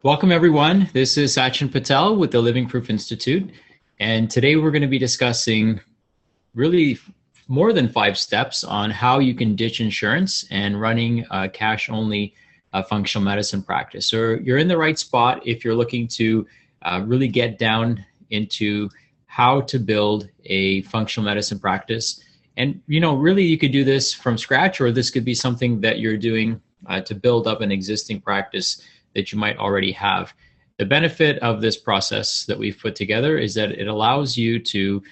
Welcome, everyone. This is Sachin Patel with the Living Proof Institute. And today we're going to be discussing really more than 5 steps on how you can ditch insurance and running a cash-only functional medicine practice. So you're in the right spot if you're looking to really get down into how to build a functional medicine practice. And, really you could do this from scratch, or this could be something that you're doing to build up an existing practice that you might already have. The benefit of this process that we've put together is that it allows you to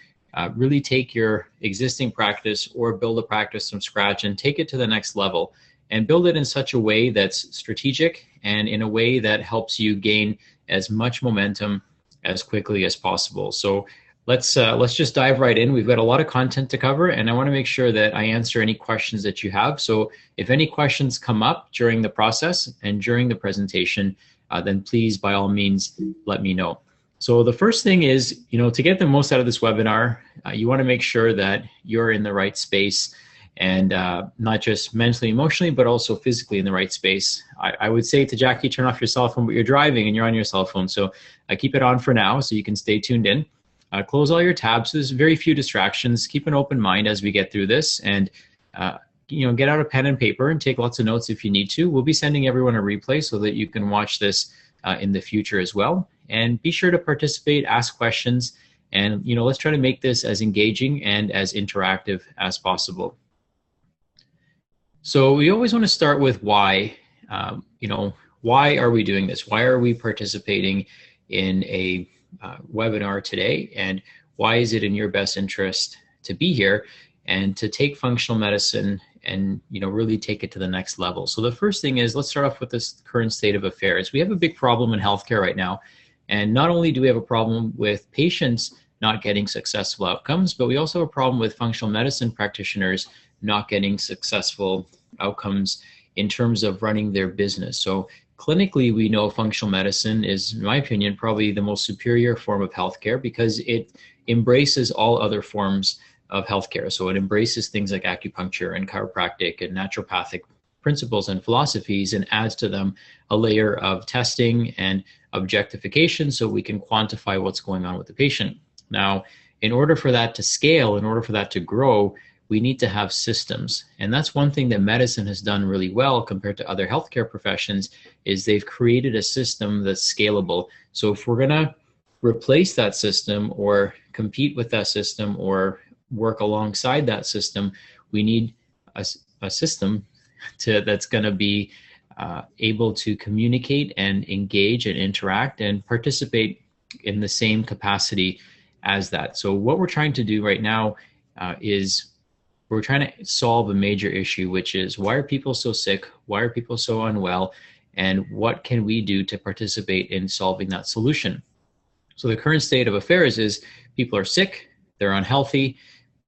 really take your existing practice or build a practice from scratch and take it to the next level and build it in such a way that's strategic and in a way that helps you gain as much momentum as quickly as possible. So let's just dive right in. We've got a lot of content to cover, and I want to make sure that I answer any questions that you have. So if any questions come up during the process and during the presentation, then please, by all means, let me know. So the first thing is, to get the most out of this webinar, you want to make sure that you're in the right space, and not just mentally, emotionally, but also physically in the right space. I would say to Jackie, turn off your cell phone, but you're driving and you're on your cell phone. So keep it on for now so you can stay tuned in. Close all your tabs. There's very few distractions. Keep an open mind as we get through this, and get out a pen and paper and take lots of notes if you need to. We'll be sending everyone a replay so that you can watch this in the future as well. And be sure to participate, ask questions, and let's try to make this as engaging and as interactive as possible. So we always want to start with why. Why are we doing this? Why are we participating in a webinar today, and why is it in your best interest to be here and to take functional medicine and really take it to the next level? So the first thing is, let's start off with this current state of affairs. We have a big problem in healthcare right now, and not only do we have a problem with patients not getting successful outcomes, but we also have a problem with functional medicine practitioners not getting successful outcomes in terms of running their business. So clinically, we know functional medicine is, in my opinion, probably the most superior form of healthcare because it embraces all other forms of healthcare. So it embraces things like acupuncture and chiropractic and naturopathic principles and philosophies, and adds to them a layer of testing and objectification so we can quantify what's going on with the patient. Now, in order for that to scale, in order for that to grow, we need to have systems. And that's one thing that medicine has done really well compared to other healthcare professions, is they've created a system that's scalable. So if we're gonna replace that system or compete with that system or work alongside that system, we need a system that's gonna be able to communicate and engage and interact and participate in the same capacity as that. So what we're trying to do right now is we're trying to solve a major issue, which is, why are people so sick? Why are people so unwell? And what can we do to participate in solving that solution? So the current state of affairs is people are sick, they're unhealthy,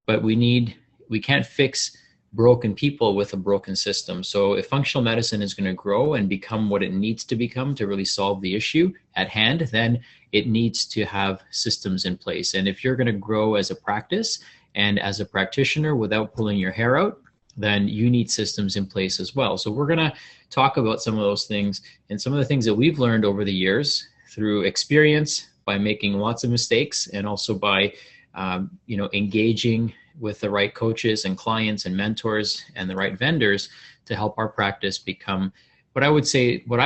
but we can't fix broken people with a broken system. So if functional medicine is going to grow and become what it needs to become to really solve the issue at hand, then it needs to have systems in place. And if you're going to grow as a practice and as a practitioner without pulling your hair out, then you need systems in place as well. So we're going to talk about some of those things and some of the things that we've learned over the years through experience, by making lots of mistakes, and also by engaging with the right coaches and clients and mentors and the right vendors to help our practice become what I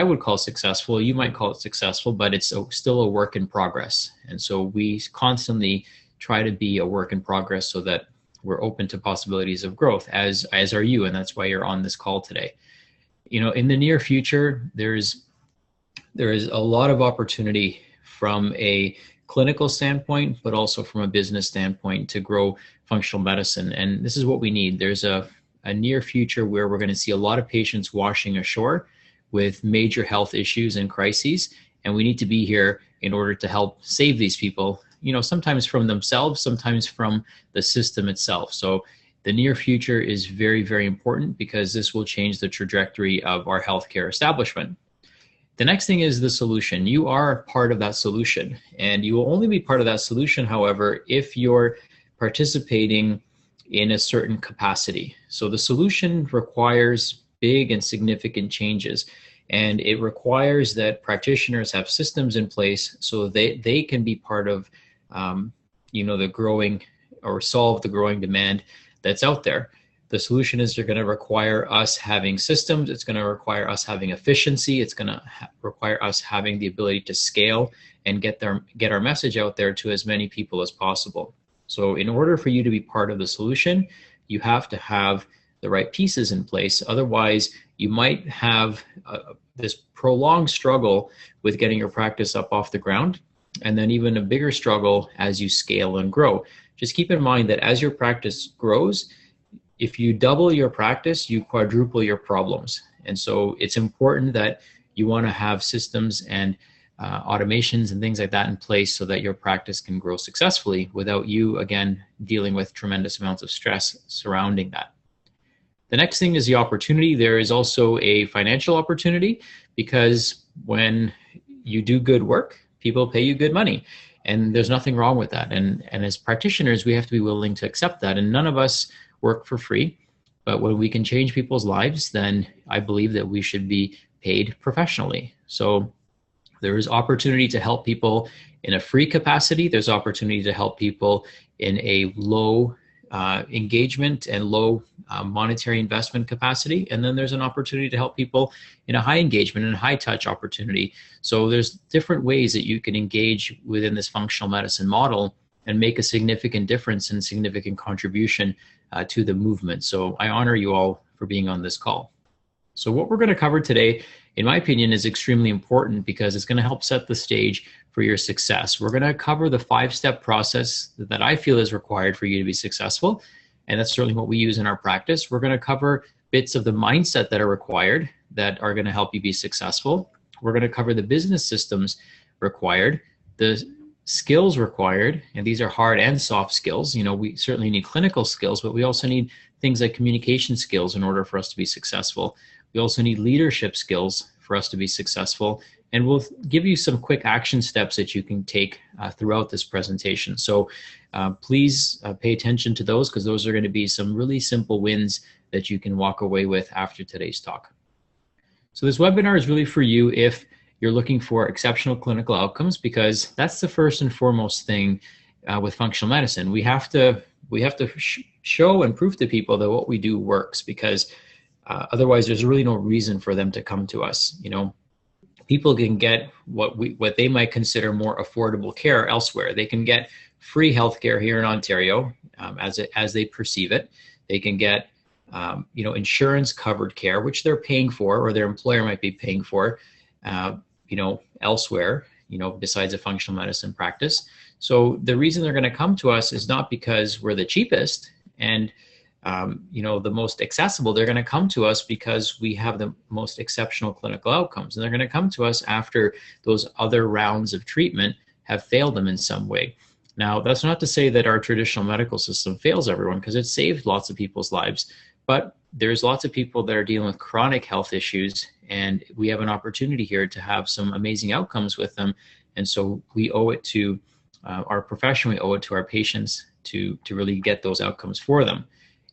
would call successful. You might call it successful, but it's still a work in progress. And so we constantly try to be a work in progress so that we're open to possibilities of growth, as are you, and that's why you're on this call today. In the near future, there is a lot of opportunity from a clinical standpoint, but also from a business standpoint to grow functional medicine. And this is what we need. There's a near future where we're going to see a lot of patients washing ashore with major health issues and crises. And we need to be here in order to help save these people, sometimes from themselves, sometimes from the system itself. So the near future is very, very important because this will change the trajectory of our healthcare establishment. The next thing is the solution. You are part of that solution, and you will only be part of that solution, however, if you're participating in a certain capacity. So the solution requires big and significant changes. And it requires that practitioners have systems in place so they can be part of, the growing or solve the growing demand that's out there. The solution is they're going to require us having systems. It's going to require us having efficiency. It's going to require us having the ability to scale and get our message out there to as many people as possible. So in order for you to be part of the solution, you have to have the right pieces in place. Otherwise, you might have this prolonged struggle with getting your practice up off the ground, and then even a bigger struggle as you scale and grow. Just keep in mind that as your practice grows, if you double your practice, you quadruple your problems. And so it's important that you want to have systems and automations and things like that in place so that your practice can grow successfully without you, again, dealing with tremendous amounts of stress surrounding that. The next thing is the opportunity. There is also a financial opportunity, because when you do good work, people pay you good money. And there's nothing wrong with that. And as practitioners, we have to be willing to accept that. And none of us work for free. But when we can change people's lives, then I believe that we should be paid professionally. So there is opportunity to help people in a free capacity. There's opportunity to help people in a low engagement and low monetary investment capacity. And then there's an opportunity to help people in a high engagement and high touch opportunity. So there's different ways that you can engage within this functional medicine model and make a significant difference and significant contribution to the movement. So I honor you all for being on this call. So what we're going to cover today, in my opinion, is extremely important because it's going to help set the stage for your success. We're going to cover the 5-step process that I feel is required for you to be successful. And that's certainly what we use in our practice. We're going to cover bits of the mindset that are required that are going to help you be successful. We're going to cover the business systems required, the skills required, and these are hard and soft skills. We certainly need clinical skills, but we also need things like communication skills in order for us to be successful. We also need leadership skills for us to be successful. And we'll give you some quick action steps that you can take throughout this presentation. So please pay attention to those, because those are going to be some really simple wins that you can walk away with after today's talk. So this webinar is really for you if you're looking for exceptional clinical outcomes, because that's the first and foremost thing with functional medicine. We have to show and prove to people that what we do works, because otherwise there's really no reason for them to come to us. People can get what they might consider more affordable care elsewhere. They can get free healthcare here in Ontario as they perceive it. They can get insurance covered care, which they're paying for, or their employer might be paying for, elsewhere, besides a functional medicine practice. So the reason they're going to come to us is not because we're the cheapest and the most accessible. They're going to come to us because we have the most exceptional clinical outcomes. And they're going to come to us after those other rounds of treatment have failed them in some way. Now, that's not to say that our traditional medical system fails everyone, because it saved lots of people's lives. But there's lots of people that are dealing with chronic health issues, and we have an opportunity here to have some amazing outcomes with them. And so we owe it to our profession, we owe it to our patients to really get those outcomes for them.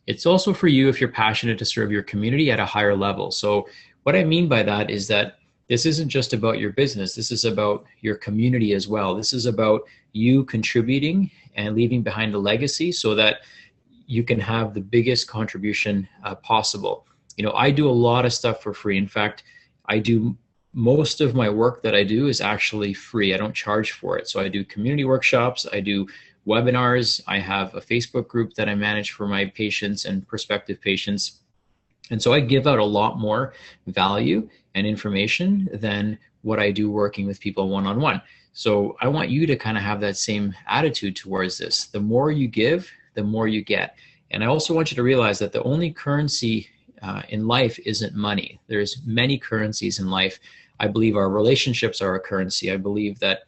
It's also for you if you're passionate to serve your community at a higher level. So what I mean by that is that this isn't just about your business. This is about your community as well. This is about you contributing and leaving behind a legacy so that you can have the biggest contribution possible. I do a lot of stuff for free. In fact, most of my work that I do is actually free. I don't charge for it. So I do community workshops, I do webinars, I have a Facebook group that I manage for my patients and prospective patients. And so I give out a lot more value and information than what I do working with people one-on-one. So I want you to kind of have that same attitude towards this. The more you give, the more you get. And I also want you to realize that the only currency in life isn't money. There's many currencies in life. I believe our relationships are a currency. I believe that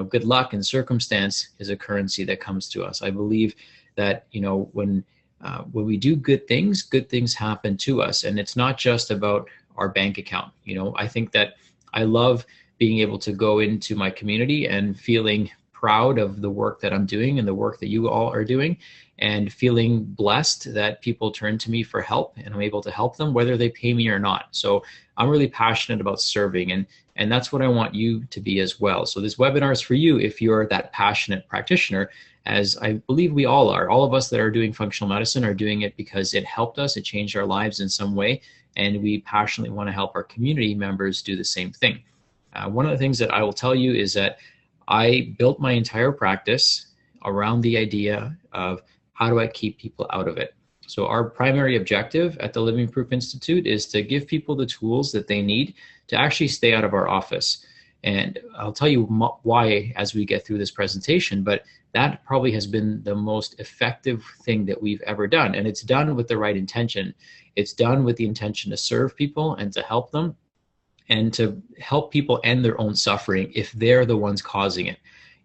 good luck and circumstance is a currency that comes to us. I believe that when we do good things happen to us, and it's not just about our bank account. I think that I love being able to go into my community and feeling proud of the work that I'm doing and the work that you all are doing, and feeling blessed that people turn to me for help and I'm able to help them whether they pay me or not. So I'm really passionate about serving, and that's what I want you to be as well. So this webinar is for you if you're that passionate practitioner, as I believe we all are. All of us that are doing functional medicine are doing it because it helped us, it changed our lives in some way, and we passionately want to help our community members do the same thing. One of the things that I will tell you is that I built my entire practice around the idea of how do I keep people out of it. So our primary objective at the Living Proof Institute is to give people the tools that they need to actually stay out of our office. And I'll tell you why as we get through this presentation, but that probably has been the most effective thing that we've ever done. And it's done with the right intention. It's done with the intention to serve people and to help them, and to help people end their own suffering if they're the ones causing it.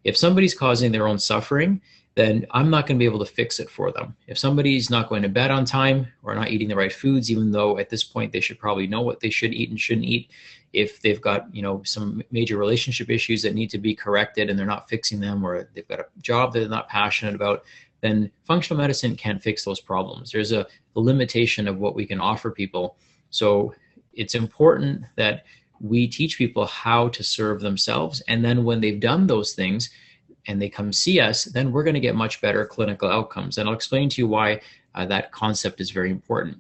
If somebody's causing their own suffering, then I'm not going to be able to fix it for them. If somebody's not going to bed on time or not eating the right foods, even though at this point they should probably know what they should eat and shouldn't eat, if they've got, some major relationship issues that need to be corrected and they're not fixing them, or they've got a job that they're not passionate about, then functional medicine can't fix those problems. There's a limitation of what we can offer people. So it's important that we teach people how to serve themselves. And then when they've done those things and they come see us, then we're going to get much better clinical outcomes. And I'll explain to you why that concept is very important.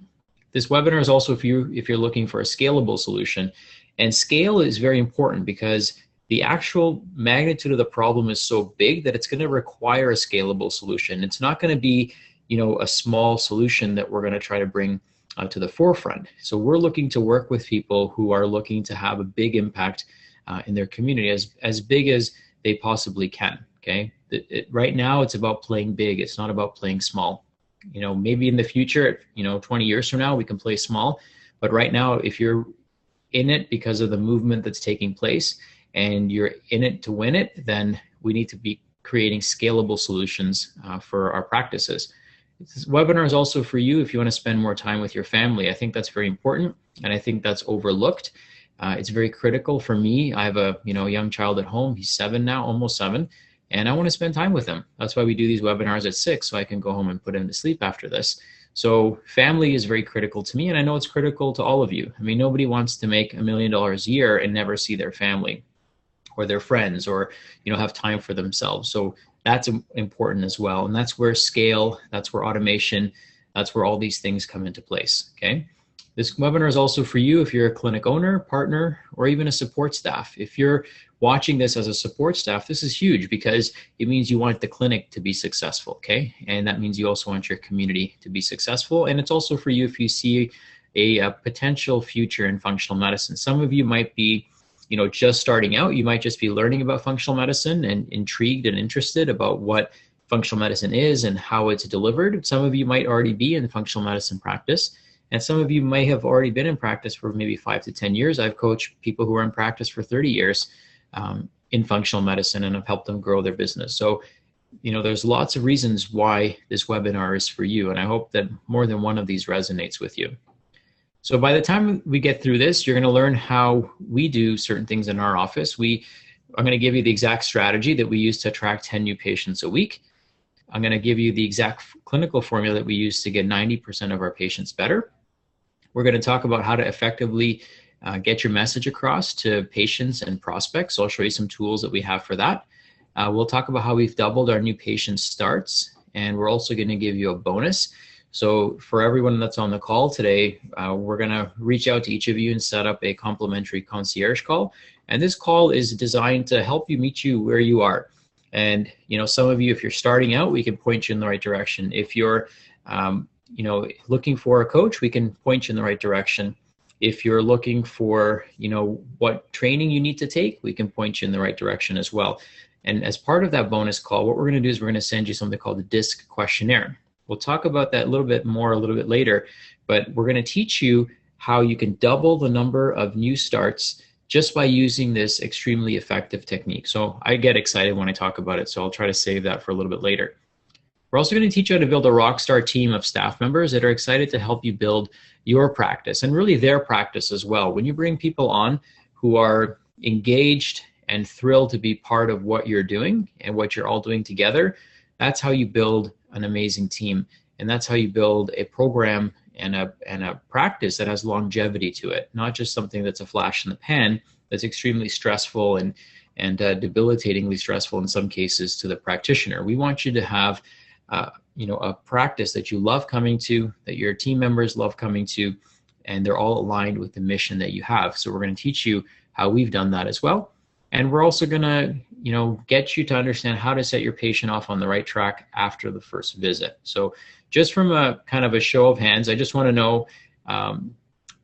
This webinar is also if you're looking for a scalable solution. And scale is very important because the actual magnitude of the problem is so big that it's going to require a scalable solution. It's not going to be, a small solution that we're going to try to bring to the forefront. So we're looking to work with people who are looking to have a big impact in their community, as big as they possibly can. Okay. Right now it's about playing big. It's not about playing small. Maybe in the future, 20 years from now, we can play small. But right now, if you're in it because of the movement that's taking place and you're in it to win it, then we need to be creating scalable solutions for our practices. This webinar is also for you if you want to spend more time with your family. I think that's very important, and I think that's overlooked. It's very critical for me. I have a young child at home. He's 7 now, almost 7, and I want to spend time with him. That's why we do these webinars at 6, so I can go home and put him to sleep after this. So family is very critical to me, and I know it's critical to all of you. I mean, nobody wants to make $1 million a year and never see their family or their friends, or have time for themselves. So that's important as well. And that's where scale, that's where automation, that's where all these things come into place, okay? This webinar is also for you if you're a clinic owner, partner, or even a support staff. If you're watching this as a support staff, this is huge because it means you want the clinic to be successful, okay? And that means you also want your community to be successful. And it's also for you if you see a potential future in functional medicine. Some of you might be just starting out. You might just be learning about functional medicine and intrigued and interested about what functional medicine is and how it's delivered. Some of you might already be in functional medicine practice, and some of you may have already been in practice for maybe 5 to 10 years. I've coached people who are in practice for 30 years in functional medicine, and I've helped them grow their business. So, there's lots of reasons why this webinar is for you, and I hope that more than one of these resonates with you. So by the time we get through this, you're going to learn how we do certain things in our office. I'm going to give you the exact strategy that we use to attract 10 new patients a week. I'm going to give you the exact clinical formula that we use to get 90% of our patients better. We're going to talk about how to effectively get your message across to patients and prospects. So I'll show you some tools that we have for that. We'll talk about how we've doubled our new patient starts, and we're also going to give you a bonus. So for everyone that's on the call today, we're going to reach out to each of you and set up a complimentary concierge call. And this call is designed to help you meet you where you are. And, some of you, if you're starting out, we can point you in the right direction. If you're, looking for a coach, we can point you in the right direction. If you're looking for, what training you need to take, we can point you in the right direction as well. And as part of that bonus call, what we're going to do is we're going to send you something called the DISC questionnaire. We'll talk about that a little bit later, but we're going to teach you how you can double the number of new starts just by using this extremely effective technique. So I get excited when I talk about it, so I'll try to save that for a little bit later. We're also going to teach you how to build a rockstar team of staff members that are excited to help you build your practice and really their practice as well. When you bring people on who are engaged and thrilled to be part of what you're doing and what you're all doing together, that's how you build an amazing team. And that's how you build a program and a practice that has longevity to it, not just something that's a flash in the pan that's extremely stressful and debilitatingly stressful in some cases to the practitioner. We want you to have a practice that you love coming to, that your team members love coming to, and they're all aligned with the mission that you have. So we're going to teach you how we've done that as well. And we're also going to, get you to understand how to set your patient off on the right track after the first visit. So just from a kind of a show of hands, I just want to know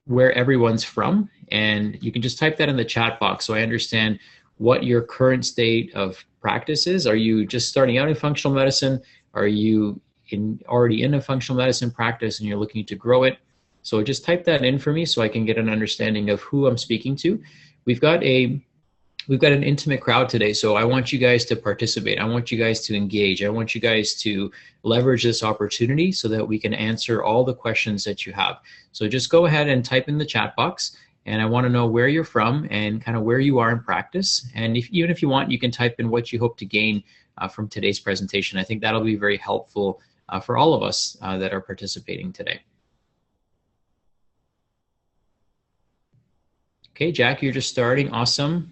where everyone's from. And you can just type that in the chat box so I understand what your current state of practice is. Are you just starting out in functional medicine? Are you already in a functional medicine practice and you're looking to grow it? So just type that in for me so I can get an understanding of who I'm speaking to. We've got an intimate crowd today, so I want you guys to participate. I want you guys to engage. I want you guys to leverage this opportunity so that we can answer all the questions that you have. So just go ahead and type in the chat box, and I want to know where you're from and kind of where you are in practice. And even if you want, you can type in what you hope to gain from today's presentation. I think that'll be very helpful for all of us that are participating today. Okay, Jack, you're just starting. Awesome.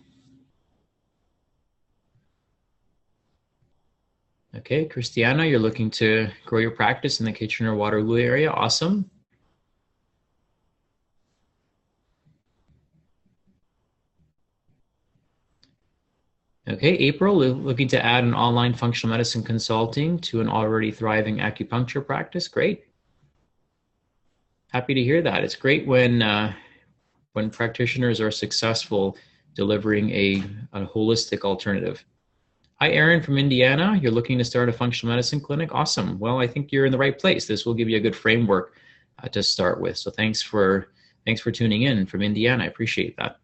Okay, Christiana, you're looking to grow your practice in the Kitchener-Waterloo area. Awesome. Okay, April, looking to add an online functional medicine consulting to an already thriving acupuncture practice. Great. Happy to hear that. It's great when practitioners are successful delivering a holistic alternative. Hi, Aaron from Indiana. You're looking to start a functional medicine clinic. Awesome. Well, I think you're in the right place. This will give you a good framework to start with. So thanks for tuning in from Indiana. I appreciate that.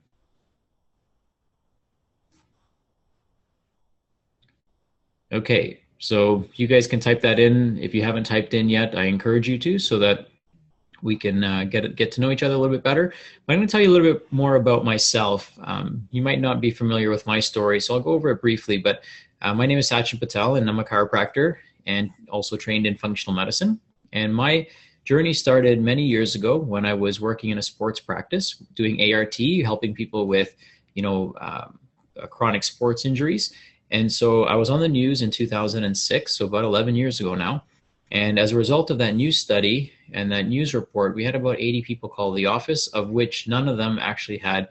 Okay, so you guys can type that in. If you haven't typed in yet, I encourage you to, so that we can get to know each other a little bit better. But I'm going to tell you a little bit more about myself. You might not be familiar with my story, so I'll go over it briefly. But my name is Sachin Patel, and I'm a chiropractor and also trained in functional medicine. And my journey started many years ago when I was working in a sports practice, doing ART, helping people with, chronic sports injuries. And so I was on the news in 2006, so about 11 years ago now. And as a result of that news study and that news report, we had about 80 people call the office, of which none of them actually had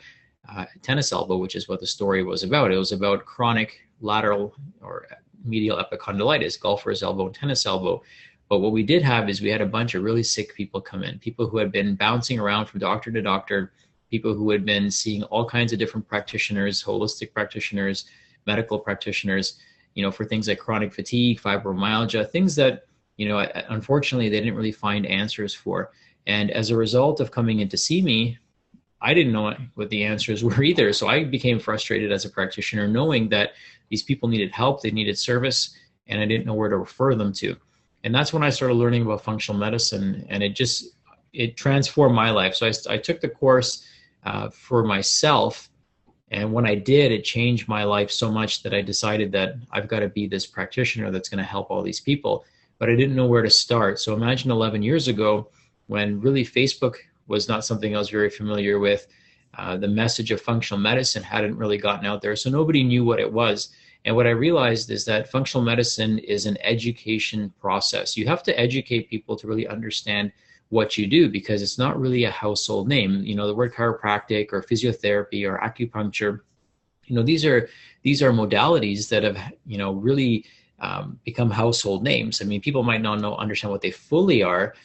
tennis elbow, which is what the story was about. It was about chronic lateral or medial epicondylitis, golfer's elbow and tennis elbow. But what we did have is we had a bunch of really sick people come in, people who had been bouncing around from doctor to doctor, people who had been seeing all kinds of different practitioners, holistic practitioners, medical practitioners, for things like chronic fatigue, fibromyalgia, things that, unfortunately, they didn't really find answers for. And as a result of coming in to see me, I didn't know what the answers were either. So I became frustrated as a practitioner, knowing that these people needed help, they needed service, and I didn't know where to refer them to. And that's when I started learning about functional medicine, and it transformed my life. So I took the course for myself. And when I did, it changed my life so much that I decided that I've got to be this practitioner that's going to help all these people. But I didn't know where to start. So imagine 11 years ago, when really Facebook was not something I was very familiar with. The message of functional medicine hadn't really gotten out there, so nobody knew what it was. And what I realized is that functional medicine is an education process. You have to educate people to really understand what you do, because it's not really a household name. The word chiropractic or physiotherapy or acupuncture, these are modalities that have, really become household names. I mean, people might not understand what they fully are.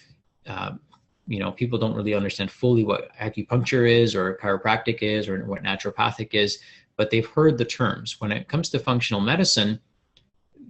People don't really understand fully what acupuncture is or chiropractic is or what naturopathic is, but they've heard the terms. When it comes to functional medicine,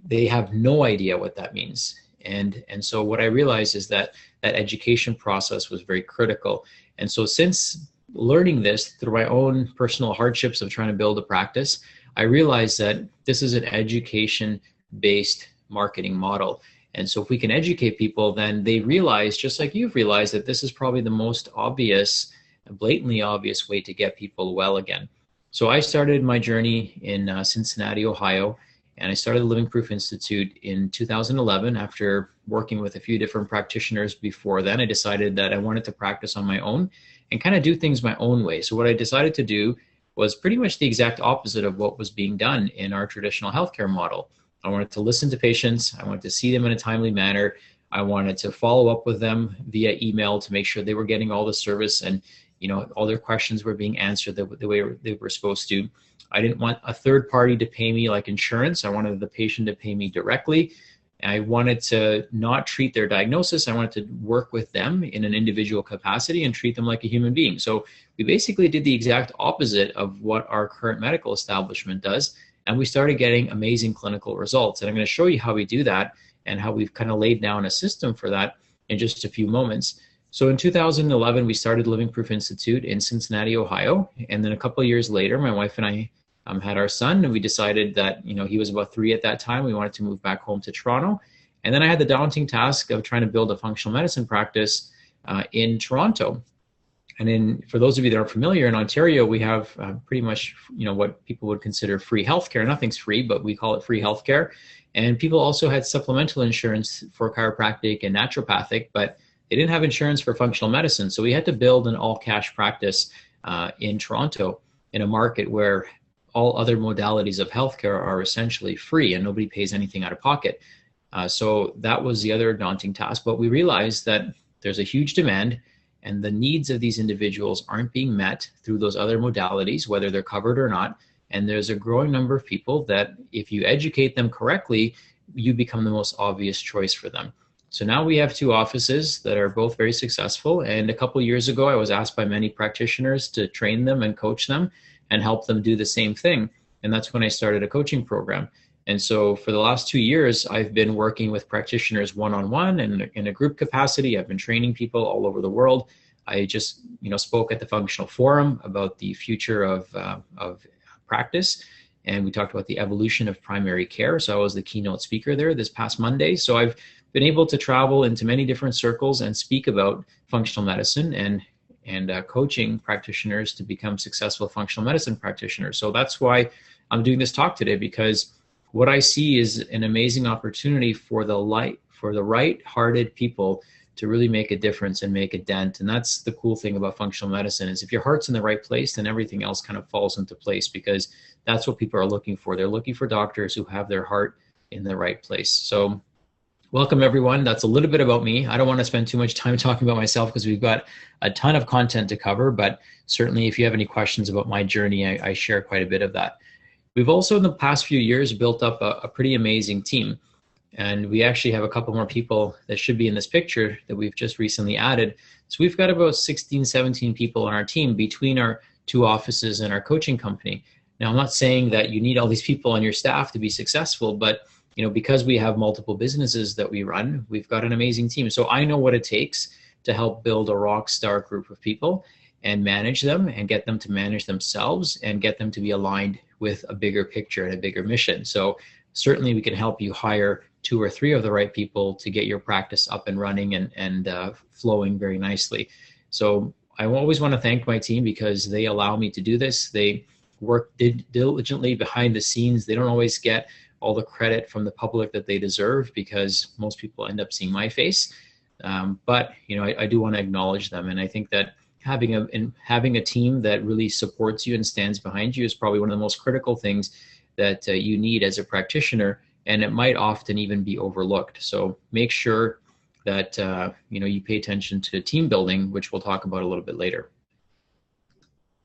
they have no idea what that means. And so what I realized is that education process was very critical. And so since learning this through my own personal hardships of trying to build a practice, I realized that this is an education-based marketing model. And so if we can educate people, then they realize, just like you've realized, that this is probably the most obvious, blatantly obvious way to get people well again. So I started my journey in Cincinnati, Ohio, and I started the Living Proof Institute in 2011. After working with a few different practitioners before then, I decided that I wanted to practice on my own and kind of do things my own way. So what I decided to do was pretty much the exact opposite of what was being done in our traditional healthcare model. I wanted to listen to patients. I wanted to see them in a timely manner. I wanted to follow up with them via email to make sure they were getting all the service and all their questions were being answered the way they were supposed to. I didn't want a third party to pay me like insurance. I wanted the patient to pay me directly. I wanted to not treat their diagnosis. I wanted to work with them in an individual capacity and treat them like a human being. So we basically did the exact opposite of what our current medical establishment does. And we started getting amazing clinical results. And I'm going to show you how we do that and how we've kind of laid down a system for that in just a few moments. So in 2011, we started Living Proof Institute in Cincinnati, Ohio. And then a couple of years later, my wife and I had our son, and we decided that, he was about 3 at that time. We wanted to move back home to Toronto. And then I had the daunting task of trying to build a functional medicine practice in Toronto. And for those of you that aren't familiar, in Ontario, we have pretty much, what people would consider free healthcare. Nothing's free, but we call it free healthcare. And people also had supplemental insurance for chiropractic and naturopathic, but they didn't have insurance for functional medicine. So we had to build an all-cash practice in Toronto in a market where all other modalities of healthcare are essentially free and nobody pays anything out of pocket. So that was the other daunting task. But we realized that there's a huge demand and the needs of these individuals aren't being met through those other modalities, whether they're covered or not. And there's a growing number of people that if you educate them correctly, you become the most obvious choice for them. So now we have 2 offices that are both very successful. And a couple of years ago, I was asked by many practitioners to train them and coach them and help them do the same thing. And that's when I started a coaching program. And so for the last 2 years, I've been working with practitioners one-on-one and in a group capacity. I've been training people all over the world. I just, spoke at the Functional Forum about the future of practice. And we talked about the evolution of primary care. So I was the keynote speaker there this past Monday. So I've been able to travel into many different circles and speak about functional medicine and coaching practitioners to become successful functional medicine practitioners. So that's why I'm doing this talk today, because what I see is an amazing opportunity for the right-hearted people to really make a difference and make a dent. And that's the cool thing about functional medicine, is if your heart's in the right place, then everything else kind of falls into place, because that's what people are looking for. They're looking for doctors who have their heart in the right place. So welcome, everyone. That's a little bit about me. I don't want to spend too much time talking about myself because we've got a ton of content to cover, but certainly if you have any questions about my journey, I share quite a bit of that. We've also in the past few years built up a pretty amazing team. And we actually have a couple more people that should be in this picture that we've just recently added. So we've got about 16, 17 people on our team between our 2 offices and our coaching company. Now, I'm not saying that you need all these people on your staff to be successful, but because we have multiple businesses that we run, we've got an amazing team. So I know what it takes to help build a rock star group of people and manage them and get them to manage themselves and get them to be aligned with a bigger picture and a bigger mission. So certainly we can help you hire 2 or 3 of the right people to get your practice up and running and flowing very nicely. So I always want to thank my team because they allow me to do this. They work diligently behind the scenes. They don't always get all the credit from the public that they deserve because most people end up seeing my face. But I do want to acknowledge them. And I think that having a team that really supports you and stands behind you is probably one of the most critical things that you need as a practitioner, and it might often even be overlooked. So make sure that you pay attention to team building, which we'll talk about a little bit later.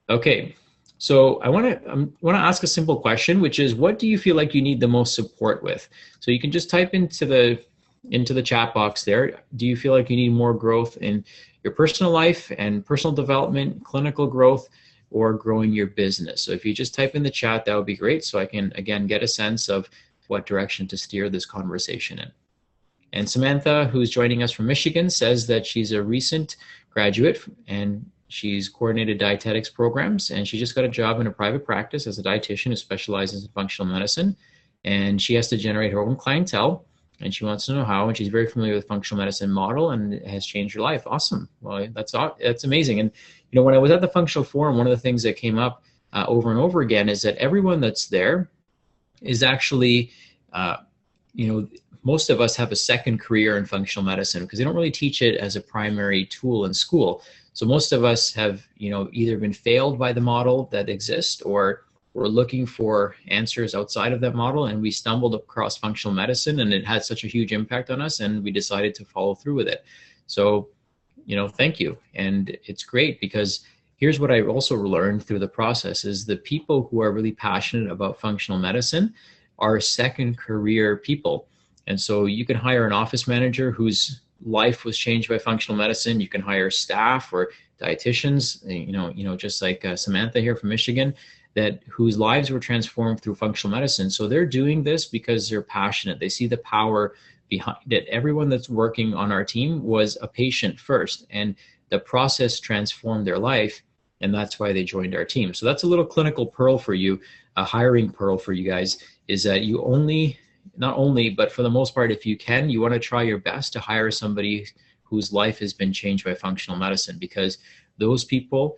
Okay, so I want to ask a simple question, which is, what do you feel like you need the most support with? So you can just type into the chat box there. Do you feel like you need more growth in your personal life and personal development, clinical growth, or growing your business? So if you just type in the chat, that would be great. So I can, again, get a sense of what direction to steer this conversation in. And Samantha, who's joining us from Michigan, says that she's a recent graduate and she's coordinated dietetics programs, and she just got a job in a private practice as a dietitian who specializes in functional medicine. And she has to generate her own clientele, and she wants to know how, and she's very familiar with the functional medicine model, and it has changed her life. Awesome. Well, that's amazing. And when I was at the Functional Forum, one of the things that came up over and over again is that everyone that's there is actually, most of us have a second career in functional medicine because they don't really teach it as a primary tool in school. So most of us have, either been failed by the model that exists, or we're looking for answers outside of that model, and we stumbled across functional medicine and it had such a huge impact on us and we decided to follow through with it. So, thank you. And it's great because here's what I also learned through the process is the people who are really passionate about functional medicine are second career people. And so you can hire an office manager whose life was changed by functional medicine. You can hire staff or dietitians, just like Samantha here from Michigan, whose lives were transformed through functional medicine. So they're doing this because they're passionate. They see the power behind it. Everyone that's working on our team was a patient first, and the process transformed their life, and that's why they joined our team. So that's a little clinical pearl for you, a hiring pearl for you guys, is that not only, but for the most part, if you can, you want to try your best to hire somebody whose life has been changed by functional medicine, because those people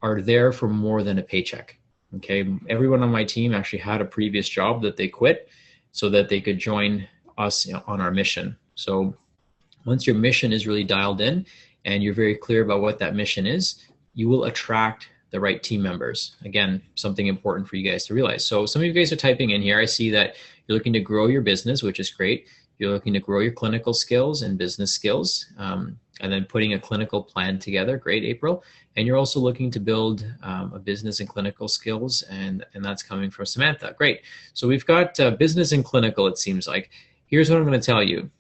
are there for more than a paycheck. Okay, everyone on my team actually had a previous job that they quit so that they could join us on our mission. So once your mission is really dialed in and you're very clear about what that mission is, you will attract the right team members. Again, something important for you guys to realize. So some of you guys are typing in here. I see that you're looking to grow your business, which is great. You're looking to grow your clinical skills and business skills, and then putting a clinical plan together. Great, April. And you're also looking to build a business and clinical skills, and that's coming from Samantha. Great. So we've got business and clinical, it seems like. Here's what I'm going to tell you.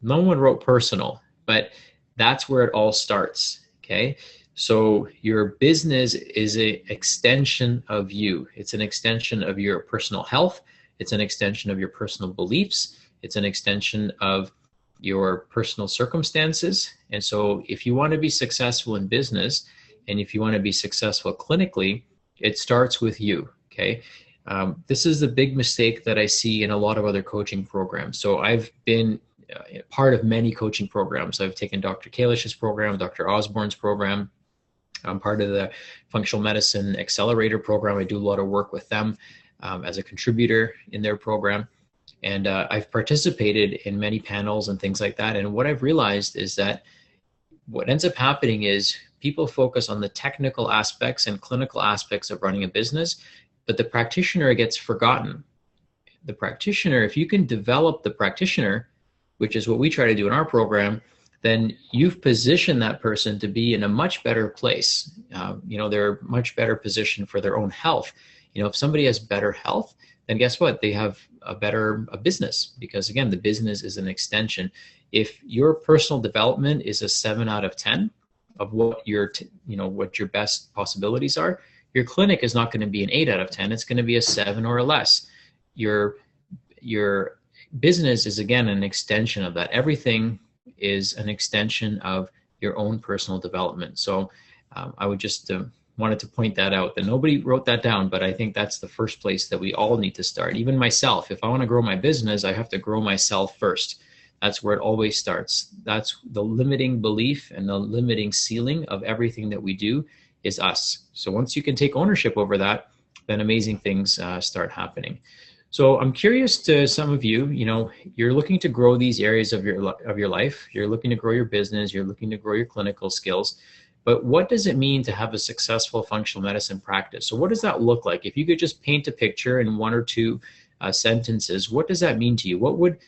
No one wrote personal, but that's where it all starts, okay? So your business is an extension of you. It's an extension of your personal health. It's an extension of your personal beliefs. It's an extension of your personal circumstances. And so if you want to be successful in business, and if you want to be successful clinically, it starts with you, okay? This is the big mistake that I see in a lot of other coaching programs. So I've been part of many coaching programs. I've taken Dr. Kalish's program, Dr. Osborne's program. I'm part of the Functional Medicine Accelerator program. I do a lot of work with them as a contributor in their program. And I've participated in many panels and things like that. And what I've realized is that what ends up happening is people focus on the technical aspects and clinical aspects of running a business, but the practitioner gets forgotten. The practitioner, if you can develop the practitioner, which is what we try to do in our program, then you've positioned that person to be in a much better place. They're much better positioned for their own health. If somebody has better health, then guess what? They have a better business, because again, the business is an extension. If your personal development is a 7 out of 10 of what what your best possibilities are, your clinic is not going to be an 8 out of 10. It's going to be a 7 or a less. Your business is, again, an extension of that. Everything is an extension of your own personal development. So I would just wanted to point that out, that nobody wrote that down, but I think that's the first place that we all need to start. Even myself, if I want to grow my business, I have to grow myself first. That's where it always starts. That's the limiting belief and the limiting ceiling of everything that we do is us. So once you can take ownership over that, then amazing things start happening. So I'm curious to some of you, you're looking to grow these areas of your life. You're looking to grow your business. You're looking to grow your clinical skills. But what does it mean to have a successful functional medicine practice? So what does that look like? If you could just paint a picture in 1 or 2 sentences, what does that mean to you? What would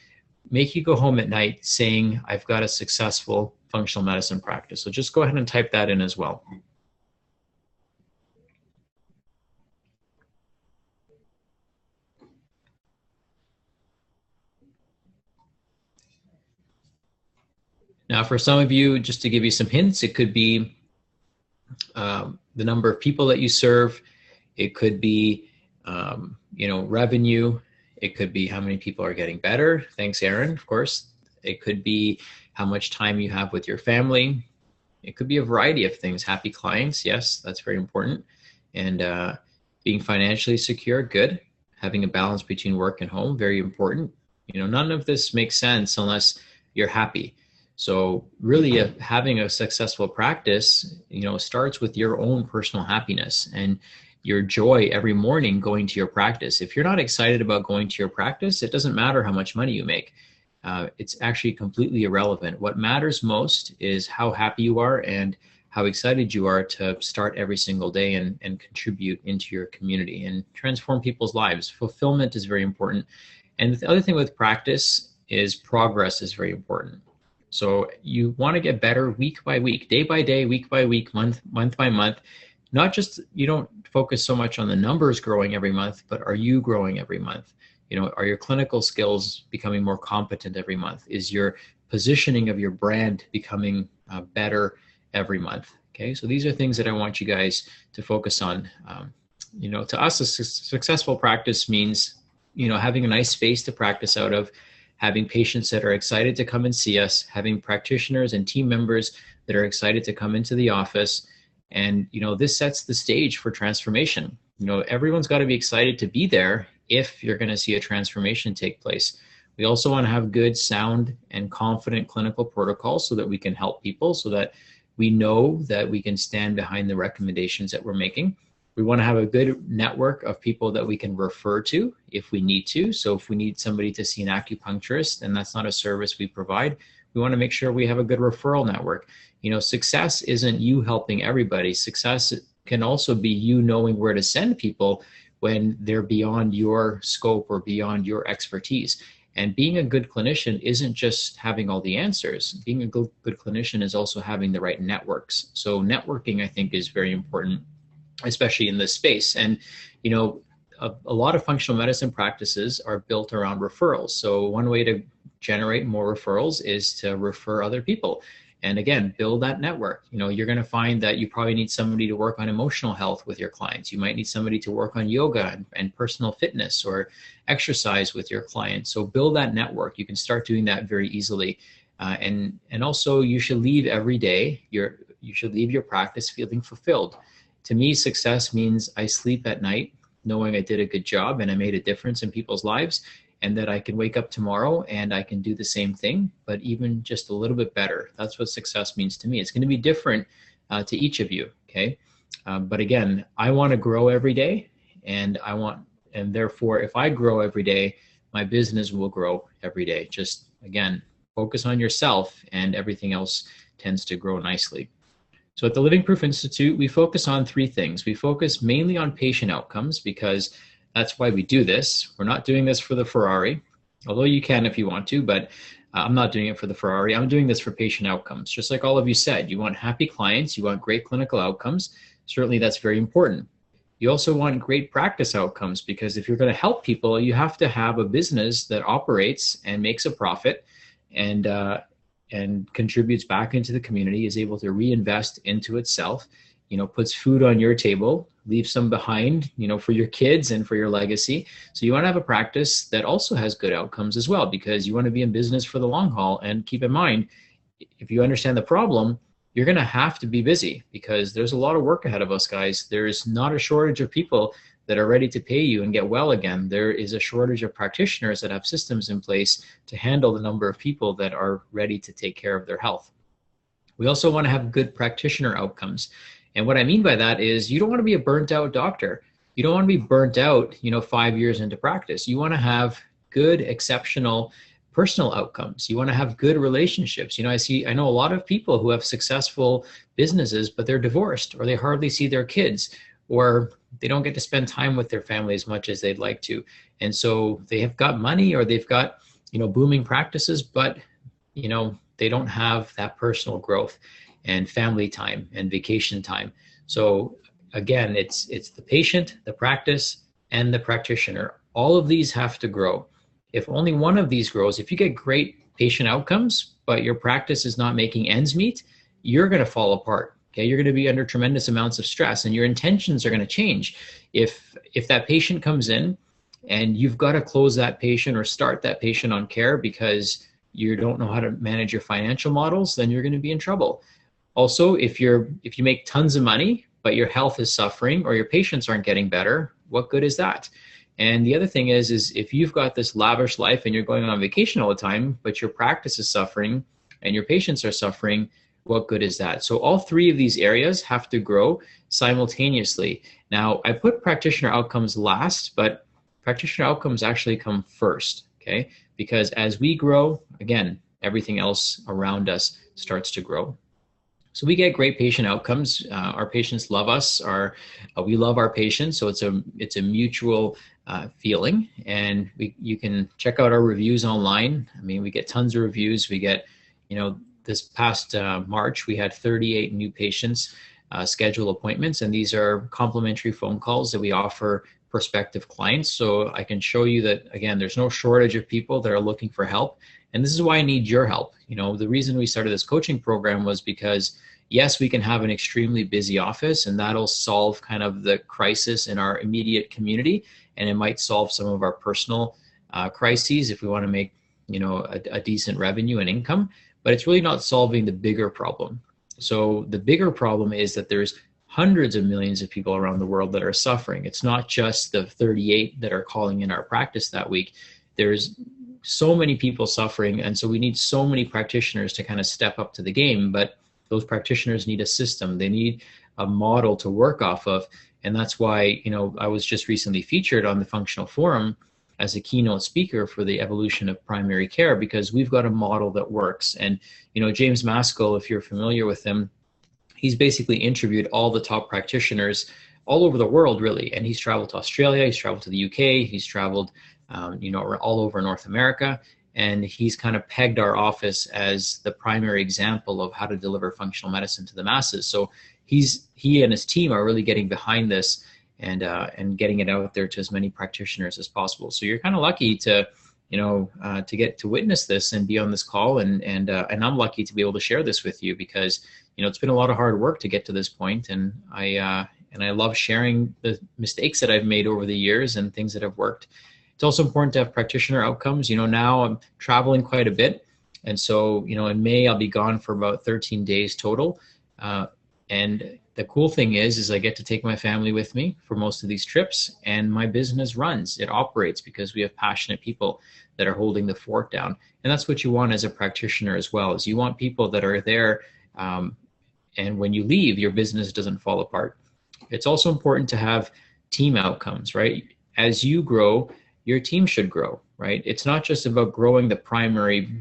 make you go home at night saying, I've got a successful functional medicine practice? So just go ahead and type that in as well. Now, for some of you, just to give you some hints, it could be the number of people that you serve. It could be, revenue. It could be how many people are getting better. Thanks, Aaron, of course. It could be how much time you have with your family. It could be a variety of things. Happy clients, yes, that's very important. And being financially secure, good. Having a balance between work and home, very important. None of this makes sense unless you're happy. So really having a successful practice, starts with your own personal happiness. And your joy every morning going to your practice. If you're not excited about going to your practice, it doesn't matter how much money you make. It's actually completely irrelevant. What matters most is how happy you are and how excited you are to start every single day and contribute into your community and transform people's lives. Fulfillment is very important. And the other thing with practice is progress is very important. So you want to get better week by week, day by day, week by week, month by month. Not just, you don't focus so much on the numbers growing every month, but are you growing every month? Are your clinical skills becoming more competent every month? Is your positioning of your brand becoming better every month? Okay, so these are things that I want you guys to focus on. To us, a successful practice means, having a nice space to practice out of, having patients that are excited to come and see us, having practitioners and team members that are excited to come into the office. And, this sets the stage for transformation. Everyone's got to be excited to be there if you're going to see a transformation take place. We also want to have good, sound, and confident clinical protocols so that we can help people, so that we know that we can stand behind the recommendations that we're making. We want to have a good network of people that we can refer to if we need to. So if we need somebody to see an acupuncturist and that's not a service we provide, we want to make sure we have a good referral network. Success isn't you helping everybody. Success can also be you knowing where to send people when they're beyond your scope or beyond your expertise. And being a good clinician isn't just having all the answers. Being a good clinician is also having the right networks. So networking, I think, is very important, especially in this space. And, a lot of functional medicine practices are built around referrals. So one way to generate more referrals is to refer other people. And again, build that network. You're going to find that you probably need somebody to work on emotional health with your clients. You might need somebody to work on yoga and personal fitness or exercise with your clients. So build that network. You can start doing that very easily. And also you should leave every day. You should leave your practice feeling fulfilled. To me, success means I sleep at night knowing I did a good job and I made a difference in people's lives, and that I can wake up tomorrow and I can do the same thing, but even just a little bit better. That's what success means to me. It's going to be different to each of you, okay? But again, I want to grow every day, and therefore, if I grow every day, my business will grow every day. Just, again, focus on yourself and everything else tends to grow nicely. So at the Living Proof Institute, we focus on three things. We focus mainly on patient outcomes because that's why we do this. We're not doing this for the Ferrari, although you can if you want to, but I'm not doing it for the Ferrari. I'm doing this for patient outcomes. Just like all of you said, you want happy clients, you want great clinical outcomes. Certainly that's very important. You also want great practice outcomes, because if you're going to help people, you have to have a business that operates and makes a profit and contributes back into the community, is able to reinvest into itself, puts food on your table, leave some behind, for your kids and for your legacy. So you want to have a practice that also has good outcomes as well, because you want to be in business for the long haul. And keep in mind, if you understand the problem, you're going to have to be busy, because there's a lot of work ahead of us, guys. There's not a shortage of people that are ready to pay you and get well again. There is a shortage of practitioners that have systems in place to handle the number of people that are ready to take care of their health. We also want to have good practitioner outcomes. And what I mean by that is you don't want to be a burnt out doctor. You don't want to be burnt out, 5 years into practice. You want to have good, exceptional personal outcomes. You want to have good relationships. I know a lot of people who have successful businesses, but they're divorced, or they hardly see their kids, or they don't get to spend time with their family as much as they'd like to. And so they have got money, or they've got, booming practices, but, they don't have that personal growth and family time and vacation time. So again, it's the patient, the practice, and the practitioner. All of these have to grow. If only one of these grows, if you get great patient outcomes, but your practice is not making ends meet, you're going to fall apart. Okay, you're going to be under tremendous amounts of stress, and your intentions are going to change. If that patient comes in and you've got to close that patient or start that patient on care because you don't know how to manage your financial models, then you're going to be in trouble. Also, if you make tons of money, but your health is suffering or your patients aren't getting better, what good is that? And the other thing is if you've got this lavish life and you're going on vacation all the time, but your practice is suffering and your patients are suffering, what good is that? So all three of these areas have to grow simultaneously. Now, I put practitioner outcomes last, but practitioner outcomes actually come first, okay? Because as we grow, again, everything else around us starts to grow. So we get great patient outcomes. Our patients love us. We love our patients. So it's a mutual feeling, and you can check out our reviews online. I mean, we get tons of reviews. We get, this past March, we had 38 new patients schedule appointments, and these are complimentary phone calls that we offer prospective clients. So I can show you that, again, there's no shortage of people that are looking for help. And this is why I need your help. The reason we started this coaching program was because, yes, we can have an extremely busy office, and that'll solve kind of the crisis in our immediate community. And it might solve some of our personal crises if we want to make, a decent revenue and income, but it's really not solving the bigger problem. So the bigger problem is that there's hundreds of millions of people around the world that are suffering. It's not just the 38 that are calling in our practice that week. There's so many people suffering. And so we need so many practitioners to kind of step up to the game, but those practitioners need a system. They need a model to work off of. And that's why, I was just recently featured on the Functional Forum as a keynote speaker for the evolution of primary care, because we've got a model that works. And, James Maskell, if you're familiar with him, he's basically interviewed all the top practitioners all over the world, really. And he's traveled to Australia, he's traveled to the UK, he's traveled, all over North America. And he's kind of pegged our office as the primary example of how to deliver functional medicine to the masses. So he and his team are really getting behind this and getting it out there to as many practitioners as possible. So you're kind of lucky to get to witness this and be on this call, and I'm lucky to be able to share this with you, because it's been a lot of hard work to get to this point, and I love sharing the mistakes that I've made over the years and things that have worked. It's also important to have practitioner outcomes. Now I'm traveling quite a bit, and so in May I'll be gone for about 13 days total, and the cool thing is I get to take my family with me for most of these trips, and my business runs. It operates because we have passionate people that are holding the fort down. And that's what you want as a practitioner as well, is you want people that are there, and when you leave, your business doesn't fall apart. It's also important to have team outcomes, right? As you grow, your team should grow, right? It's not just about growing the primary,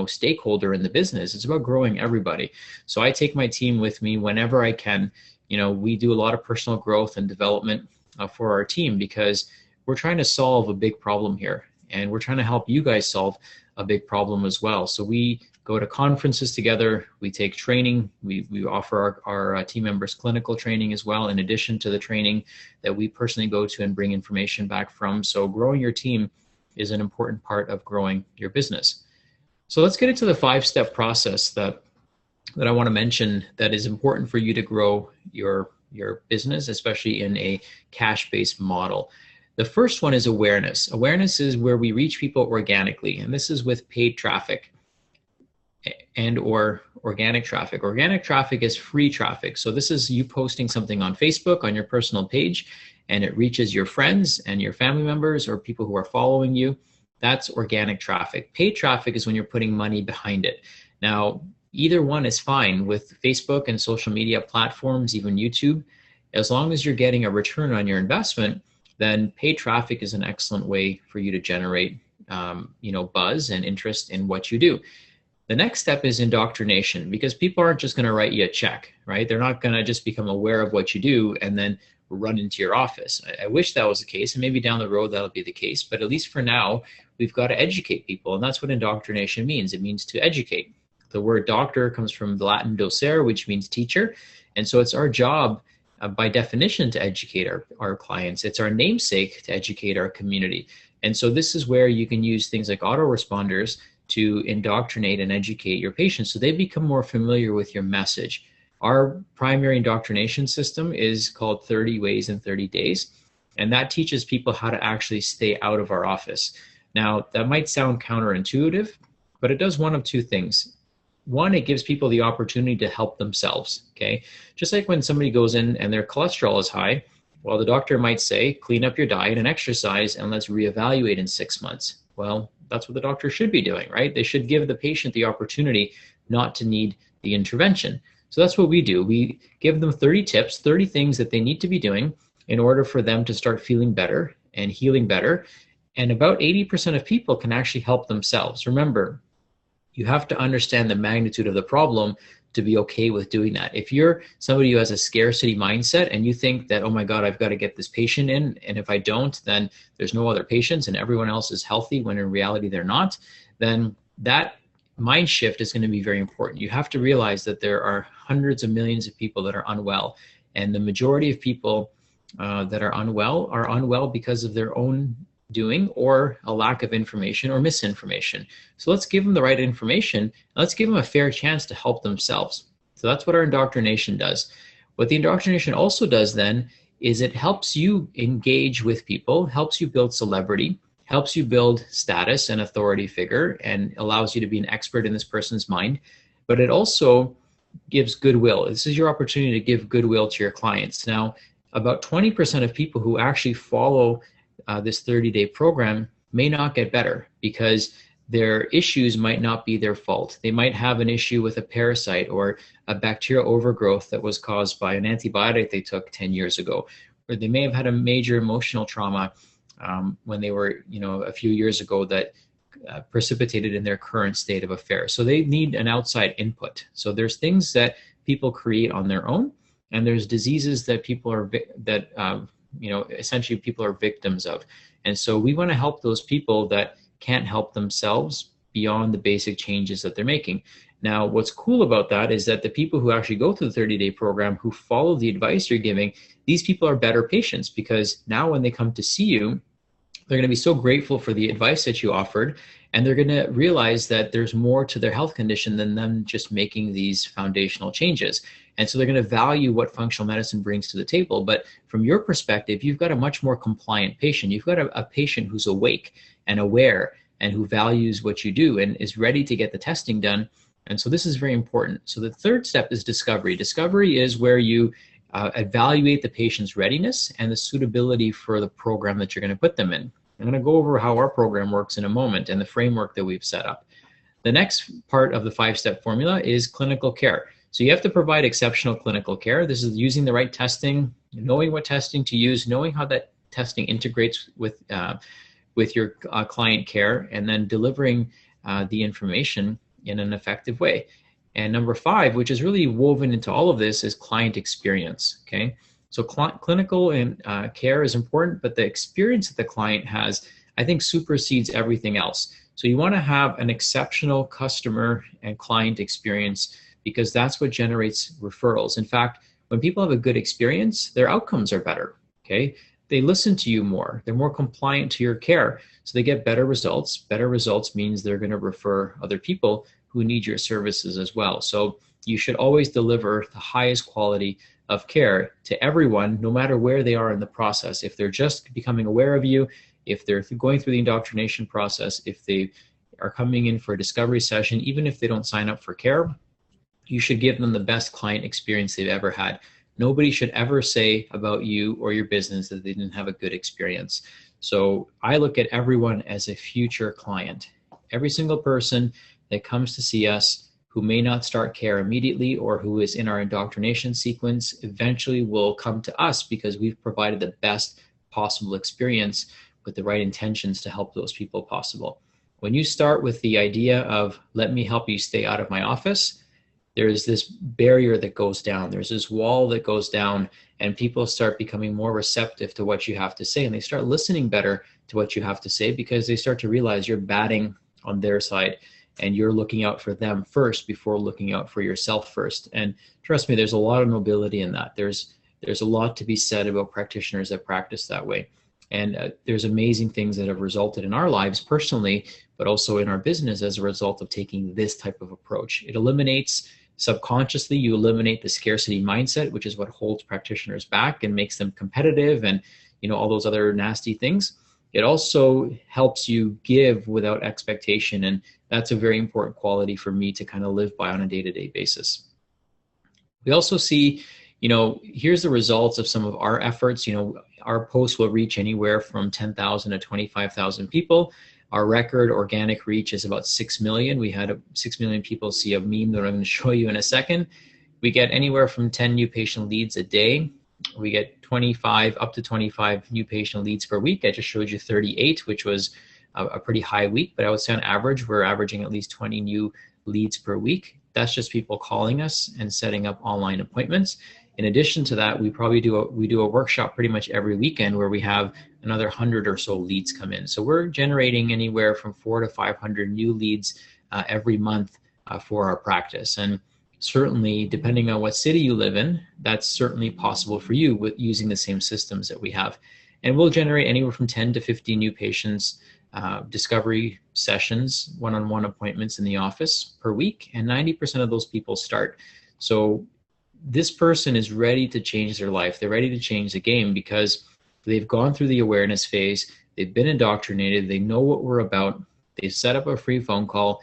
stakeholder in the business. It's about growing everybody. So I take my team with me whenever I can. We do a lot of personal growth and development for our team, because we're trying to solve a big problem here, and we're trying to help you guys solve a big problem as well. So we go to conferences together, we take training, we offer our team members clinical training as well, in addition to the training that we personally go to and bring information back from. So growing your team is an important part of growing your business. So let's get into the 5-step process that I want to mention that is important for you to grow your business, especially in a cash-based model. The first one is awareness. Awareness is where we reach people organically, and this is with paid traffic and or organic traffic. Organic traffic is free traffic. So this is you posting something on Facebook on your personal page, and it reaches your friends and your family members or people who are following you. That's organic traffic. Paid traffic is when you're putting money behind it. Now, either one is fine with Facebook and social media platforms, even YouTube. As long as you're getting a return on your investment, then paid traffic is an excellent way for you to generate buzz and interest in what you do. The next step is indoctrination, because people aren't just going to write you a check, right? They're not going to just become aware of what you do and then run into your office. I wish that was the case, and maybe down the road that'll be the case, but at least for now, we've got to educate people, and that's what indoctrination means. It means to educate. The word doctor comes from the Latin docere, which means teacher. And so it's our job, by definition, to educate our clients. It's our namesake to educate our community. And so this is where you can use things like autoresponders to indoctrinate and educate your patients so they become more familiar with your message. Our primary indoctrination system is called 30 Ways in 30 Days. And that teaches people how to actually stay out of our office. Now, that might sound counterintuitive, but it does one of two things. One, it gives people the opportunity to help themselves, okay? Just like when somebody goes in and their cholesterol is high, well, the doctor might say, clean up your diet and exercise, and let's reevaluate in 6 months. Well, that's what the doctor should be doing, right? They should give the patient the opportunity not to need the intervention. So that's what we do. We give them 30 tips, 30 things that they need to be doing in order for them to start feeling better and healing better. And about 80% of people can actually help themselves. Remember, you have to understand the magnitude of the problem to be okay with doing that. If you're somebody who has a scarcity mindset and you think that, oh my God, I've got to get this patient in, and if I don't, then there's no other patients and everyone else is healthy, when in reality they're not, then that mind shift is going to be very important. You have to realize that there are hundreds of millions of people that are unwell, and the majority of people that are unwell because of their own doing or a lack of information or misinformation. So let's give them the right information. Let's give them a fair chance to help themselves. So that's what our indoctrination does. What the indoctrination also does then is it helps you engage with people, helps you build celebrity, helps you build status and authority figure, and allows you to be an expert in this person's mind. But it also gives goodwill. This is your opportunity to give goodwill to your clients. Now, about 20% of people who actually follow this 30-day program may not get better because their issues might not be their fault. They might have an issue with a parasite or a bacterial overgrowth that was caused by an antibiotic they took 10 years ago. Or they may have had a major emotional trauma when they were, a few years ago that precipitated in their current state of affairs. So they need an outside input. So there's things that people create on their own, and there's diseases that people are essentially people are victims of. And so we want to help those people that can't help themselves beyond the basic changes that they're making. Now, what's cool about that is that the people who actually go through the 30-day program, who follow the advice you're giving, these people are better patients, because now when they come to see you, they're going to be so grateful for the advice that you offered, and they're going to realize that there's more to their health condition than them just making these foundational changes. And so they're going to value what functional medicine brings to the table. But from your perspective, you've got a much more compliant patient. You've got a patient who's awake and aware and who values what you do and is ready to get the testing done. And so this is very important. So the third step is discovery. Discovery is where you evaluate the patient's readiness and the suitability for the program that you're going to put them in. I'm going to go over how our program works in a moment and the framework that we've set up. The next part of the 5-step formula is clinical care. So you have to provide exceptional clinical care. This is using the right testing, knowing what testing to use, knowing how that testing integrates with your client care, and then delivering the information in an effective way. And number 5, which is really woven into all of this, is client experience. Okay, so clinical and care is important, but the experience that the client has, I think, supersedes everything else. So you want to have an exceptional customer and client experience, because that's what generates referrals. In fact, when people have a good experience, their outcomes are better. Okay, they listen to you more, they're more compliant to your care, so they get better results. Better results means they're going to refer other people who need your services as well. So you should always deliver the highest quality of care to everyone, no matter where they are in the process. If they're just becoming aware of you, if they're going through the indoctrination process, if they are coming in for a discovery session, even if they don't sign up for care, you should give them the best client experience they've ever had. Nobody should ever say about you or your business that they didn't have a good experience. So I look at everyone as a future client. Every single person that comes to see us who may not start care immediately or who is in our indoctrination sequence eventually will come to us because we've provided the best possible experience with the right intentions to help those people possible. When you start with the idea of, let me help you stay out of my office, there is this barrier that goes down. There's this wall that goes down, and people start becoming more receptive to what you have to say, and they start listening better to what you have to say because they start to realize you're batting on their side and you're looking out for them first before looking out for yourself first. And trust me, there's a lot of nobility in that. There's a lot to be said about practitioners that practice that way. And there's amazing things that have resulted in our lives personally, but also in our business as a result of taking this type of approach. It eliminates, subconsciously, you eliminate the scarcity mindset, which is what holds practitioners back and makes them competitive and, all those other nasty things. It also helps you give without expectation. And that's a very important quality for me to kind of live by on a day-to-day basis. We also see, here's the results of some of our efforts. Our posts will reach anywhere from 10,000 to 25,000 people. Our record organic reach is about 6 million. We had 6 million people see a meme that I'm going to show you in a second. We get anywhere from 10 new patient leads a day. We get 25, up to 25 new patient leads per week. I just showed you 38, which was a pretty high week, but I would say on average, we're averaging at least 20 new leads per week. That's just people calling us and setting up online appointments. In addition to that, we do a workshop pretty much every weekend where we have another 100 or so leads come in. So we're generating anywhere from 400 to 500 new leads every month for our practice. And certainly, depending on what city you live in, that's certainly possible for you with using the same systems that we have. And we'll generate anywhere from 10 to 50 new patients, discovery sessions, one-on-one appointments in the office per week, and 90% of those people start. So this person is ready to change their life. They're ready to change the game because they've gone through the awareness phase. They've been indoctrinated. They know what we're about. They've set up a free phone call.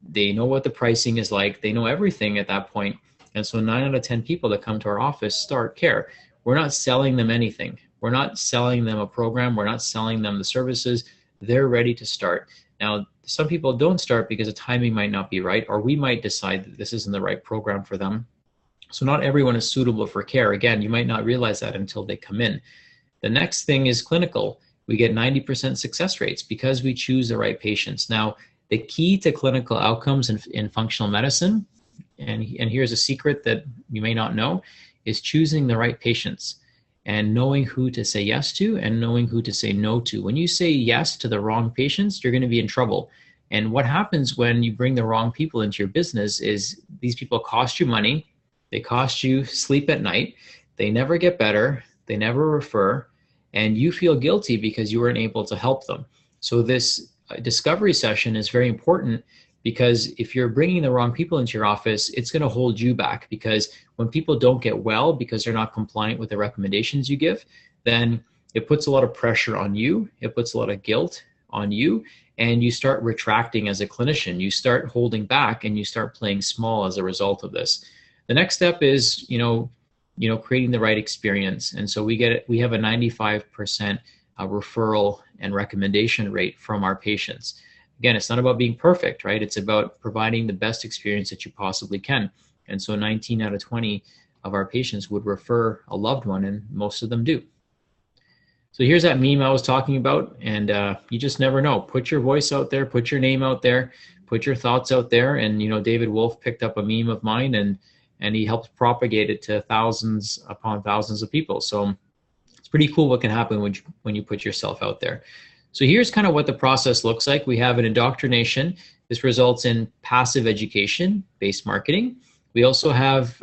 They know what the pricing is like. They know everything at that point. And so 9 out of 10 people that come to our office start care. We're not selling them anything. We're not selling them a program. We're not selling them the services. They're ready to start. Now, some people don't start because the timing might not be right, or we might decide that this isn't the right program for them. So not everyone is suitable for care. Again, you might not realize that until they come in. The next thing is clinical. We get 90% success rates because we choose the right patients. Now, the key to clinical outcomes in functional medicine, and here's a secret that you may not know, is choosing the right patients and knowing who to say yes to and knowing who to say no to. When you say yes to the wrong patients, you're going to be in trouble. And what happens when you bring the wrong people into your business is these people cost you money, they cost you sleep at night, they never get better, they never refer, and you feel guilty because you weren't able to help them. So this discovery session is very important because if you're bringing the wrong people into your office, it's going to hold you back, because when people don't get well because they're not compliant with the recommendations you give, then it puts a lot of pressure on you. It puts a lot of guilt on you, and you start retracting as a clinician. You start holding back and you start playing small as a result of this. The next step is, creating the right experience. And so we have a 95% referral and recommendation rate from our patients. Again, it's not about being perfect, right? It's about providing the best experience that you possibly can. And so 19 out of 20 of our patients would refer a loved one, and most of them do. So here's that meme I was talking about, and you just never know. Put your voice out there, put your name out there, put your thoughts out there. And, David Wolf picked up a meme of mine and he helped propagate it to thousands upon thousands of people. So it's pretty cool what can happen when you put yourself out there. So here's kind of what the process looks like. We have an indoctrination. This results in passive education-based marketing. We also have,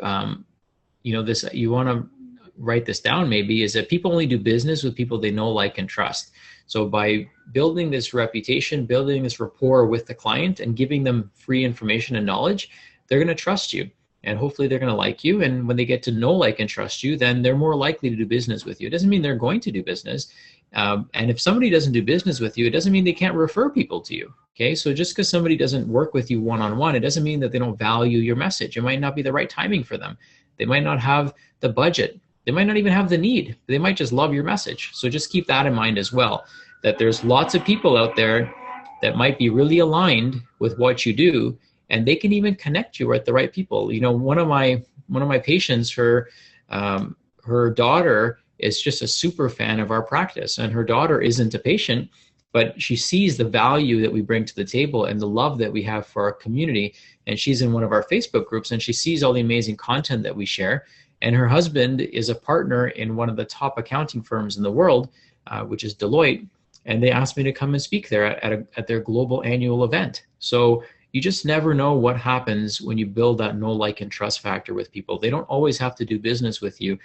this, you want to write this down maybe, is that people only do business with people they know, like, and trust. So by building this reputation, building this rapport with the client and giving them free information and knowledge, they're going to trust you. And hopefully they're going to like you. And when they get to know, like, and trust you, then they're more likely to do business with you. It doesn't mean they're going to do business. And if somebody doesn't do business with you, it doesn't mean they can't refer people to you. Okay, so just because somebody doesn't work with you one-on-one, it doesn't mean that they don't value your message. It might not be the right timing for them. They might not have the budget. They might not even have the need. They might just love your message. So just keep that in mind as well, that there's lots of people out there that might be really aligned with what you do, and they can even connect you with the right people. One of my patients, her daughter is just a super fan of our practice, and her daughter isn't a patient, but she sees the value that we bring to the table and the love that we have for our community. And she's in one of our Facebook groups, and she sees all the amazing content that we share. And her husband is a partner in one of the top accounting firms in the world, which is Deloitte. And they asked me to come and speak there at their global annual event. So you just never know what happens when you build that know, like, and trust factor with people. They don't always have to do business with you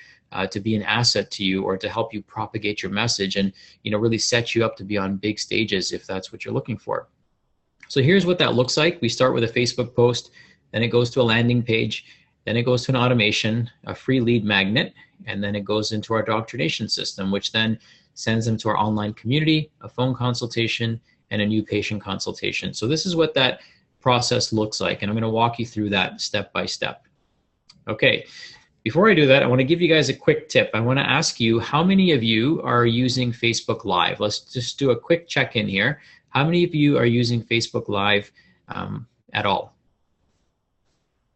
to be an asset to you or to help you propagate your message and really set you up to be on big stages if that's what you're looking for. So here's what that looks like. We start with a Facebook post, then it goes to a landing page, then it goes to an automation, a free lead magnet, and then it goes into our indoctrination system, which then sends them to our online community, a phone consultation, and a new patient consultation. So this is what that process looks like, and I'm going to walk you through that step by step. Okay, before I do that, I want to give you guys a quick tip. I want to ask you, how many of you are using Facebook Live? Let's just do a quick check-in here. How many of you are using Facebook Live at all?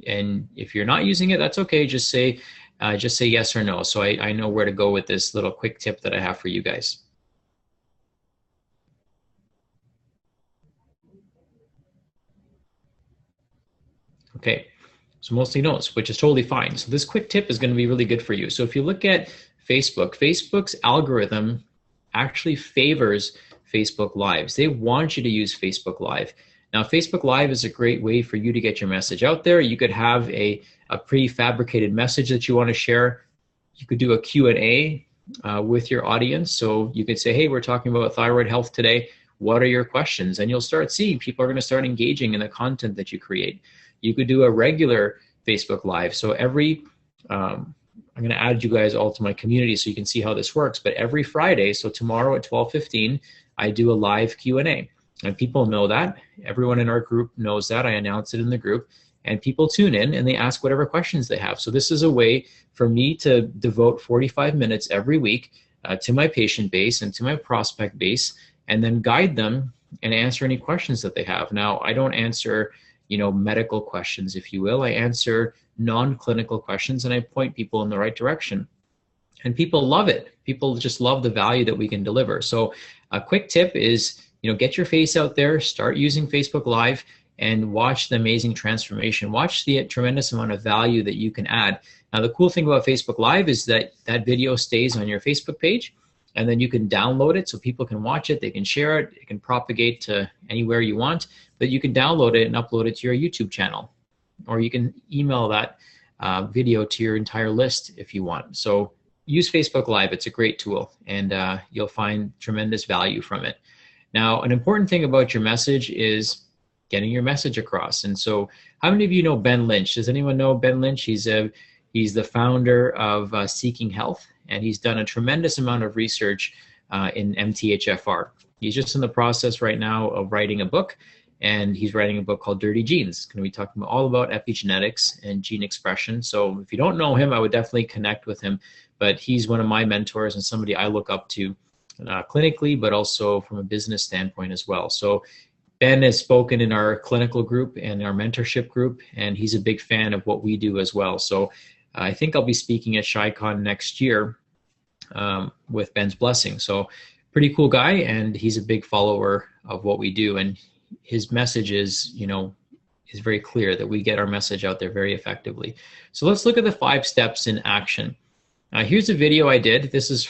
And if you're not using it, that's okay. Just say yes or no, so I know where to go with this little quick tip that I have for you guys. Okay, so mostly no's, which is totally fine. So this quick tip is going to be really good for you. So if you look at Facebook, Facebook's algorithm actually favors Facebook Lives. They want you to use Facebook Live. Now, Facebook Live is a great way for you to get your message out there. You could have a prefabricated message that you want to share. You could do a Q&A with your audience. So you could say, hey, we're talking about thyroid health today. What are your questions? And you'll start seeing people are going to start engaging in the content that you create. You could do a regular Facebook Live. So I'm going to add you guys all to my community so you can see how this works. But every Friday, so tomorrow at 12:15, I do a live Q&A. And people know that. Everyone in our group knows that. I announce it in the group. And people tune in and they ask whatever questions they have. So this is a way for me to devote 45 minutes every week to my patient base and to my prospect base, and then guide them and answer any questions that they have. Now, I don't answer medical questions, if you will. I answer non-clinical questions and I point people in the right direction. And people love it. People just love the value that we can deliver. So a quick tip is, get your face out there, start using Facebook Live, and watch the amazing transformation. Watch the tremendous amount of value that you can add. Now, the cool thing about Facebook Live is that that video stays on your Facebook page, and then you can download it so people can watch it, they can share it, it can propagate to anywhere you want, but you can download it and upload it to your YouTube channel, or you can email that video to your entire list if you want. So use Facebook Live, it's a great tool, and you'll find tremendous value from it. Now, an important thing about your message is getting your message across. And so how many of you know Ben Lynch? Does anyone know Ben Lynch? He's the founder of Seeking Health, and he's done a tremendous amount of research in MTHFR. He's just in the process right now of writing a book, and he's writing a book called Dirty Genes. It's going to be talking all about epigenetics and gene expression. So if you don't know him, I would definitely connect with him. But he's one of my mentors and somebody I look up to clinically, but also from a business standpoint as well. So Ben has spoken in our clinical group and our mentorship group, and he's a big fan of what we do as well. So I think I'll be speaking at ShyCon next year with Ben's blessing. So pretty cool guy, and he's a big follower of what we do. And his message is, is very clear that we get our message out there very effectively. So let's look at the 5 steps in action. Here's a video I did. This is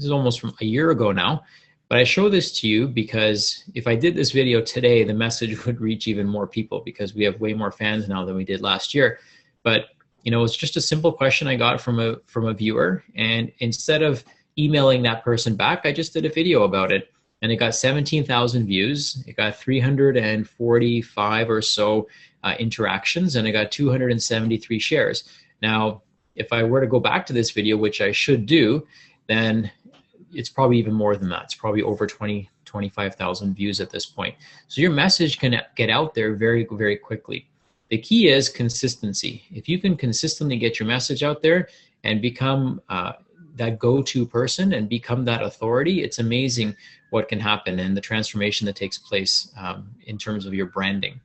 almost from a year ago now, but I show this to you because if I did this video today, the message would reach even more people because we have way more fans now than we did last year. But it's just a simple question I got from a viewer, and instead of emailing that person back, I just did a video about it, and it got 17,000 views. It got 345 or so interactions, and it got 273 shares. Now, if I were to go back to this video, which I should do, then it's probably even more than that. It's probably over 25,000 views at this point. So your message can get out there very, very quickly. The key is consistency. If you can consistently get your message out there and become that go-to person and become that authority, it's amazing what can happen and the transformation that takes place in terms of your branding.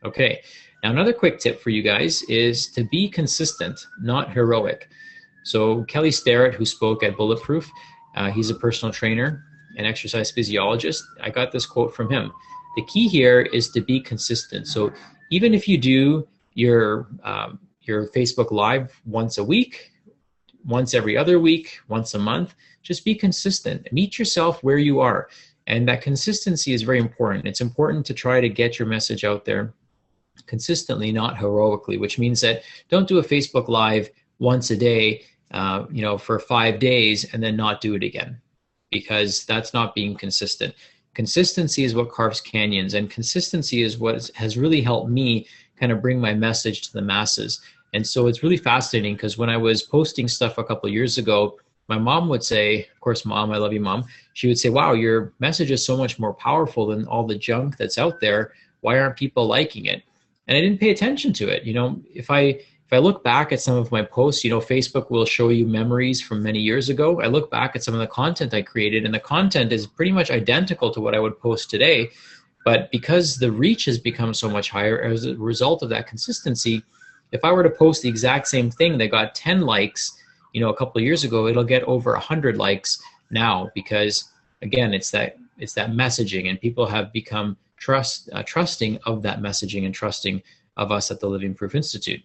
Okay, now another quick tip for you guys is to be consistent, not heroic. So Kelly Starrett, who spoke at Bulletproof, he's a personal trainer and exercise physiologist. I got this quote from him. The key here is to be consistent. So even if you do your Facebook Live once a week, once every other week, once a month, just be consistent. Meet yourself where you are. And that consistency is very important. It's important to try to get your message out there consistently, not heroically, which means that don't do a Facebook Live once a day, for 5 days and then not do it again, because that's not being consistent. Consistency is what carves canyons, and consistency is what has really helped me kind of bring my message to the masses. And so it's really fascinating because when I was posting stuff a couple of years ago, my mom would say, of course, Mom, I love you, Mom. She would say, wow, your message is so much more powerful than all the junk that's out there. Why aren't people liking it? And I didn't pay attention to it. If I I look back at some of my posts, you know, Facebook will show you memories from many years ago. I look back at some of the content I created, and the content is pretty much identical to what I would post today. But because the reach has become so much higher as a result of that consistency, if I were to post the exact same thing that got 10 likes, you know, a couple of years ago, it'll get over 100 likes now, because again, it's that messaging, and people have become trusting of that messaging and trusting of us at the Living Proof Institute.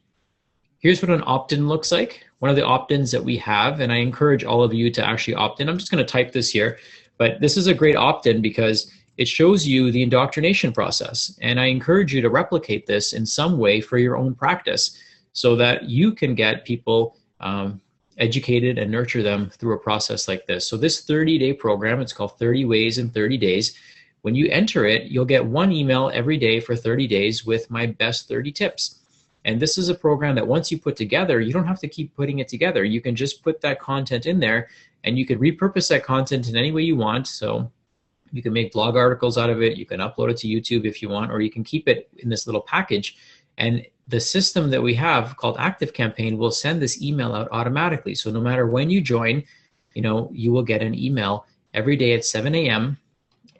Here's what an opt-in looks like. One of the opt-ins that we have, and I encourage all of you to actually opt in. I'm just going to type this here, but this is a great opt-in because it shows you the indoctrination process. And I encourage you to replicate this in some way for your own practice so that you can get people educated and nurture them through a process like this. So this 30-day program, it's called 30 Ways in 30 Days. When you enter it, you'll get one email every day for 30 days with my best 30 tips. And this is a program that once you put together, you don't have to keep putting it together. You can just put that content in there, and you can repurpose that content in any way you want. So you can make blog articles out of it. You can upload it to YouTube if you want, or you can keep it in this little package. And the system that we have called ActiveCampaign will send this email out automatically. So no matter when you join, you know, you will get an email every day at 7 a.m.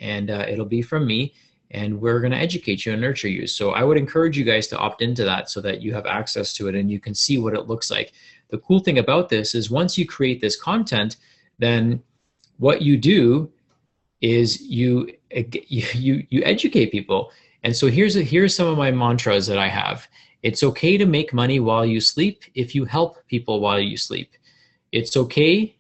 and it'll be from me, and we're going to educate you and nurture you. So I would encourage you guys to opt into that so that you have access to it and you can see what it looks like. The cool thing about this is once you create this content, then what you do is you educate people. And so here's some of my mantras that I have. It's okay to make money while you sleep if you help people while you sleep. It's okay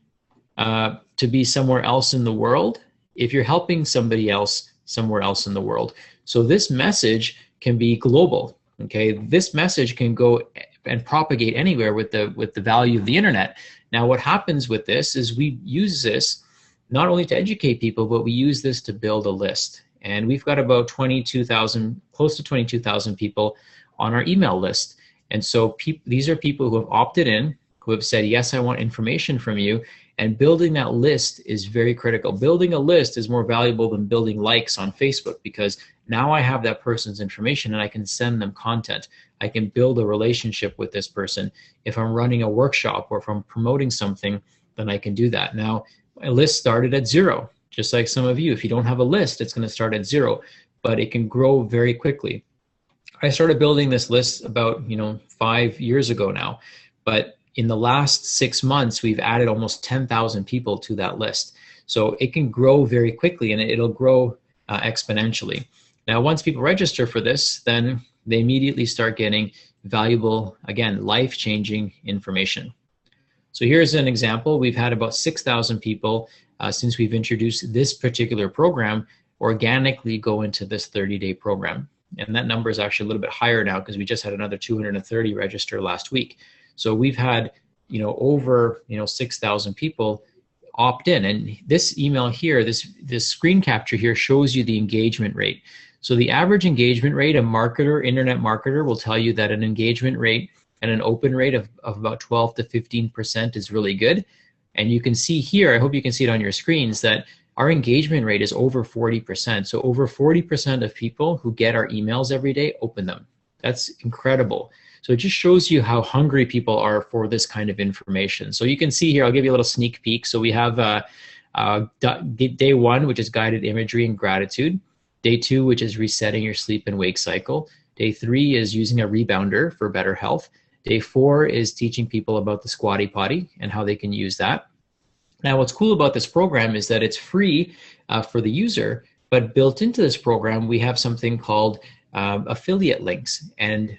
to be somewhere else in the world if you're helping somebody else somewhere else in the world. So this message can be global, okay? This message can go and propagate anywhere with the value of the internet. Now what happens with this is we use this not only to educate people, but we use this to build a list. And we've got about 22,000, close to 22,000 people on our email list. And so these are people who have opted in, who have said, yes, I want information from you. And building that list is very critical. Building a list is more valuable than building likes on Facebook, because now I have that person's information and I can send them content. I can build a relationship with this person. If I'm running a workshop or if I'm promoting something, then I can do that. Now, my list started at 0, just like some of you. If you don't have a list, it's going to start at 0, but it can grow very quickly. I started building this list about 5 years ago now, but in the last 6 months, we've added almost 10,000 people to that list. So it can grow very quickly, and it'll grow exponentially. Now, once people register for this, then they immediately start getting valuable, again, life-changing information. So here's an example. We've had about 6,000 people since we've introduced this particular program organically go into this 30-day program. And that number is actually a little bit higher now because we just had another 230 register last week. So we've had, over 6,000 people opt in. And this email here, this screen capture here shows you the engagement rate. So the average engagement rate, a marketer, internet marketer, will tell you that an engagement rate and an open rate of about 12 to 15% is really good. And you can see here, I hope you can see it on your screens, that our engagement rate is over 40%. So over 40% of people who get our emails every day open them. That's incredible. So it just shows you how hungry people are for this kind of information. So you can see here, I'll give you a little sneak peek. So we have day 1, which is guided imagery and gratitude. Day 2, which is resetting your sleep and wake cycle. Day 3 is using a rebounder for better health. Day 4 is teaching people about the Squatty Potty and how they can use that. Now, what's cool about this program is that it's free for the user, but built into this program, we have something called affiliate links. And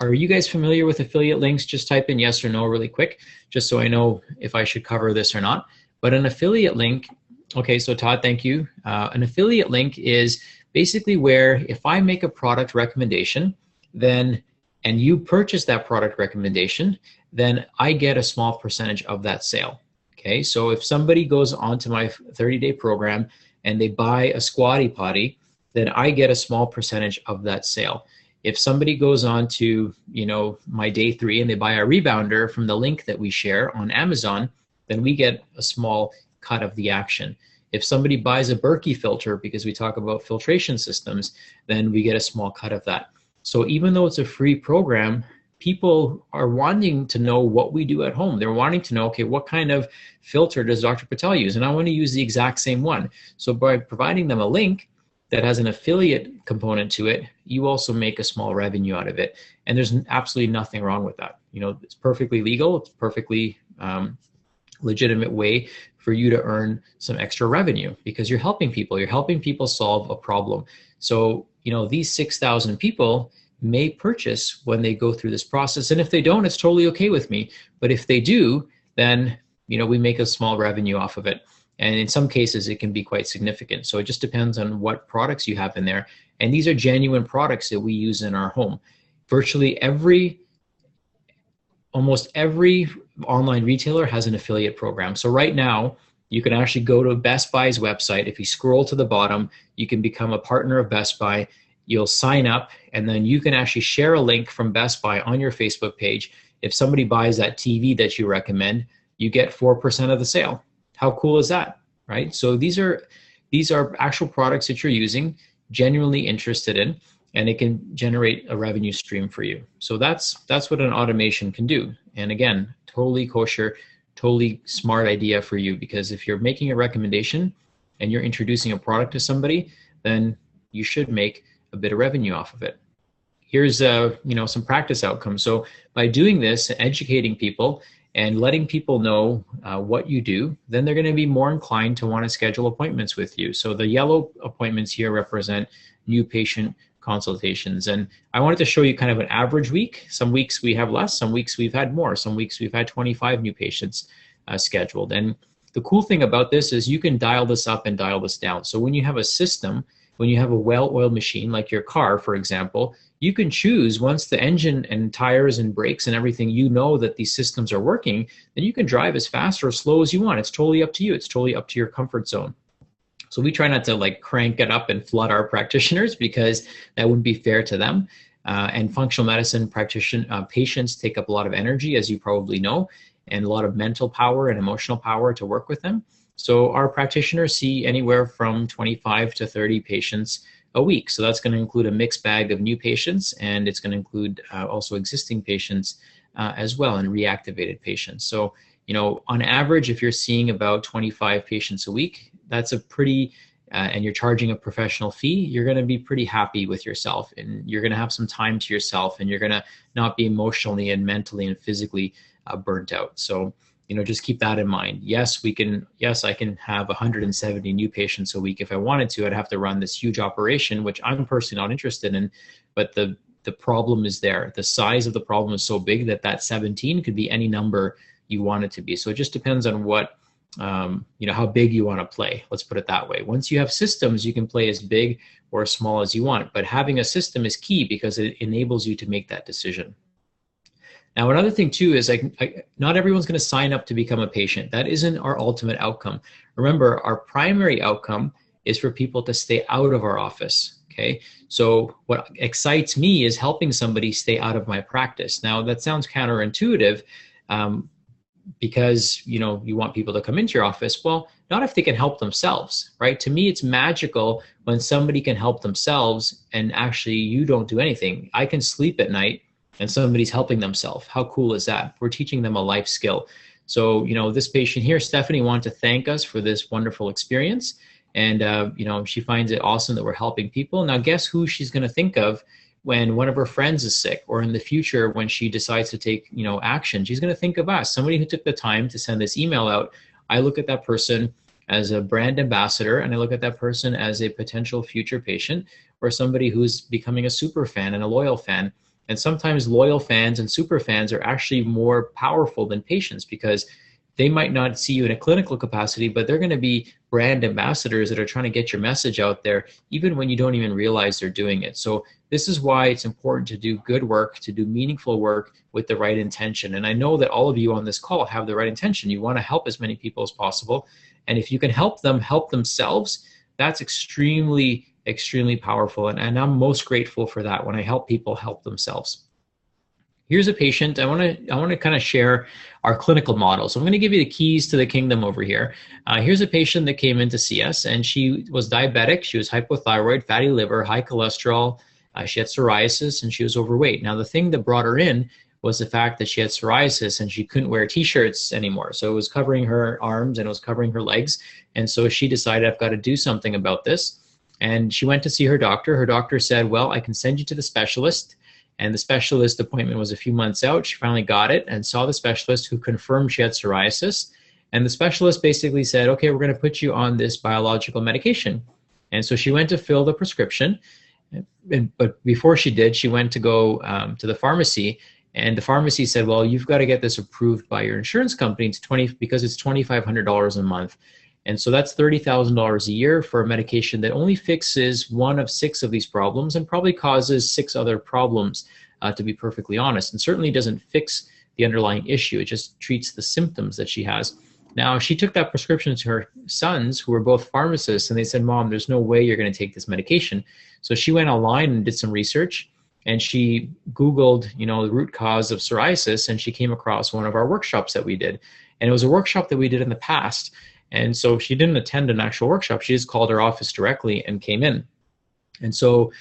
are you guys familiar with affiliate links? Just type in yes or no really quick, just so I know if I should cover this or not. But an affiliate link, okay, so Todd, thank you. An affiliate link is basically where if I make a product recommendation, then and you purchase that product recommendation, then I get a small percentage of that sale. Okay, so if somebody goes onto my 30-day program and they buy a Squatty Potty, then I get a small percentage of that sale. If somebody goes on to, my day 3 and they buy a rebounder from the link that we share on Amazon, then we get a small cut of the action. If somebody buys a Berkey filter, because we talk about filtration systems, then we get a small cut of that. So even though it's a free program, people are wanting to know what we do at home. They're wanting to know, okay, what kind of filter does Dr. Patel use? And I want to use the exact same one. So by providing them a link that has an affiliate component to it, you also make a small revenue out of it. And there's absolutely nothing wrong with that. You know, it's perfectly legal. It's perfectly legitimate way for you to earn some extra revenue because you're helping people. You're helping people solve a problem. So, you know, these 6,000 people may purchase when they go through this process. And if they don't, it's totally okay with me. But if they do, then, you know, we make a small revenue off of it. And in some cases, it can be quite significant. So it just depends on what products you have in there. And these are genuine products that we use in our home. Virtually almost every online retailer has an affiliate program. So right now, you can actually go to Best Buy's website. If you scroll to the bottom, you can become a partner of Best Buy. You'll sign up, and then you can actually share a link from Best Buy on your Facebook page. If somebody buys that TV that you recommend, you get 4% of the sale. How cool is that, right? So these are actual products that you're using, genuinely interested in, and it can generate a revenue stream for you. So that's what an automation can do. And again, totally kosher, totally smart idea for you, because if you're making a recommendation and you're introducing a product to somebody, then you should make a bit of revenue off of it. Here's some practice outcomes. So by doing this, educating people and letting people know what you do, then they're going to be more inclined to want to schedule appointments with you. So the yellow appointments here represent new patient consultations. And I wanted to show you kind of an average week. Some weeks we have less, some weeks we've had more, some weeks we've had 25 new patients scheduled. And the cool thing about this is you can dial this up and dial this down. So when you have a system, when you have a well-oiled machine, like your car, for example, you can choose once the engine and tires and brakes and everything, you know that these systems are working, then you can drive as fast or as slow as you want. It's totally up to you. It's totally up to your comfort zone. So we try not to like crank it up and flood our practitioners because that wouldn't be fair to them. And functional medicine patients take up a lot of energy, as you probably know, and a lot of mental power and emotional power to work with them. So our practitioners see anywhere from 25 to 30 patients a week. So that's going to include a mixed bag of new patients, and it's going to include also existing patients as well, and reactivated patients. So, you know, on average, if you're seeing about 25 patients a week, that's a pretty, and you're charging a professional fee, you're going to be pretty happy with yourself, and you're going to have some time to yourself, and you're going to not be emotionally and mentally and physically burnt out. So, you know, just keep that in mind. Yes, I can have 170 new patients a week. If I wanted to, I'd have to run this huge operation, which I'm personally not interested in, but the problem is there. The size of the problem is so big that 17 could be any number you want it to be. So it just depends on what, how big you want to play. Let's put it that way. Once you have systems, you can play as big or as small as you want, but having a system is key because it enables you to make that decision. Now, another thing too is not everyone's going to sign up to become a patient. That isn't our ultimate outcome. Remember, our primary outcome is for people to stay out of our office. Okay, so what excites me is helping somebody stay out of my practice. Now, that sounds counterintuitive because you want people to come into your office. Well, not if they can help themselves, right? To me, it's magical when somebody can help themselves and actually you don't do anything. I can sleep at night and somebody's helping themselves. How cool is that? We're teaching them a life skill. So, this patient here, Stephanie, wanted to thank us for this wonderful experience. And, she finds it awesome that we're helping people. Now, guess who she's going to think of when one of her friends is sick, or in the future when she decides to take, action? She's going to think of us, somebody who took the time to send this email out. I look at that person as a brand ambassador, and I look at that person as a potential future patient or somebody who's becoming a super fan and a loyal fan. And sometimes loyal fans and super fans are actually more powerful than patients because they might not see you in a clinical capacity, but they're going to be brand ambassadors that are trying to get your message out there, even when you don't even realize they're doing it. So this is why it's important to do good work, to do meaningful work with the right intention. And I know that all of you on this call have the right intention. You want to help as many people as possible. And if you can help them help themselves, that's extremely powerful. And I'm most grateful for that when I help people help themselves. Here's a patient. I want to kind of share our clinical model. So I'm going to give you the keys to the kingdom over here. Here's a patient that came in to see us, and she was diabetic. She was hypothyroid, fatty liver, high cholesterol. She had psoriasis, and she was overweight. Now, the thing that brought her in was the fact that she had psoriasis and she couldn't wear t-shirts anymore. So it was covering her arms and it was covering her legs. And so she decided, I've got to do something about this. And she went to see her doctor. Her doctor said, well, I can send you to the specialist. And the specialist appointment was a few months out. She finally got it and saw the specialist, who confirmed she had psoriasis. And the specialist basically said, okay, we're going to put you on this biological medication. And so she went to fill the prescription. But before she did, she went to go to the pharmacy. And the pharmacy said, well, you've got to get this approved by your insurance company because it's $2,500 a month. And so that's $30,000 a year for a medication that only fixes one of 6 of these problems and probably causes 6 other problems, to be perfectly honest, and certainly doesn't fix the underlying issue. It just treats the symptoms that she has. Now, she took that prescription to her sons, who were both pharmacists, and they said, Mom, there's no way you're going to take this medication. So she went online and did some research, and she Googled, the root cause of psoriasis, and she came across one of our workshops that we did. And it was a workshop that we did in the past. And so she didn't attend an actual workshop. She just called our office directly and came in. And so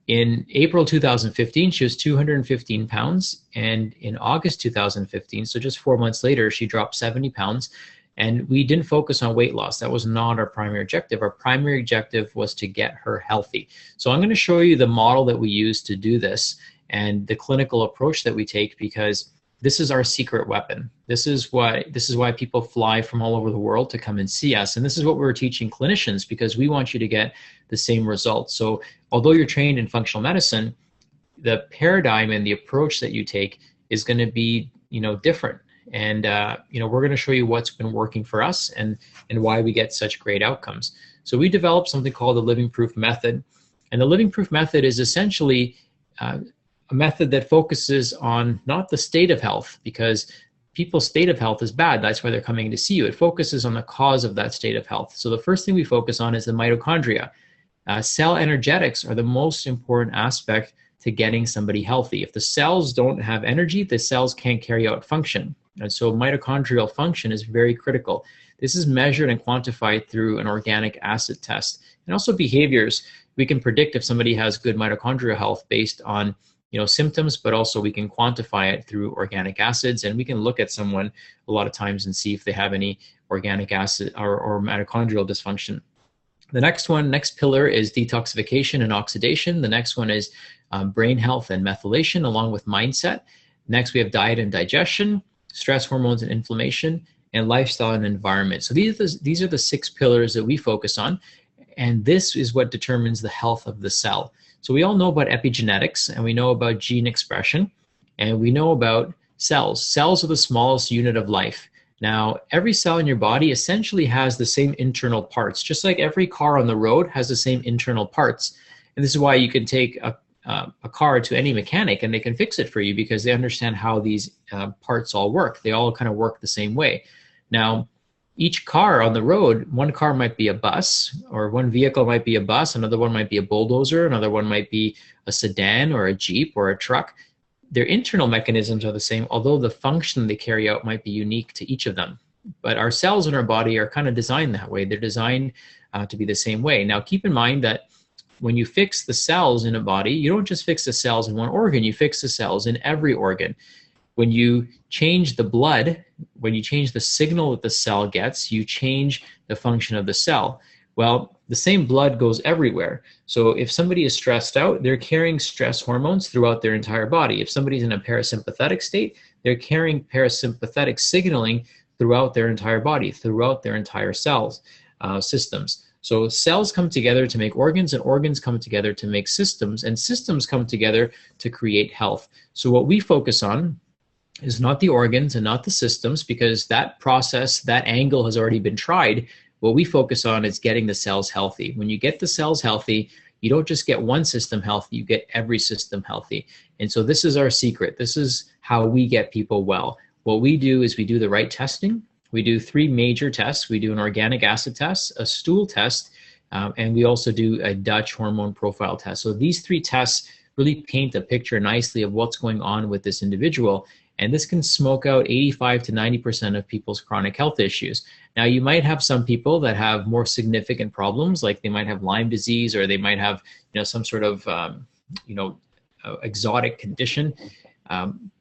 in April 2015, she was 215 pounds. And in August 2015, so just 4 months later, she dropped 70 pounds. And we didn't focus on weight loss. That was not our primary objective. Our primary objective was to get her healthy. So I'm going to show you the model that we use to do this and the clinical approach that we take, because this is our secret weapon. This is why people fly from all over the world to come and see us. And this is what we're teaching clinicians, because we want you to get the same results. So although you're trained in functional medicine, the paradigm and the approach that you take is going to be, different. And, we're going to show you what's been working for us and why we get such great outcomes. So we developed something called the Living Proof Method. And the Living Proof Method is essentially a method that focuses on not the state of health, because people's state of health is bad. That's why they're coming to see you. It focuses on the cause of that state of health. So the first thing we focus on is the mitochondria. Cell energetics are the most important aspect to getting somebody healthy. If the cells don't have energy, the cells can't carry out function. And so mitochondrial function is very critical. This is measured and quantified through an organic acid test. And also behaviors. We can predict if somebody has good mitochondrial health based on symptoms, but also we can quantify it through organic acids, and we can look at someone a lot of times and see if they have any organic acid or mitochondrial dysfunction. The next pillar is detoxification and oxidation. The next one is brain health and methylation, along with mindset. Next, we have diet and digestion, stress hormones and inflammation, and lifestyle and environment. So these are the 6 pillars that we focus on, and this is what determines the health of the cell. So we all know about epigenetics, and we know about gene expression, and we know about cells. Cells are the smallest unit of life. Now, every cell in your body essentially has the same internal parts, just like every car on the road has the same internal parts. And this is why you can take a car to any mechanic and they can fix it for you, because they understand how these parts all work. They all kind of work the same way. Now, each car on the road, one car might be a bus, or one vehicle might be a bus, another one might be a bulldozer, another one might be a sedan or a Jeep or a truck. Their internal mechanisms are the same, although the function they carry out might be unique to each of them. But our cells in our body are kind of designed that way. They're designed to be the same way. Now, keep in mind that when you fix the cells in a body, you don't just fix the cells in one organ, you fix the cells in every organ. When you change the blood, when you change the signal that the cell gets, you change the function of the cell. Well, the same blood goes everywhere. So if somebody is stressed out, they're carrying stress hormones throughout their entire body. If somebody's in a parasympathetic state, they're carrying parasympathetic signaling throughout their entire body, throughout their entire cells, systems. So cells come together to make organs, and organs come together to make systems, and systems come together to create health. So what we focus on is not the organs and not the systems, because that process, that angle has already been tried. What we focus on is getting the cells healthy. When you get the cells healthy, you don't just get one system healthy, you get every system healthy. And so this is our secret. This is how we get people well. What we do is we do the right testing. We do 3 major tests. We do an organic acid test, a stool test, and we also do a Dutch hormone profile test. So these 3 tests really paint a picture nicely of what's going on with this individual. And this can smoke out 85 to 90% of people's chronic health issues. Now, you might have some people that have more significant problems, like they might have Lyme disease, or they might have, some sort of, exotic condition.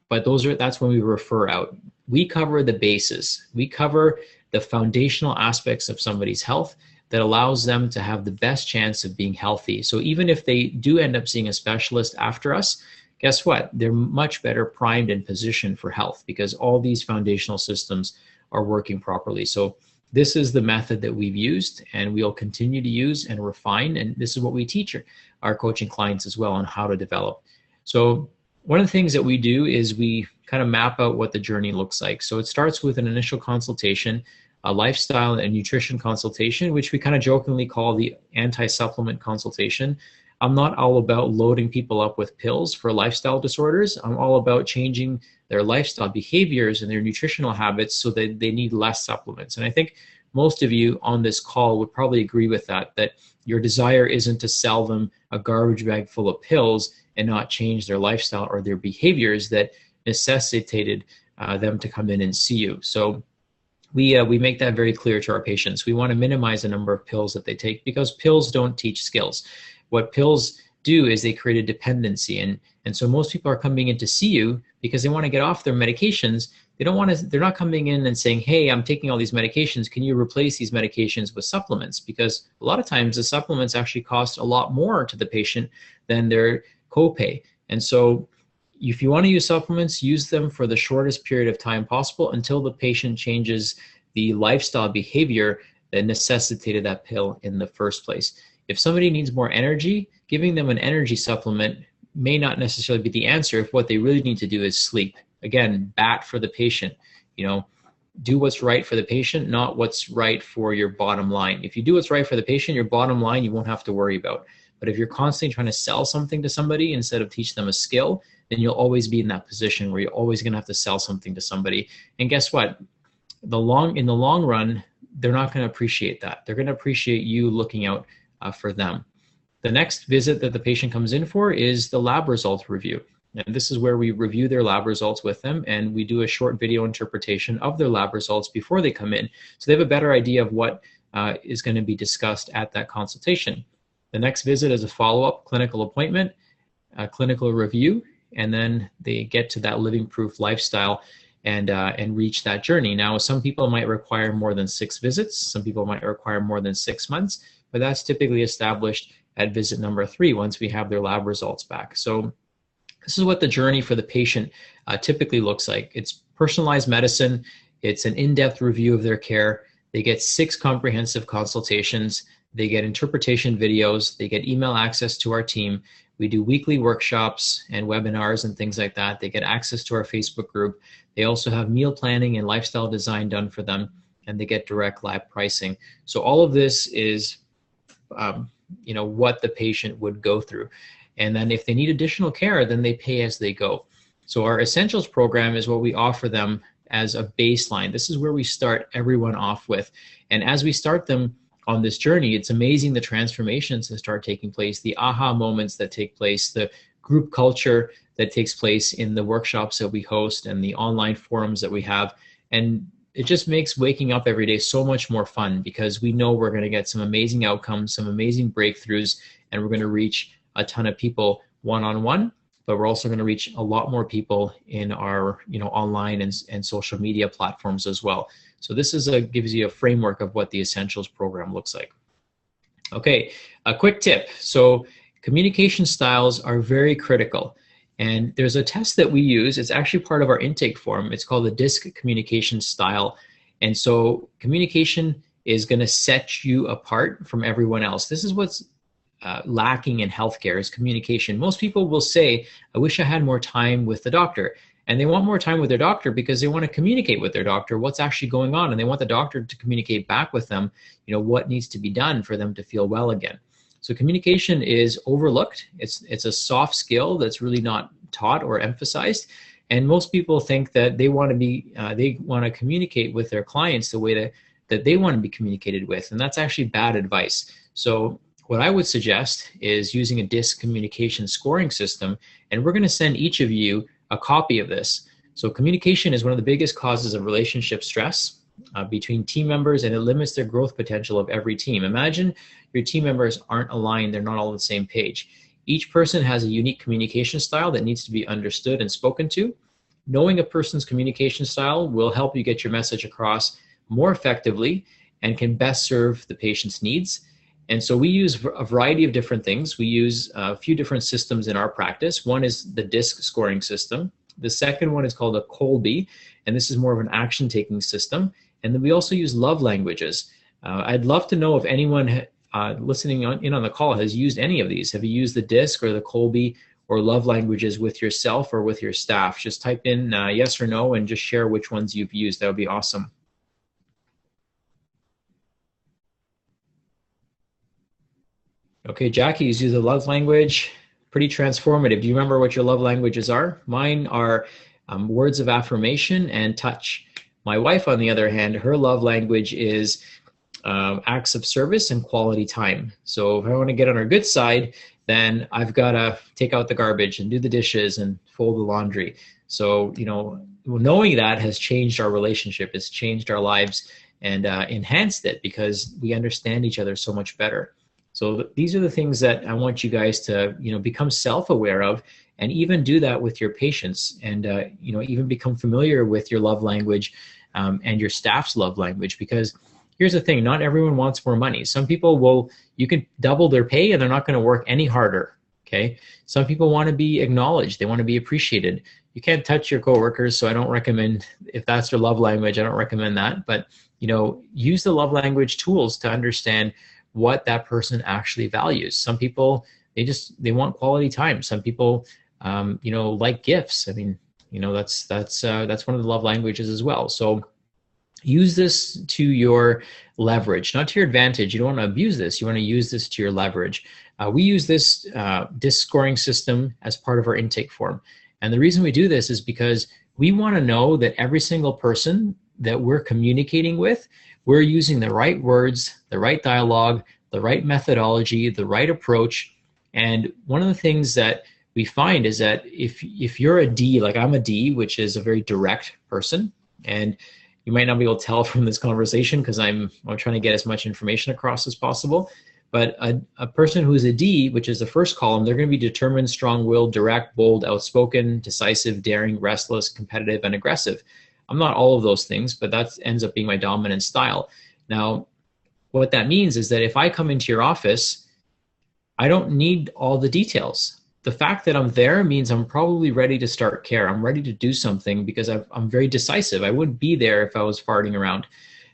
but that's when we refer out. We cover the bases. We cover the foundational aspects of somebody's health that allows them to have the best chance of being healthy. So even if they do end up seeing a specialist after us, guess what? They're much better primed and positioned for health because all these foundational systems are working properly. So this is the method that we've used and we'll continue to use and refine. And this is what we teach our coaching clients as well on how to develop. So one of the things that we do is we kind of map out what the journey looks like. So it starts with an initial consultation, a lifestyle and nutrition consultation, which we kind of jokingly call the anti-supplement consultation. I'm not all about loading people up with pills for lifestyle disorders. I'm all about changing their lifestyle behaviors and their nutritional habits so that they need less supplements. And I think most of you on this call would probably agree with that your desire isn't to sell them a garbage bag full of pills and not change their lifestyle or their behaviors that necessitated them to come in and see you. So we make that very clear to our patients. We want to minimize the number of pills that they take because pills don't teach skills. What pills do is they create a dependency. And so most people are coming in to see you because they want to get off their medications. They're not coming in and saying, hey, I'm taking all these medications. Can you replace these medications with supplements? Because a lot of times the supplements actually cost a lot more to the patient than their copay. And so if you want to use supplements, use them for the shortest period of time possible until the patient changes the lifestyle behavior that necessitated that pill in the first place. If somebody needs more energy, giving them an energy supplement may not necessarily be the answer if what they really need to do is sleep. Again, bat for the patient. Do what's right for the patient, not what's right for your bottom line. If you do what's right for the patient, your bottom line you won't have to worry about. But if you're constantly trying to sell something to somebody instead of teach them a skill, then you'll always be in that position where you're always going to have to sell something to somebody. And guess what? In the long run, they're not going to appreciate that. They're going to appreciate you looking out for them. The next visit that the patient comes in for is the lab results review. And this is where we review their lab results with them and we do a short video interpretation of their lab results before they come in. So they have a better idea of what is going to be discussed at that consultation. The next visit is a follow-up clinical appointment, a clinical review, and then they get to that living proof lifestyle and reach that journey. Now, some people might require more than 6 visits. Some people might require more than 6 months, but that's typically established at visit number 3 once we have their lab results back. So this is what the journey for the patient typically looks like. It's personalized medicine. It's an in-depth review of their care. They get 6 comprehensive consultations. They get interpretation videos. They get email access to our team. We do weekly workshops and webinars and things like that. They get access to our Facebook group. They also have meal planning and lifestyle design done for them, and they get direct lab pricing. So all of this is what the patient would go through. And then if they need additional care, then they pay as they go. So our Essentials program is what we offer them as a baseline. This is where we start everyone off with. And as we start them on this journey, it's amazing the transformations that start taking place, the aha moments that take place, the group culture that takes place in the workshops that we host and the online forums that we have. And it just makes waking up every day so much more fun because we know we're going to get some amazing outcomes, some amazing breakthroughs, and we're going to reach a ton of people one-on-one, but we're also going to reach a lot more people in our online and social media platforms as well. So this gives you a framework of what the Essentials program looks like. Okay, a quick tip. So communication styles are very critical. And there's a test that we use. It's actually part of our intake form. It's called the DISC communication style. And so communication is going to set you apart from everyone else. This is what's lacking in healthcare is communication. Most people will say, I wish I had more time with the doctor. And they want more time with their doctor because they want to communicate with their doctor what's actually going on. And they want the doctor to communicate back with them, what needs to be done for them to feel well again. So communication is overlooked. It's a soft skill that's really not taught or emphasized. And most people think that they want to communicate with their clients the way that they want to be communicated with. And that's actually bad advice. So what I would suggest is using a DISC communication scoring system. And we're going to send each of you a copy of this. So communication is one of the biggest causes of relationship stress between team members, and it limits their growth potential of every team. Imagine your team members aren't aligned, they're not all on the same page. Each person has a unique communication style that needs to be understood and spoken to. knowing a person's communication style will help you get your message across more effectively and can best serve the patient's needs. And so we use a variety of different things. We use a few different systems in our practice. One is the DISC scoring system. The second one is called a Kolbe, and this is more of an action-taking system. And then we also use love languages. I'd love to know if anyone listening in on the call has used any of these. Have you used the DISC or the Kolbe or love languages with yourself or with your staff? Just type in yes or no and just share which ones you've used. That would be awesome. Okay, Jackie's used the love language. Pretty transformative. Do you remember what your love languages are? Mine are words of affirmation and touch. My wife, on the other hand, her love language is acts of service and quality time. So if I want to get on her good side, then I've got to take out the garbage and do the dishes and fold the laundry. So, you know, knowing that has changed our relationship. It's changed our lives and enhanced it because we understand each other so much better. So these are the things that I want you guys to, you know, become self-aware of, and even do that with your patients, and you know, even become familiar with your love language and your staff's love language. Because here's the thing: not everyone wants more money. Some people will, you can double their pay and they're not going to work any harder. Okay. Some people want to be acknowledged. They want to be appreciated. You can't touch your coworkers, so I don't recommend, if that's your love language, I don't recommend that. But, you know, use the love language tools to understand what that person actually values. Some people, they want quality time. Some people, you know, like gifts. I mean, you know, that's one of the love languages as well. So use this to your leverage, not to your advantage. You don't want to abuse this. You want to use this to your leverage. We use this DISC scoring system as part of our intake form. And the reason we do this is because we want to know that every single person that we're communicating with, we're using the right words, the right dialogue, the right methodology, the right approach. And one of the things that we find is that if you're a D, like I'm a D, which is a very direct person, and you might not be able to tell from this conversation because I'm trying to get as much information across as possible, but a person who's a D, which is the first column, they're going to be determined, strong-willed, direct, bold, outspoken, decisive, daring, restless, competitive, and aggressive. I'm not all of those things, but that ends up being my dominant style. Now, what that means is that if I come into your office, I don't need all the details. The fact that I'm there means I'm probably ready to start care. I'm ready to do something because I'm very decisive. I wouldn't be there if I was farting around.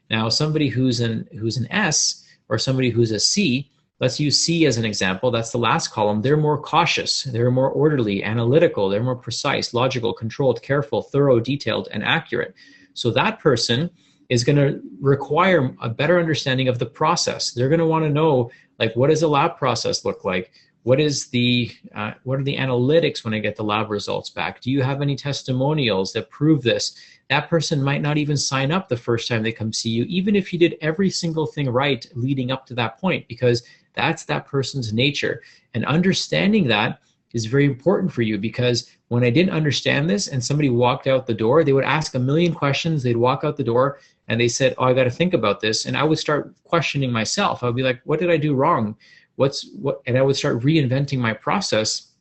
Now, somebody who's an S or somebody who's a C, let's use C as an example. That's the last column. They're more cautious. They're more orderly, analytical. They're more precise, logical, controlled, careful, thorough, detailed, and accurate. So that person is going to require a better understanding of the process. They're going to want to know, like, what does a lab process look like? What are the analytics when I get the lab results back? Do you have any testimonials that prove this? That person might not even sign up the first time they come see you, even if you did every single thing right leading up to that point, because that's that person's nature. And understanding that is very important for you, because when I didn't understand this and somebody walked out the door, they would ask a million questions. They'd walk out the door and they said, oh, I got to think about this. And I would start questioning myself. I would be like, what did I do wrong? And I would start reinventing my process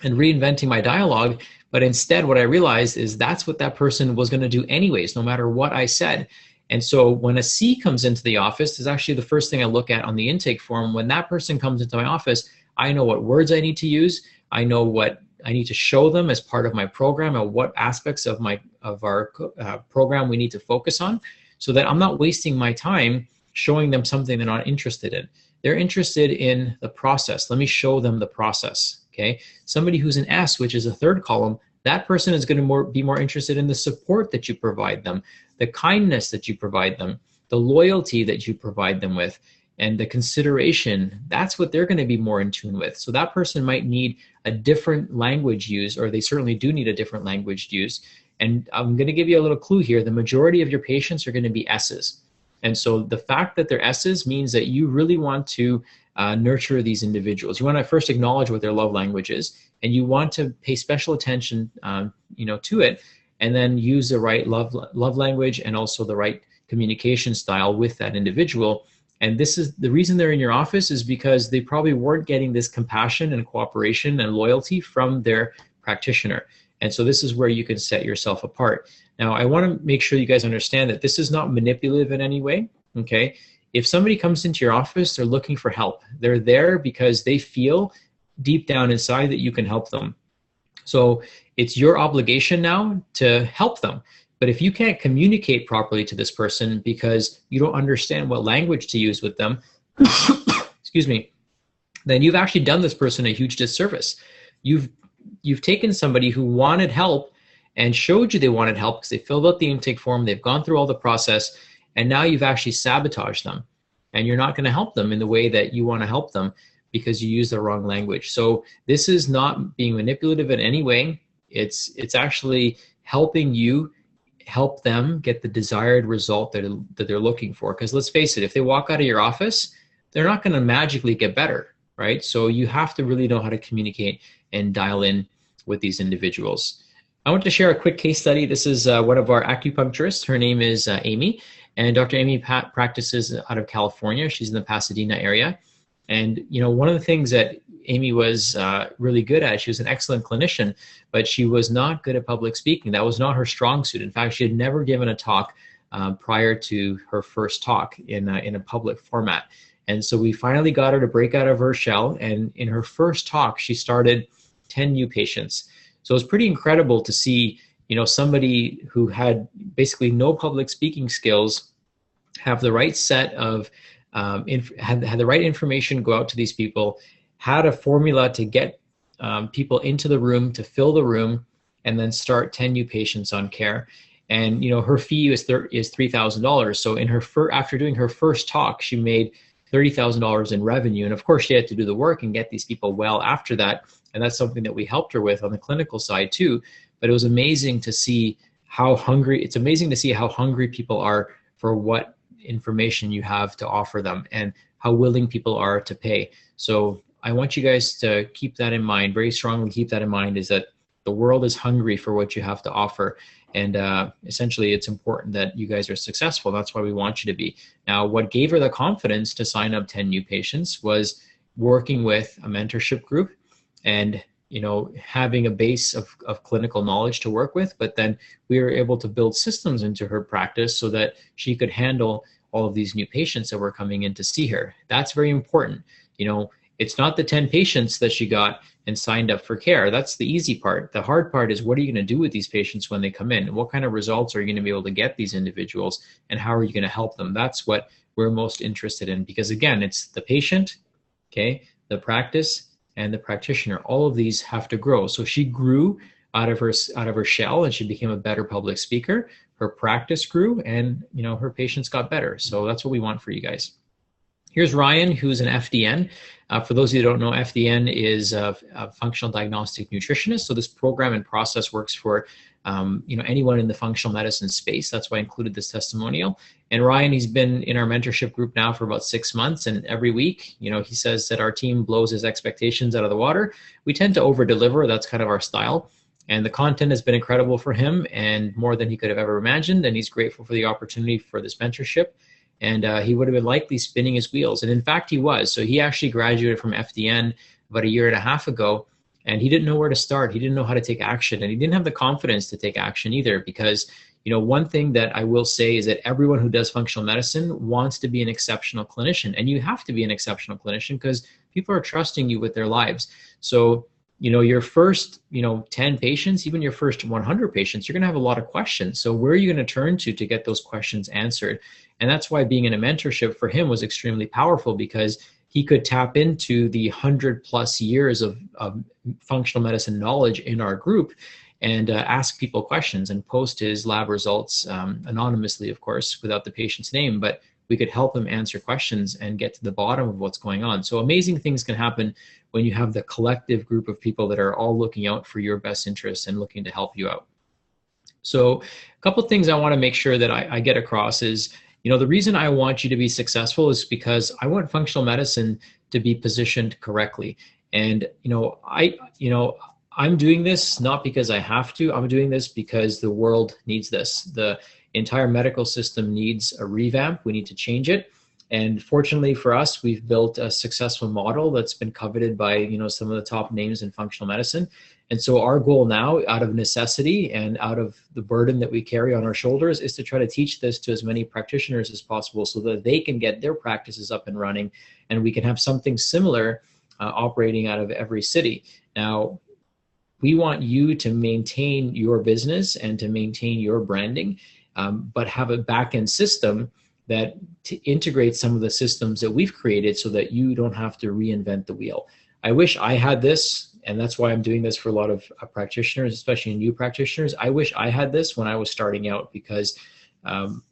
and reinventing my dialogue. But instead, what I realized is that's what that person was going to do anyways, no matter what I said. And so when a C comes into the office, is actually the first thing I look at on the intake form. When that person comes into my office, I know what words I need to use. I know what I need to show them as part of my program, and what aspects of our program we need to focus on, so that I'm not wasting my time showing them something they're not interested in. They're interested in the process. Let me show them the process, okay? Somebody who's an S, which is a third column, that person is going to be more interested in the support that you provide them, the kindness that you provide them, the loyalty that you provide them with, and the consideration. That's what they're going to be more in tune with. So that person might need a different language used, or they certainly do need a different language used. And I'm going to give you a little clue here. The majority of your patients are going to be S's. And so the fact that they're S's means that you really want to nurture these individuals. You want to first acknowledge what their love language is, and you want to pay special attention to it, and then use the right love language and also the right communication style with that individual. And this is the reason they're in your office, is because they probably weren't getting this compassion and cooperation and loyalty from their practitioner. And so this is where you can set yourself apart. Now, I want to make sure you guys understand that this is not manipulative in any way, okay? If somebody comes into your office, they're looking for help. They're there because they feel deep down inside that you can help them. So it's your obligation now to help them. But if you can't communicate properly to this person because you don't understand what language to use with them, excuse me, then you've actually done this person a huge disservice. You've taken somebody who wanted help and showed you they wanted help because they filled out the intake form, they've gone through all the process, and now you've actually sabotaged them. And you're not going to help them in the way that you want to help them because you use the wrong language. So this is not being manipulative in any way. It's actually helping you help them get the desired result that they're looking for. Because let's face it, if they walk out of your office, they're not going to magically get better, right? So you have to really know how to communicate and dial in with these individuals. I want to share a quick case study. This is one of our acupuncturists. Her name is Amy, and Dr. Amy practices out of California. She's in the Pasadena area. And one of the things that Amy was really good at, she was an excellent clinician, but she was not good at public speaking. That was not her strong suit. In fact, she had never given a talk prior to her first talk in a public format. And so we finally got her to break out of her shell. And in her first talk, she started 10 new patients. So it was pretty incredible to see, somebody who had basically no public speaking skills have the right set of, had the right information go out to these people, had a formula to get people into the room, to fill the room, and then start 10 new patients on care. And, her fee is $3,000. So after doing her first talk, she made $30,000 in revenue. And of course, she had to do the work and get these people well after that. And that's something that we helped her with on the clinical side too. But it was amazing to see how hungry people are for what information you have to offer them and how willing people are to pay. So I want you guys to keep that in mind, very strongly keep that in mind, is that the world is hungry for what you have to offer. And essentially, it's important that you guys are successful. That's why we want you to be. Now, what gave her the confidence to sign up 10 new patients was working with a mentorship group and having a base of clinical knowledge to work with. But then we were able to build systems into her practice so that she could handle all of these new patients that were coming in to see her. That's very important. It's not the 10 patients that she got and signed up for care. That's the easy part. The hard part is, what are you going to do with these patients when they come in? What kind of results are you going to be able to get these individuals, and how are you going to help them? That's what we're most interested in, because again, it's the patient, okay, the practice, and the practitioner. All of these have to grow. So she grew out of her shell, and she became a better public speaker. Her practice grew, and her patients got better. So that's what we want for you guys. Here's Ryan, who's an FDN. For those of you who don't know, FDN is a functional diagnostic nutritionist. So this program and process works for anyone in the functional medicine space. That's why I included this testimonial. And Ryan, he's been in our mentorship group now for about 6 months, and every week, he says that our team blows his expectations out of the water. We tend to over-deliver. That's kind of our style. And the content has been incredible for him, and more than he could have ever imagined. And he's grateful for the opportunity for this mentorship. And he would have been likely spinning his wheels. And in fact, he was. So he actually graduated from FDN about 1.5 years ago, and he didn't know where to start. He didn't know how to take action, and he didn't have the confidence to take action either, because one thing that I will say is that everyone who does functional medicine wants to be an exceptional clinician, and you have to be an exceptional clinician because people are trusting you with their lives. So your first 10 patients, even your first 100 patients, you're going to have a lot of questions. So where are you going to turn to get those questions answered? And that's why being in a mentorship for him was extremely powerful, because he could tap into the 100+ years of functional medicine knowledge in our group and ask people questions and post his lab results anonymously, of course, without the patient's name. But we could help him answer questions and get to the bottom of what's going on. So amazing things can happen when you have the collective group of people that are all looking out for your best interests and looking to help you out. So a couple of things I want to make sure that I get across is, the reason I want you to be successful is because I want functional medicine to be positioned correctly. And, I'm doing this not because I have to. I'm doing this because the world needs this. The entire medical system needs a revamp. We need to change it. And fortunately for us, we've built a successful model that's been coveted by, you know, some of the top names in functional medicine. And so our goal now, out of necessity and out of the burden that we carry on our shoulders, is to try to teach this to as many practitioners as possible so that they can get their practices up and running, and we can have something similar operating out of every city. Now, we want you to maintain your business and to maintain your branding, but have a back-end system that integrates some of the systems that we've created so that you don't have to reinvent the wheel. I wish I had this, and that's why I'm doing this for a lot of practitioners, especially new practitioners. I wish I had this when I was starting out, because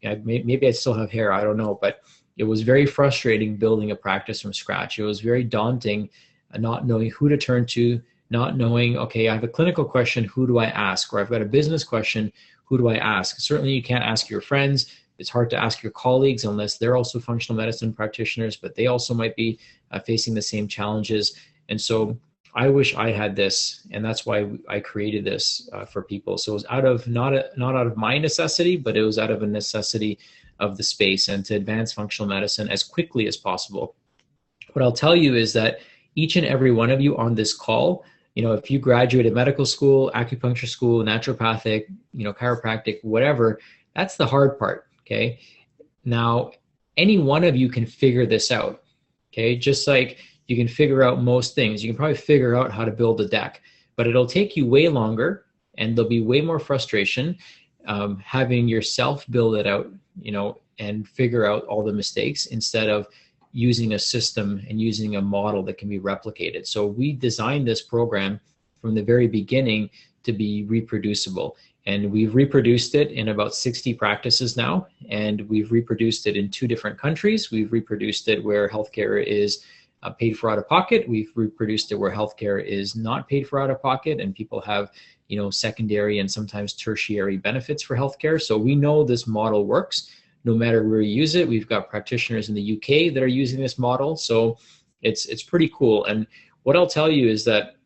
maybe I still have hair, I don't know, but it was very frustrating building a practice from scratch. It was very daunting, not knowing who to turn to, not knowing, okay, I have a clinical question, who do I ask? Or I've got a business question, who do I ask? Certainly you can't ask your friends. It's hard to ask your colleagues unless they're also functional medicine practitioners, but they also might be facing the same challenges. And so I wish I had this, and that's why I created this for people. So it was out of not out of my necessity, but it was out of a necessity of the space and to advance functional medicine as quickly as possible. What I'll tell you is that each and every one of you on this call, you know, if you graduated medical school, acupuncture school, naturopathic, you know, chiropractic, whatever, that's the hard part. Okay. Now, any one of you can figure this out. Okay. Just like you can figure out most things, you can probably figure out how to build a deck, but it'll take you way longer and there'll be way more frustration having yourself build it out, you know, and figure out all the mistakes instead of using a system and using a model that can be replicated. So we designed this program from the very beginning to be reproducible. And we've reproduced it in about 60 practices now. And we've reproduced it in 2 different countries. We've reproduced it where healthcare is paid for out of pocket. We've reproduced it where healthcare is not paid for out of pocket and people have, you know, secondary and sometimes tertiary benefits for healthcare. So we know this model works no matter where you use it. We've got practitioners in the UK that are using this model. So it's pretty cool. And what I'll tell you is that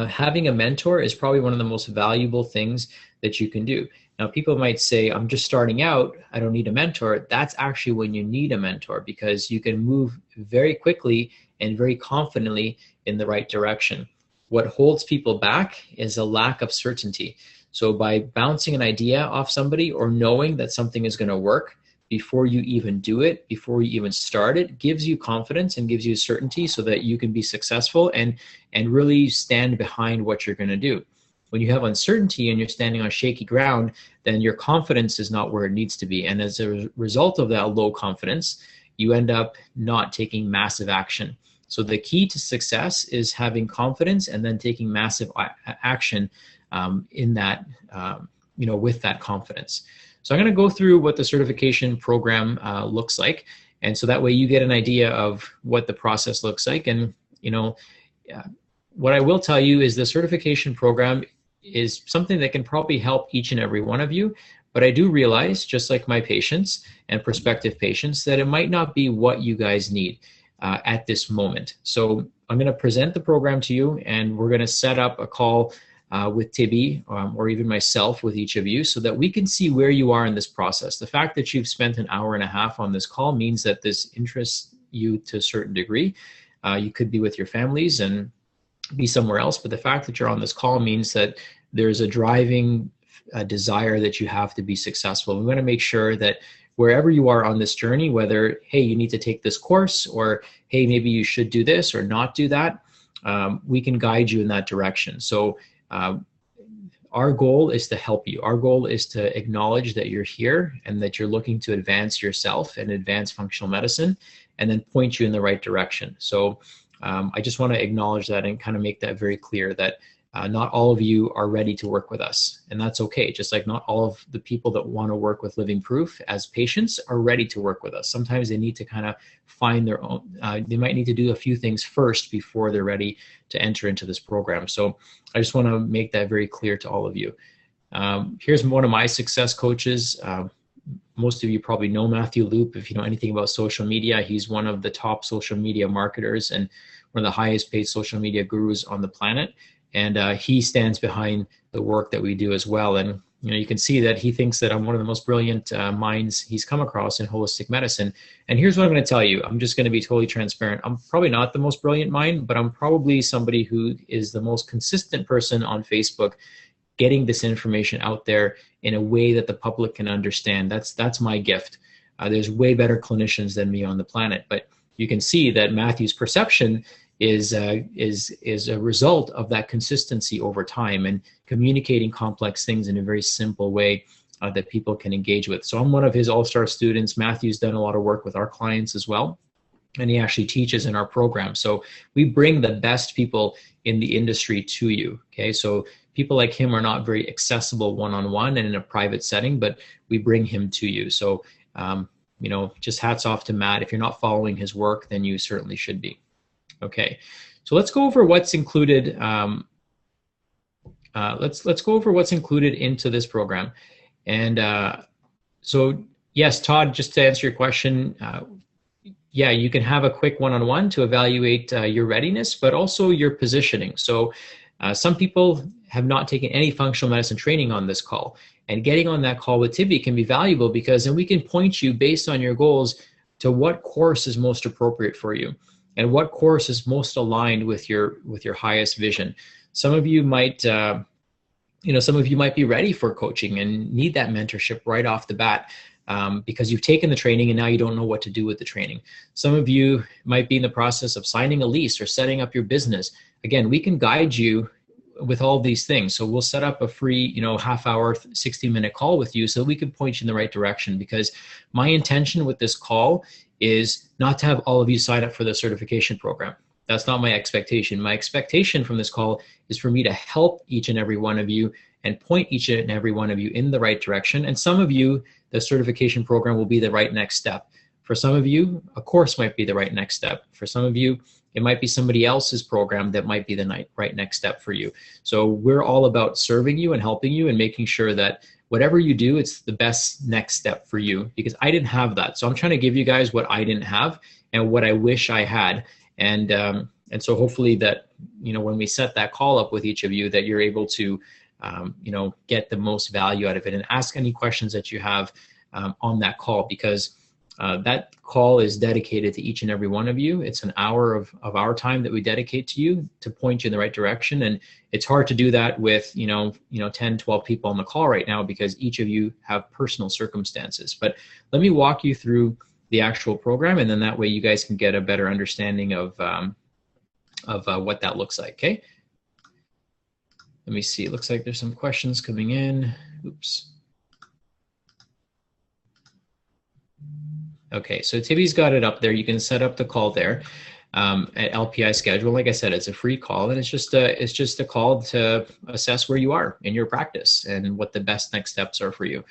having a mentor is probably one of the most valuable things that you can do. Now, people might say, I'm just starting out, I don't need a mentor. That's actually when you need a mentor, because you can move very quickly and very confidently in the right direction. What holds people back is a lack of certainty. So by bouncing an idea off somebody or knowing that something is going to work before you even do it, before you even start it, gives you confidence and gives you certainty so that you can be successful and really stand behind what you're going to do. When you have uncertainty and you're standing on shaky ground, then your confidence is not where it needs to be. And as a result of that low confidence, you end up not taking massive action. So the key to success is having confidence and then taking massive action in that, you know, with that confidence. So I'm going to go through what the certification program looks like. And so that way you get an idea of what the process looks like. And, you know, what I will tell you is the certification program is something that can probably help each and every one of you. But I do realize, just like my patients and prospective patients, that it might not be what you guys need at this moment. So I'm going to present the program to you, and we're going to set up a call with Tibi or even myself with each of you so that we can see where you are in this process. The fact that you've spent an hour and a half on this call means that this interests you to a certain degree. You could be with your families and be somewhere else, but the fact that you're on this call means that there's a driving desire that you have to be successful. We want to make sure that wherever you are on this journey, whether, hey, you need to take this course, or hey, maybe you should do this or not do that, we can guide you in that direction. So our goal is to help you. Our goal is to acknowledge that you're here and that you're looking to advance yourself and advance functional medicine, and then point you in the right direction. So I just want to acknowledge that and kind of make that very clear that not all of you are ready to work with us, and that's okay. Just like not all of the people that want to work with Living Proof as patients are ready to work with us. Sometimes they need to kind of find their own, they might need to do a few things first before they're ready to enter into this program. So I just want to make that very clear to all of you. Here's one of my success coaches. Most of you probably know Matthew Loop. If you know anything about social media, he's one of the top social media marketers and one of the highest paid social media gurus on the planet. And he stands behind the work that we do as well. And you can see that he thinks that I'm one of the most brilliant minds he's come across in holistic medicine. And here's what I'm going to tell you. I'm just going to be totally transparent. I'm probably not the most brilliant mind, but I'm probably somebody who is the most consistent person on Facebook getting this information out there in a way that the public can understand. That's my gift. There's way better clinicians than me on the planet, but you can see that Matthew's perception is a result of that consistency over time and communicating complex things in a very simple way that people can engage with. So I'm one of his all-star students. Matthew's done a lot of work with our clients as well, and he actually teaches in our program. So we bring the best people in the industry to you, okay? So people like him are not very accessible one-on-one and in a private setting, but we bring him to you. So, just hats off to Matt. If you're not following his work, then you certainly should be. Okay, so let's go over what's included. Let's go over what's included into this program. And so yes, Todd, just to answer your question, yeah, you can have a quick one-on-one to evaluate your readiness, but also your positioning. So some people have not taken any functional medicine training on this call, and getting on that call with Tibby can be valuable because then we can point you based on your goals to what course is most appropriate for you and what course is most aligned with your highest vision. Some of you might, some of you might be ready for coaching and need that mentorship right off the bat because you've taken the training and now you don't know what to do with the training. Some of you might be in the process of signing a lease or setting up your business. Again, we can guide you with all these things. So we'll set up a free, half-hour, 60-minute call with you so we can point you in the right direction, because my intention with this call is not to have all of you sign up for the certification program. That's not my expectation. My expectation from this call is for me to help each and every one of you and point each and every one of you in the right direction. And some of you, the certification program will be the right next step. For some of you, a course might be the right next step. For some of you, it might be somebody else's program that might be the right next step for you. So we're all about serving you and helping you and making sure that whatever you do, it's the best next step for you, because I didn't have that. So I'm trying to give you guys what I didn't have and what I wish I had. And so hopefully that, when we set that call up with each of you, that you're able to, get the most value out of it and ask any questions that you have on that call, because that call is dedicated to each and every one of you. It's an hour of our time that we dedicate to you to point you in the right direction. And it's hard to do that with, 10, 12 people on the call right now because each of you have personal circumstances. But let me walk you through the actual program, and then that way you guys can get a better understanding of what that looks like, okay? Let me see, it looks like there's some questions coming in. Oops. Okay, so Tibby's got it up there. You can set up the call there at LPI schedule. Like I said, it's a free call, and it's just a call to assess where you are in your practice and what the best next steps are for you.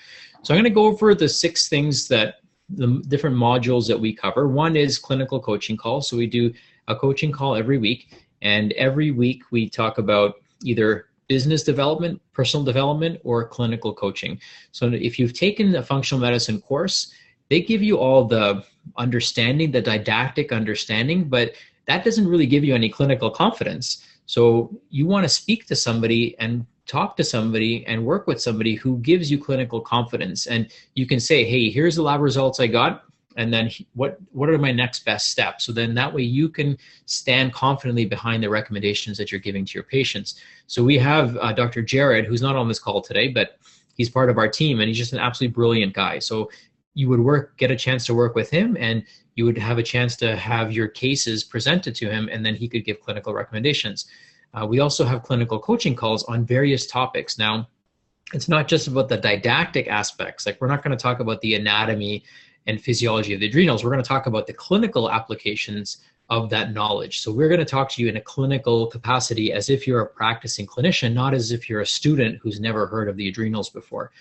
So I'm going to go over the 6 things that the different modules that we cover. One is clinical coaching call. So we do a coaching call every week, and every week we talk about either business development, personal development, or clinical coaching. So if you've taken a functional medicine course, they give you all the understanding, the didactic understanding, but that doesn't really give you any clinical confidence. So you want to speak to somebody and talk to somebody and work with somebody who gives you clinical confidence. And you can say, hey, here's the lab results I got, and then what are my next best steps? So then that way you can stand confidently behind the recommendations that you're giving to your patients. So we have Dr. Jared, who's not on this call today, but he's part of our team, and he's just an absolutely brilliant guy. So you would get a chance to work with him, and you would have a chance to have your cases presented to him, and then he could give clinical recommendations. We also have clinical coaching calls on various topics. Now, it's not just about the didactic aspects. Like, we're not going to talk about the anatomy and physiology of the adrenals. We're going to talk about the clinical applications of that knowledge. So we're going to talk to you in a clinical capacity as if you're a practicing clinician, not as if you're a student who's never heard of the adrenals before.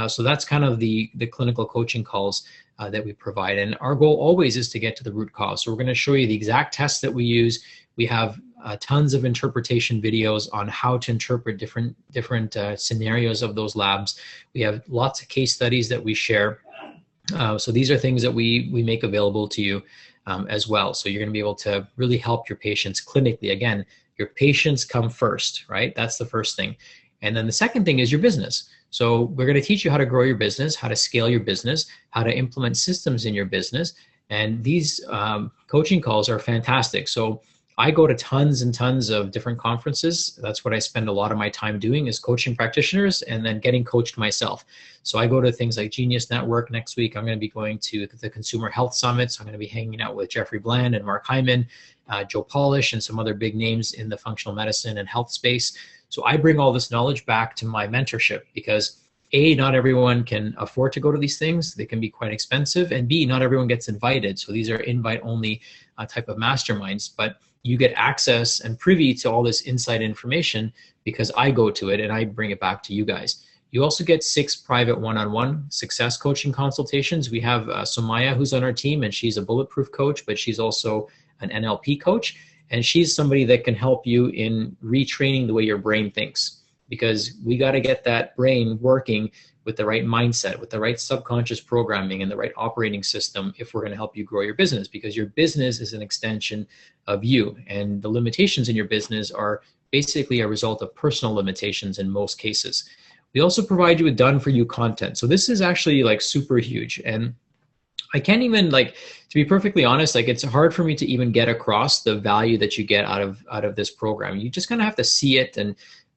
So that's kind of the clinical coaching calls that we provide. And our goal always is to get to the root cause. So we're going to show you the exact tests that we use. We have tons of interpretation videos on how to interpret different scenarios of those labs. We have lots of case studies that we share. So these are things that we make available to you as well. So you're going to be able to really help your patients clinically. Again, your patients come first, right? That's the first thing. And then the second thing is your business. So we're going to teach you how to grow your business, how to scale your business, how to implement systems in your business. And these coaching calls are fantastic. So I go to tons and tons of different conferences. That's what I spend a lot of my time doing, is coaching practitioners and then getting coached myself. So I go to things like Genius Network. Next week, I'm going to be going to the Consumer Health Summit. So I'm going to be hanging out with Jeffrey Bland and Mark Hyman, Joe Polish, and some other big names in the functional medicine and health space. So I bring all this knowledge back to my mentorship because A, not everyone can afford to go to these things. They can be quite expensive. And B, not everyone gets invited. So these are invite-only type of masterminds. But you get access and privy to all this inside information because I go to it and I bring it back to you guys. You also get 6 private one-on-one success coaching consultations. We have Somaya, who's on our team, and she's a bulletproof coach, but she's also an NLP coach. And she's somebody that can help you in retraining the way your brain thinks, because we got to get that brain working with the right mindset, with the right subconscious programming and the right operating system if we're going to help you grow your business, because your business is an extension of you. And the limitations in your business are basically a result of personal limitations in most cases. We also provide you with done-for-you content. So this is actually like super huge. And I can't even, like, to be perfectly honest, like, it's hard for me to even get across the value that you get out of this program. You just kind of have to see it. And,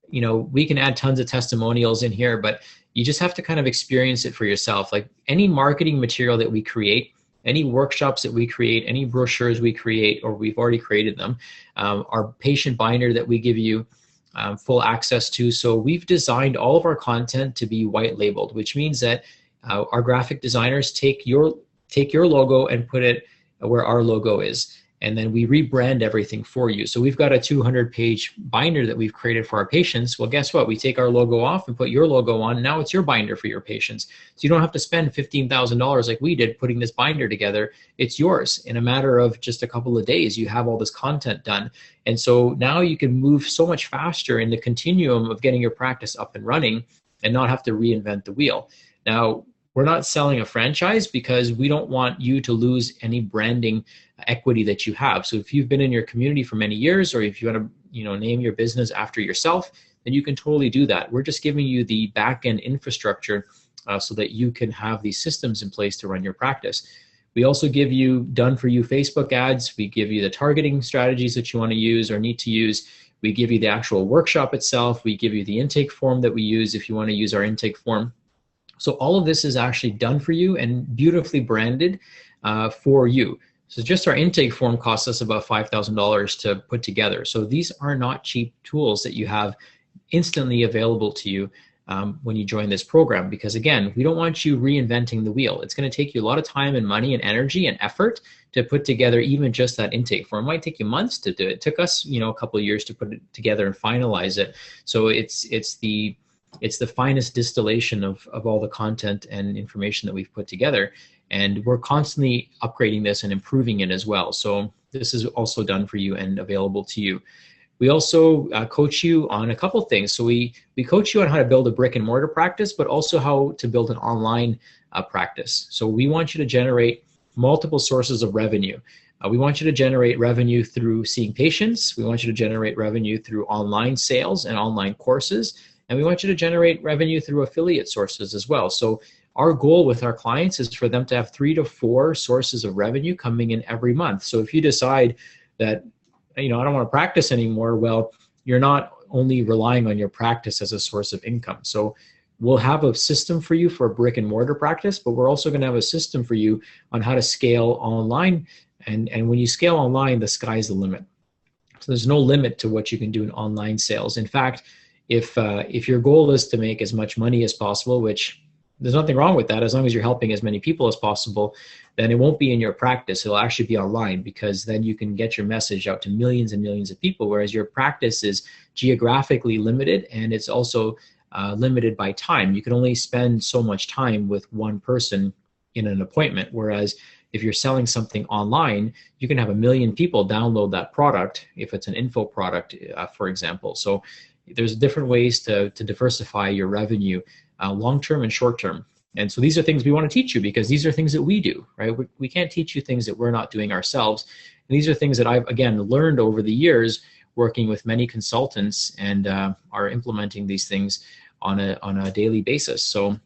you know, we can add tons of testimonials in here, but you just have to kind of experience it for yourself. Like, any marketing material that we create, any workshops that we create, any brochures we create, or we've already created them, our patient binder that we give you full access to. So we've designed all of our content to be white labeled, which means that our graphic designers take your logo and put it where our logo is. And then we rebrand everything for you. So we've got a 200-page binder that we've created for our patients. Well, guess what? We take our logo off and put your logo on. And now it's your binder for your patients. So you don't have to spend $15,000 like we did putting this binder together. It's yours. In a matter of just a couple of days, you have all this content done. And so now you can move so much faster in the continuum of getting your practice up and running and not have to reinvent the wheel. Now, we're not selling a franchise because we don't want you to lose any branding equity that you have. So if you've been in your community for many years, or if you want to, name your business after yourself, then you can totally do that. We're just giving you the back-end infrastructure so that you can have these systems in place to run your practice. We also give you done-for-you Facebook ads. We give you the targeting strategies that you want to use or need to use. We give you the actual workshop itself. We give you the intake form that we use if you want to use our intake form. So all of this is actually done for you and beautifully branded for you. So just our intake form costs us about $5,000 to put together. So these are not cheap tools that you have instantly available to you when you join this program, because again, we don't want you reinventing the wheel. It's going to take you a lot of time and money and energy and effort to put together even just that intake form. It might take you months to do it. It took us, a couple of years to put it together and finalize it. So it's the finest distillation of all the content and information that we've put together. And we're constantly upgrading this and improving it as well. So this is also done for you and available to you. We also coach you on a couple things. So we coach you on how to build a brick and mortar practice, but also how to build an online practice. So we want you to generate multiple sources of revenue. We want you to generate revenue through seeing patients. We want you to generate revenue through online sales and online courses. And we want you to generate revenue through affiliate sources as well. So our goal with our clients is for them to have 3 to 4 sources of revenue coming in every month. So if you decide that, I don't want to practice anymore, well, you're not only relying on your practice as a source of income. So we'll have a system for you for a brick and mortar practice, but we're also going to have a system for you on how to scale online. And when you scale online, the sky's the limit. So there's no limit to what you can do in online sales. In fact, if your goal is to make as much money as possible, which there's nothing wrong with that, as long as you're helping as many people as possible, then it won't be in your practice. It'll actually be online, because then you can get your message out to millions and millions of people, whereas your practice is geographically limited, and it's also limited by time. You can only spend so much time with one person in an appointment, whereas if you're selling something online, you can have 1 million people download that product if it's an info product, for example. So there's different ways to diversify your revenue, long-term and short-term. And so these are things we want to teach you, because these are things that we do, right? We can't teach you things that we're not doing ourselves. And these are things that I've, again, learned over the years working with many consultants and are implementing these things on a daily basis. So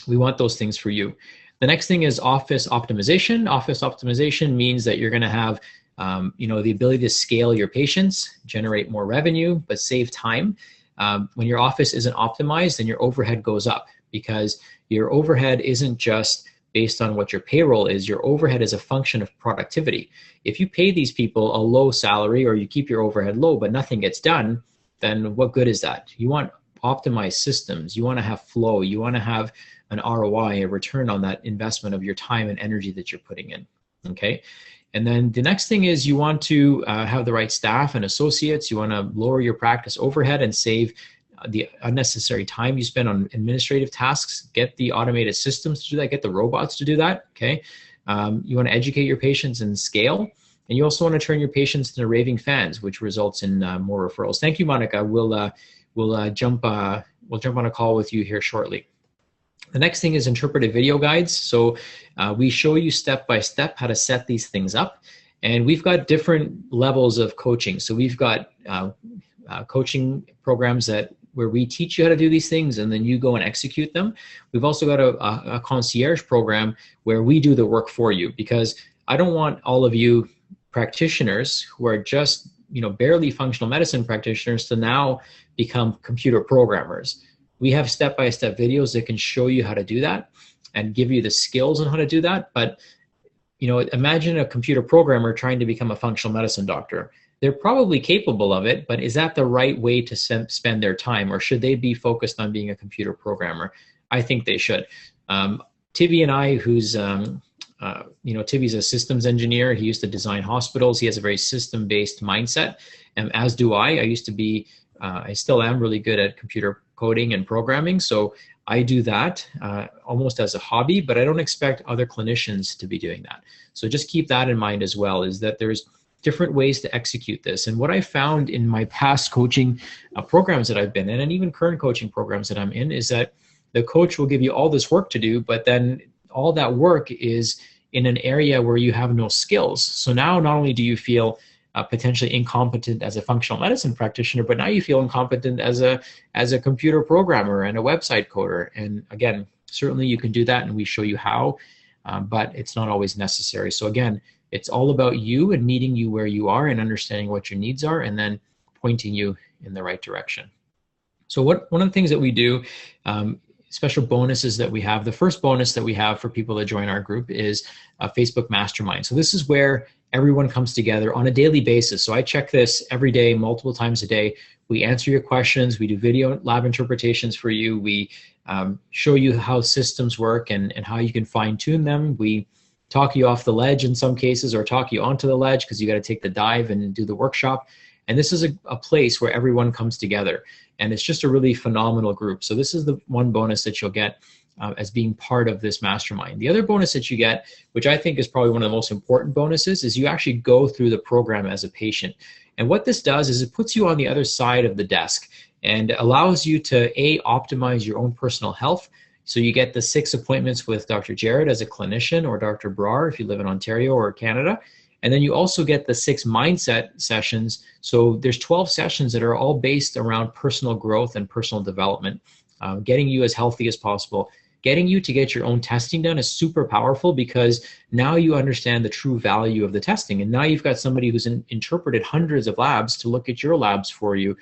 we want those things for you. The next thing is office optimization. Office optimization means that you're going to have the ability to scale your patients, generate more revenue, but save time. When your office isn't optimized, then your overhead goes up, because your overhead isn't just based on what your payroll is. Your overhead is a function of productivity. If you pay these people a low salary, or you keep your overhead low but nothing gets done, then what good is that? You want optimized systems. You want to have flow. You want to have an ROI, a return on that investment of your time and energy that you're putting in. Okay. And then the next thing is you want to have the right staff and associates. You want to lower your practice overhead and save the unnecessary time you spend on administrative tasks. Get the automated systems to do that. Get the robots to do that. Okay. You want to educate your patients and scale. And you also want to turn your patients into raving fans, which results in more referrals. Thank you, Monica. We'll jump on a call with you here shortly. The next thing is interpretive video guides. So we show you step by step how to set these things up. And we've got different levels of coaching. So we've got coaching programs where we teach you how to do these things and then you go and execute them. We've also got a concierge program where we do the work for you, because I don't want all of you practitioners who are just barely functional medicine practitioners to now become computer programmers. We have step-by-step videos that can show you how to do that and give you the skills on how to do that. But, imagine a computer programmer trying to become a functional medicine doctor. They're probably capable of it, but is that the right way to spend their time? Or should they be focused on being a computer programmer? I think they should. Tibi and I, who's, Tibi's a systems engineer. He used to design hospitals. He has a very system-based mindset, and as do I. I still am really good at computer coding and programming. So I do that almost as a hobby, but I don't expect other clinicians to be doing that. So just keep that in mind as well, is that there's different ways to execute this. And what I found in my past coaching programs that I've been in, and even current coaching programs that I'm in, is that the coach will give you all this work to do, but then all that work is in an area where you have no skills. So now not only do you feel potentially incompetent as a functional medicine practitioner, but now you feel incompetent as a computer programmer and a website coder. And again, certainly you can do that, and we show you how, but it's not always necessary. So again, it's all about you and meeting you where you are and understanding what your needs are, and then pointing you in the right direction. So one of the things that we do, special bonuses that we have, the first bonus that we have for people that join our group is a Facebook Mastermind. So this is where everyone comes together on a daily basis. So I check this every day, multiple times a day. We answer your questions. We do video lab interpretations for you. We show you how systems work and how you can fine tune them. We talk you off the ledge in some cases, or talk you onto the ledge because you got to take the dive and do the workshop. And this is a place where everyone comes together. And it's just a really phenomenal group. So this is the one bonus that you'll get as being part of this mastermind. The other bonus that you get, which I think is probably one of the most important bonuses, is you actually go through the program as a patient. And what this does is it puts you on the other side of the desk and allows you to optimize your own personal health. So you get the 6 appointments with Dr. Jared as a clinician, or Dr. Brar if you live in Ontario or Canada. And then you also get the 6 mindset sessions. So there's 12 sessions that are all based around personal growth and personal development, getting you as healthy as possible. Getting you to get your own testing done is super powerful, because now you understand the true value of the testing. And now you've got somebody who's interpreted hundreds of labs to look at your labs for you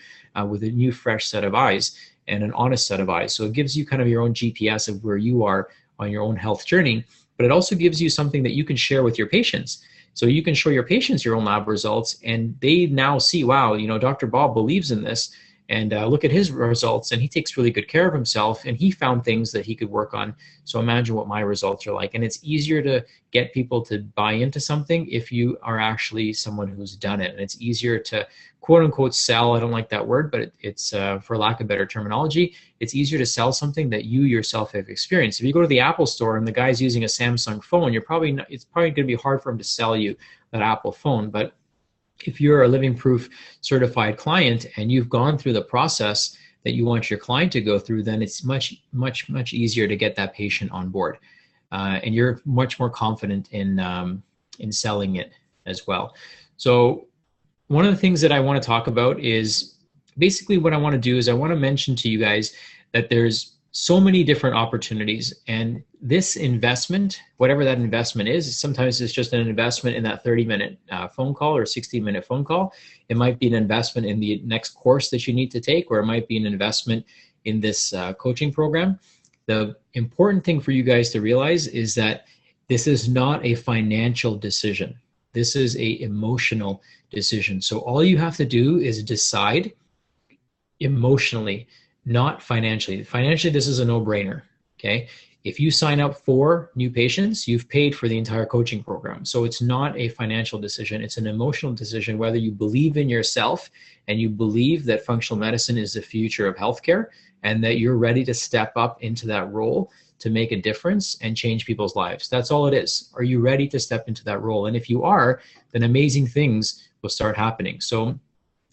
with a new, fresh set of eyes and an honest set of eyes. So it gives you kind of your own GPS of where you are on your own health journey, but it also gives you something that you can share with your patients. So you can show your patients your own lab results, and they now see, wow, Dr. Bob believes in this, and look at his results, and he takes really good care of himself, and he found things that he could work on. So imagine what my results are like. And it's easier to get people to buy into something if you are actually someone who's done it. And it's easier to quote unquote sell. I don't like that word, but it's for lack of better terminology, it's easier to sell something that you yourself have experienced. If you go to the Apple store and the guy's using a Samsung phone, it's probably going to be hard for him to sell you that Apple phone. But if you're a Living Proof certified client and you've gone through the process that you want your client to go through, then it's much, much, much easier to get that patient on board. And you're much more confident in selling it as well. So one of the things that I want to talk about is basically what I want to do is I want to mention to you guys that there's so many different opportunities, and this investment, whatever that investment is, sometimes it's just an investment in that 30-minute phone call or 60-minute phone call. It might be an investment in the next course that you need to take, or it might be an investment in this coaching program. The important thing for you guys to realize is that this is not a financial decision. This is a emotional decision. So all you have to do is decide emotionally, not financially. Financially, this is a no-brainer, okay? If you sign up for new patients, you've paid for the entire coaching program. So it's not a financial decision. It's an emotional decision, whether you believe in yourself and you believe that functional medicine is the future of healthcare and that you're ready to step up into that role to make a difference and change people's lives. That's all it is. Are you ready to step into that role? And if you are, then amazing things will start happening. So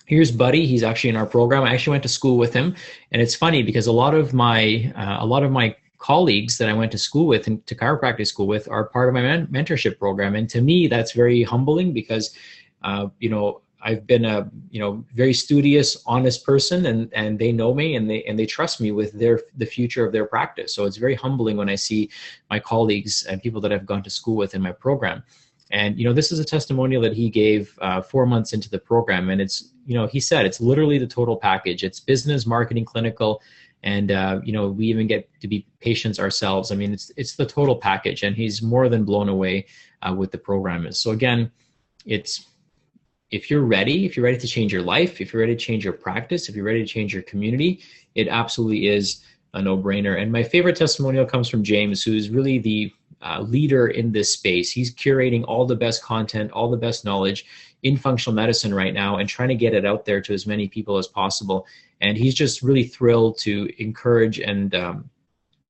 here's Buddy. He's actually in our program. I actually went to school with him, and it's funny because a lot of my colleagues that I went to school with and to chiropractic school with are part of my mentorship program. And to me, that's very humbling because, I've been a very studious, honest person, and they know me and they trust me with the future of their practice. So it's very humbling when I see my colleagues and people that I've gone to school with in my program. And, this is a testimonial that he gave 4 months into the program. And it's, he said, it's literally the total package. It's business, marketing, clinical, and, we even get to be patients ourselves. I mean, it's the total package, and he's more than blown away with the program. So again, if you're ready to change your life, if you're ready to change your practice, if you're ready to change your community, it absolutely is a no-brainer. And my favorite testimonial comes from James, who's really the leader in this space. He's curating all the best content, all the best knowledge in functional medicine right now and trying to get it out there to as many people as possible. And he's just really thrilled to encourage and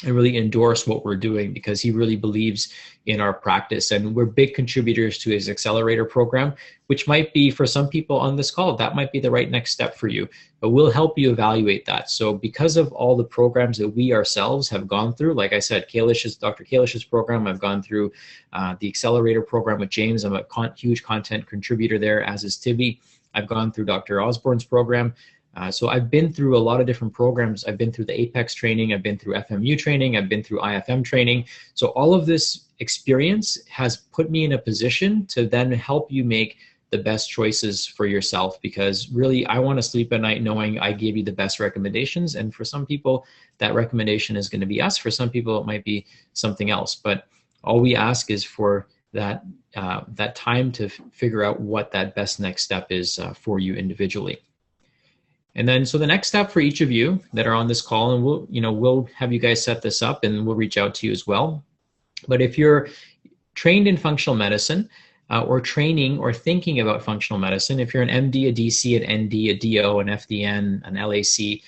really endorse what we're doing because he really believes in our practice. And we're big contributors to his accelerator program, which might be for some people on this call, that might be the right next step for you, but we'll help you evaluate that. So because of all the programs that we ourselves have gone through, like I said, Dr. Kalish's program, I've gone through the accelerator program with James. I'm a huge content contributor there, as is Tibby. I've gone through Dr. Osborne's program. So I've been through a lot of different programs. I've been through the APEX training. I've been through FMU training. I've been through IFM training. So all of this experience has put me in a position to then help you make the best choices for yourself, because really I want to sleep at night knowing I gave you the best recommendations. And for some people, that recommendation is going to be us. For some people, it might be something else. But all we ask is for that time to figure out what that best next step is for you individually. And then, so the next step for each of you that are on this call, and we'll have you guys set this up and we'll reach out to you as well. But if you're trained in functional medicine or training or thinking about functional medicine, if you're an MD, a DC, an ND, a DO, an FDN, an LAC,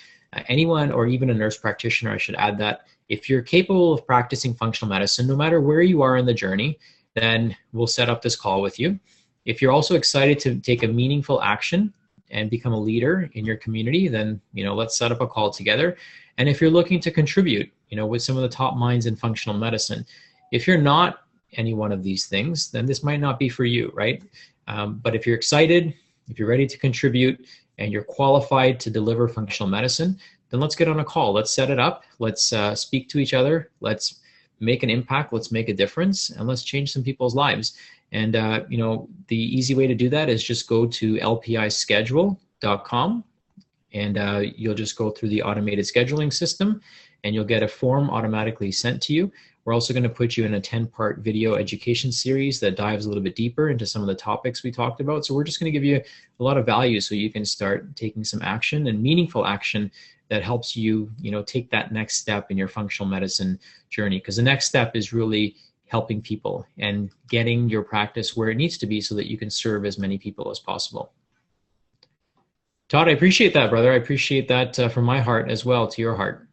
anyone, or even a nurse practitioner, I should add that, if you're capable of practicing functional medicine, no matter where you are in the journey, then we'll set up this call with you. If you're also excited to take a meaningful action and become a leader in your community, then, let's set up a call together. And if you're looking to contribute, with some of the top minds in functional medicine, if you're not any one of these things, then this might not be for you, right? But if you're excited, if you're ready to contribute, and you're qualified to deliver functional medicine, then let's get on a call. Let's set it up. Let's speak to each other. Let's make an impact. Let's make a difference, and let's change some people's lives. And, the easy way to do that is just go to lpischedule.com, and you'll just go through the automated scheduling system, and you'll get a form automatically sent to you. We're also going to put you in a 10-part video education series that dives a little bit deeper into some of the topics we talked about. So we're just going to give you a lot of value so you can start taking some action, and meaningful action that helps you, take that next step in your functional medicine journey. Because the next step is really helping people and getting your practice where it needs to be so that you can serve as many people as possible. Todd, I appreciate that, brother. I appreciate that from my heart as well to your heart.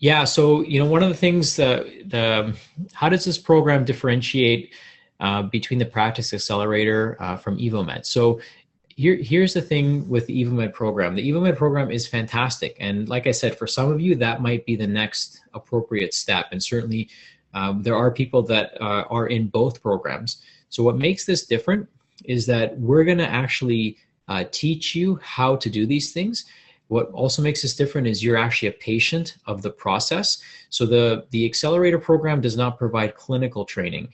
Yeah, so, one of the things how does this program differentiate between the Practice Accelerator from EvoMed? So here's the thing with the EvoMed program. The EvoMed program is fantastic. And like I said, for some of you, that might be the next appropriate step. And certainly There are people that are in both programs. So what makes this different is that we're going to actually teach you how to do these things. What also makes this different is you're actually a patient of the process. So the accelerator program does not provide clinical training.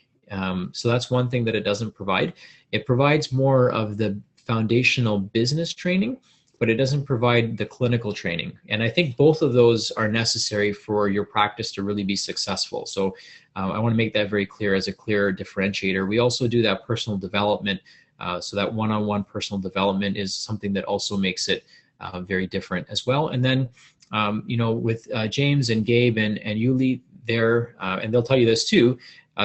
So that's one thing that it doesn't provide. It provides more of the foundational business training, but it doesn't provide the clinical training. And I think both of those are necessary for your practice to really be successful. So I want to make that very clear as a clear differentiator. We also do that personal development. So that one-on-one personal development is something that also makes it very different as well. And then, with James and Gabe and Yuli, and they'll tell you this too,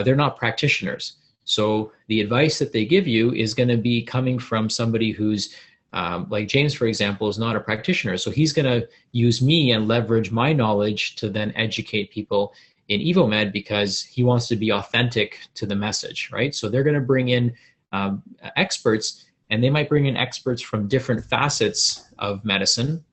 they're not practitioners. So the advice that they give you is going to be coming from somebody who's like James, for example, is not a practitioner. So he's going to use me and leverage my knowledge to then educate people in Evomed because he wants to be authentic to the message, right? So they're going to bring in experts, and they might bring in experts from different facets of medicine,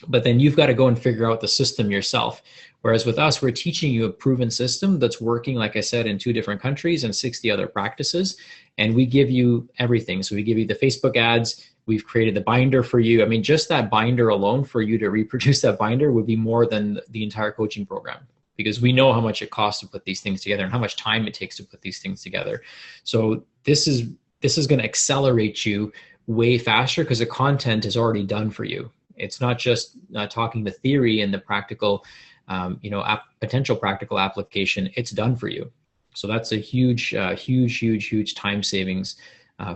but then you've got to go and figure out the system yourself. Whereas with us, we're teaching you a proven system that's working, like I said, in 2 different countries and 60 other practices. And we give you everything. So we give you the Facebook ads. We've created the binder for you. I mean, just that binder alone for you to reproduce that binder would be more than the entire coaching program, because we know how much it costs to put these things together and how much time it takes to put these things together. So this is going to accelerate you way faster because the content is already done for you. It's not just talking the theory and the practical, potential practical application. It's done for you. So that's a huge time savings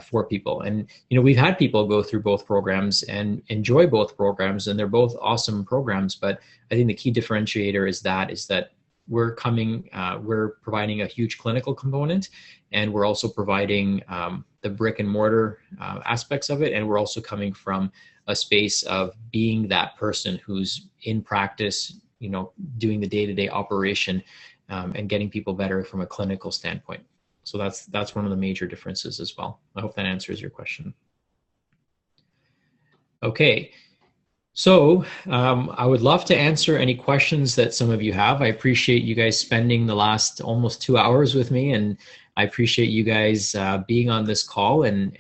for people. And, we've had people go through both programs and enjoy both programs, and they're both awesome programs. But I think the key differentiator is that we're providing a huge clinical component, and we're also providing the brick and mortar aspects of it. And we're also coming from a space of being that person who's in practice, doing the day-to-day operation and getting people better from a clinical standpoint. So that's one of the major differences as well. I hope that answers your question. Okay. So I would love to answer any questions that some of you have. I appreciate you guys spending the last almost 2 hours with me, and I appreciate you guys being on this call and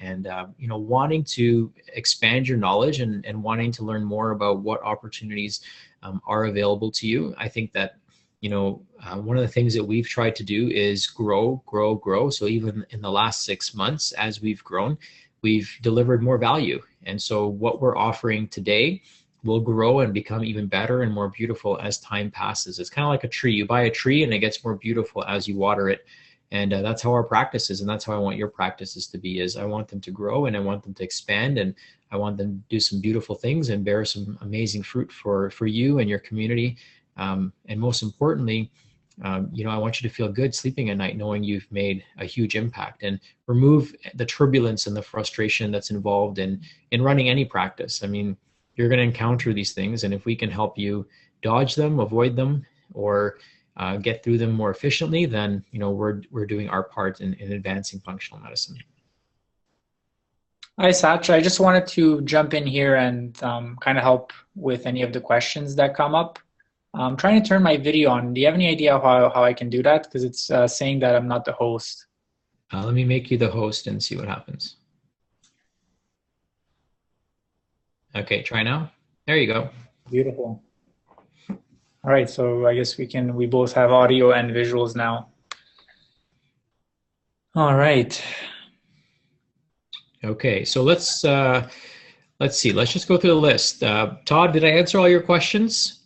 wanting to expand your knowledge and wanting to learn more about what opportunities are available to you. I think that one of the things that we've tried to do is grow. So even in the last 6 months, as we've grown, we've delivered more value. And so what we're offering today will grow and become even better and more beautiful as time passes. It's kind of like a tree. You buy a tree and it gets more beautiful as you water it. And that's how our practice is. And that's how I want your practices to be, is I want them to grow and I want them to expand, and I want them to do some beautiful things and bear some amazing fruit for you and your community. And most importantly, I want you to feel good sleeping at night knowing you've made a huge impact, and remove the turbulence and the frustration that's involved in running any practice. I mean, you're going to encounter these things, and if we can help you dodge them, avoid them, or get through them more efficiently, then we're doing our part in advancing functional medicine. Hi, Sach. I just wanted to jump in here and kind of help with any of the questions that come up. I'm trying to turn my video on. Do you have any idea how I can do that? Because it's saying that I'm not the host. Let me make you the host and see what happens. Okay, try now. There you go. Beautiful. All right, so I guess we both have audio and visuals now. All right. Okay, so let's see. Let's just go through the list. Todd, did I answer all your questions?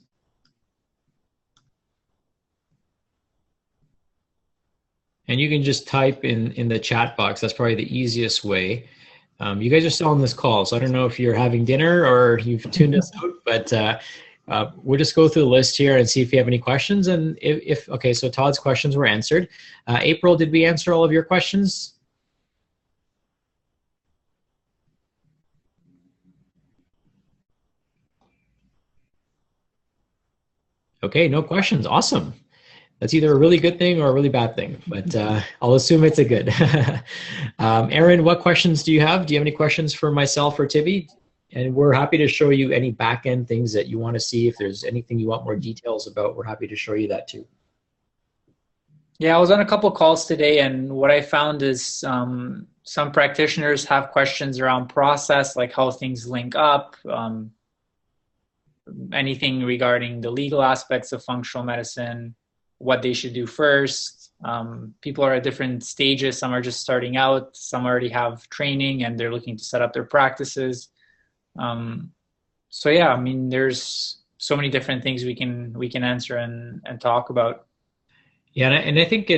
And you can just type in the chat box. That's probably the easiest way. You guys are still on this call, so I don't know if you're having dinner or you've tuned us out, but we'll just go through the list here and see if you have any questions. And okay, so Todd's questions were answered. April, did we answer all of your questions? Okay, no questions. Awesome. That's either a really good thing or a really bad thing, but I'll assume it's a good. Aaron, what questions do you have? Do you have any questions for myself or Tibby? And we're happy to show you any back-end things that you want to see. If there's anything you want more details about, we're happy to show you that too. Yeah, I was on a couple calls today, and what I found is some practitioners have questions around process, like how things link up, anything regarding the legal aspects of functional medicine, what they should do first. People are at different stages. Some are just starting out. Some already have training, and they're looking to set up their practices. Um, so yeah, I mean, there's so many different things we can answer and talk about. Yeah, and I think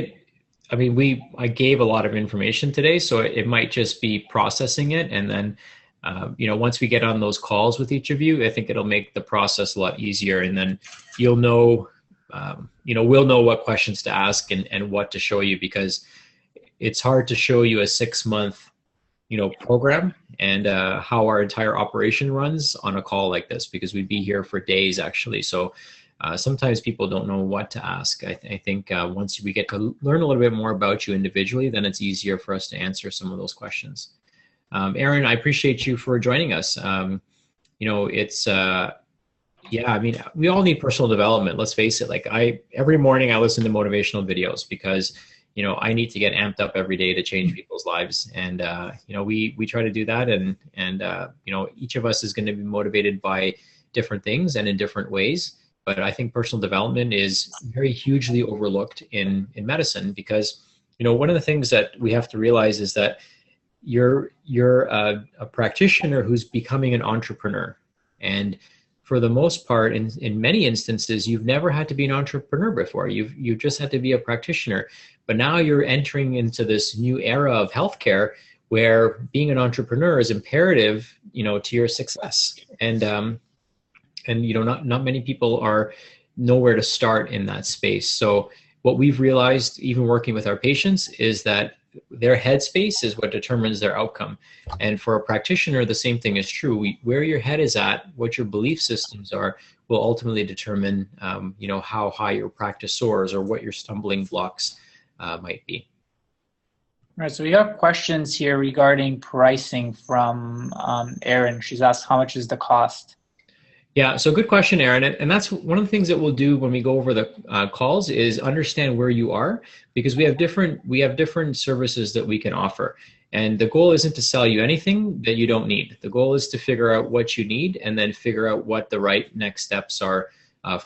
I mean, I gave a lot of information today, so it might just be processing it, and then, once we get on those calls with each of you, I think it'll make the process a lot easier, and then you'll know, we'll know what questions to ask and what to show you, because it's hard to show you a 6 month, program and how our entire operation runs on a call like this, because we'd be here for days actually. So sometimes people don't know what to ask. I think once we get to learn a little bit more about you individually, then it's easier for us to answer some of those questions. Aaron, I appreciate you for joining us. It's yeah, I mean, we all need personal development. Let's face it. Like every morning I listen to motivational videos because, I need to get amped up every day to change people's lives. And, we try to do that. And each of us is going to be motivated by different things and in different ways. But I think personal development is very hugely overlooked in medicine because, one of the things that we have to realize is that you're a practitioner who's becoming an entrepreneur. And for the most part, in many instances, you've never had to be an entrepreneur before. You've just had to be a practitioner. But now you're entering into this new era of healthcare where being an entrepreneur is imperative, to your success. And not many people know where to start in that space. So what we've realized, even working with our patients, is that their headspace is what determines their outcome. And for a practitioner, the same thing is true. Where your head is at, what your belief systems are, will ultimately determine, how high your practice soars or what your stumbling blocks might be. All right, so we have questions here regarding pricing from Erin. She's asked, how much is the cost? Yeah, so good question, Aaron. And that's one of the things that we'll do when we go over the calls is understand where you are, because we have different services that we can offer. And the goal isn't to sell you anything that you don't need. The goal is to figure out what you need and then figure out what the right next steps are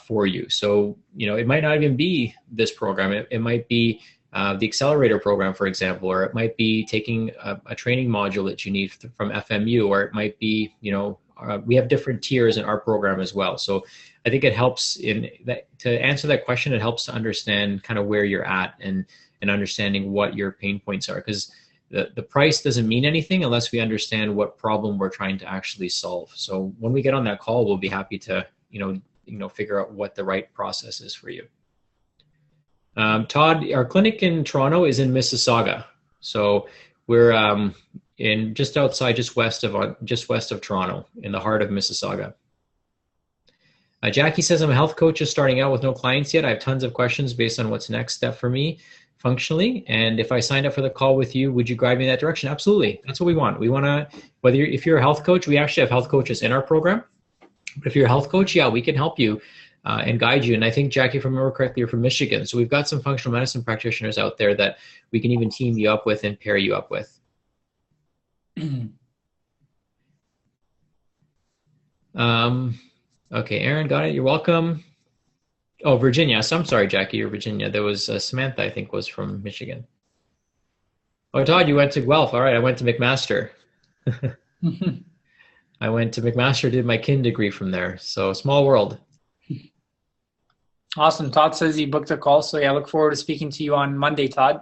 for you. So, it might not even be this program. It might be the accelerator program, for example, or it might be taking a training module that you need from FMU, or it might be, we have different tiers in our program as well. So I think it helps to answer that question. It helps to understand kind of where you're at and understanding what your pain points are, because the price doesn't mean anything unless we understand what problem we're trying to actually solve. So when we get on that call, we'll be happy to, figure out what the right process is for you. Todd, our clinic in Toronto is in Mississauga. So we're in just west of Toronto, in the heart of Mississauga. Jackie says, I'm a health coach just starting out with no clients yet. I have tons of questions based on what's next step for me functionally. And if I signed up for the call with you, would you guide me in that direction? Absolutely. That's what we want. We want to, if you're a health coach, we actually have health coaches in our program. But if you're a health coach, yeah, we can help you and guide you. And I think, Jackie, if I remember correctly, you're from Michigan. So we've got some functional medicine practitioners out there that we can even team you up with and pair you up with. Okay, Aaron, got it. You're welcome. Oh, Virginia. So I'm sorry, Jackie, you're Virginia. There was Samantha, I think, was from Michigan. Oh, Todd, you went to Guelph. All right, I went to McMaster. I went to McMaster, did my kin degree from there. So small world. Awesome. Todd says he booked a call. So yeah, I look forward to speaking to you on Monday, Todd.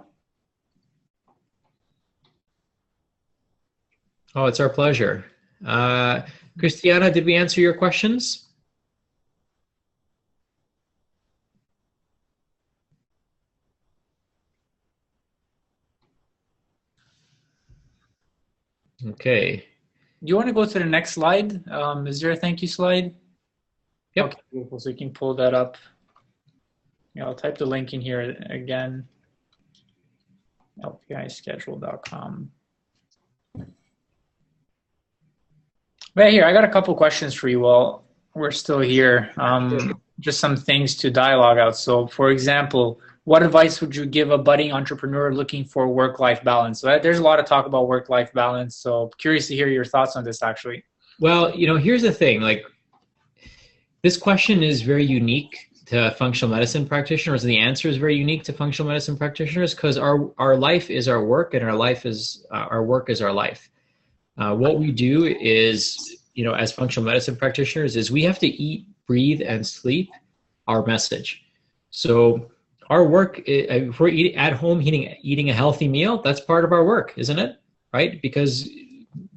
Oh, it's our pleasure. Christiana, did we answer your questions? Okay. Do you want to go to the next slide? Is there a thank you slide? Yep. Okay, beautiful. So we can pull that up. Yeah, I'll type the link in here again. lpischedule.com. Right here, I got a couple questions for you while we're still here. Just some things to dialogue out. So, for example, what advice would you give a budding entrepreneur looking for work-life balance? So there's a lot of talk about work-life balance. So curious to hear your thoughts on this, actually. Well, here's the thing, like this question is very unique to functional medicine practitioners. The answer is very unique to functional medicine practitioners because our life is our work and our work is our life. What we do is, as functional medicine practitioners is we have to eat, breathe, and sleep our message. So our work, if we're at home eating a healthy meal, that's part of our work, isn't it? Right? Because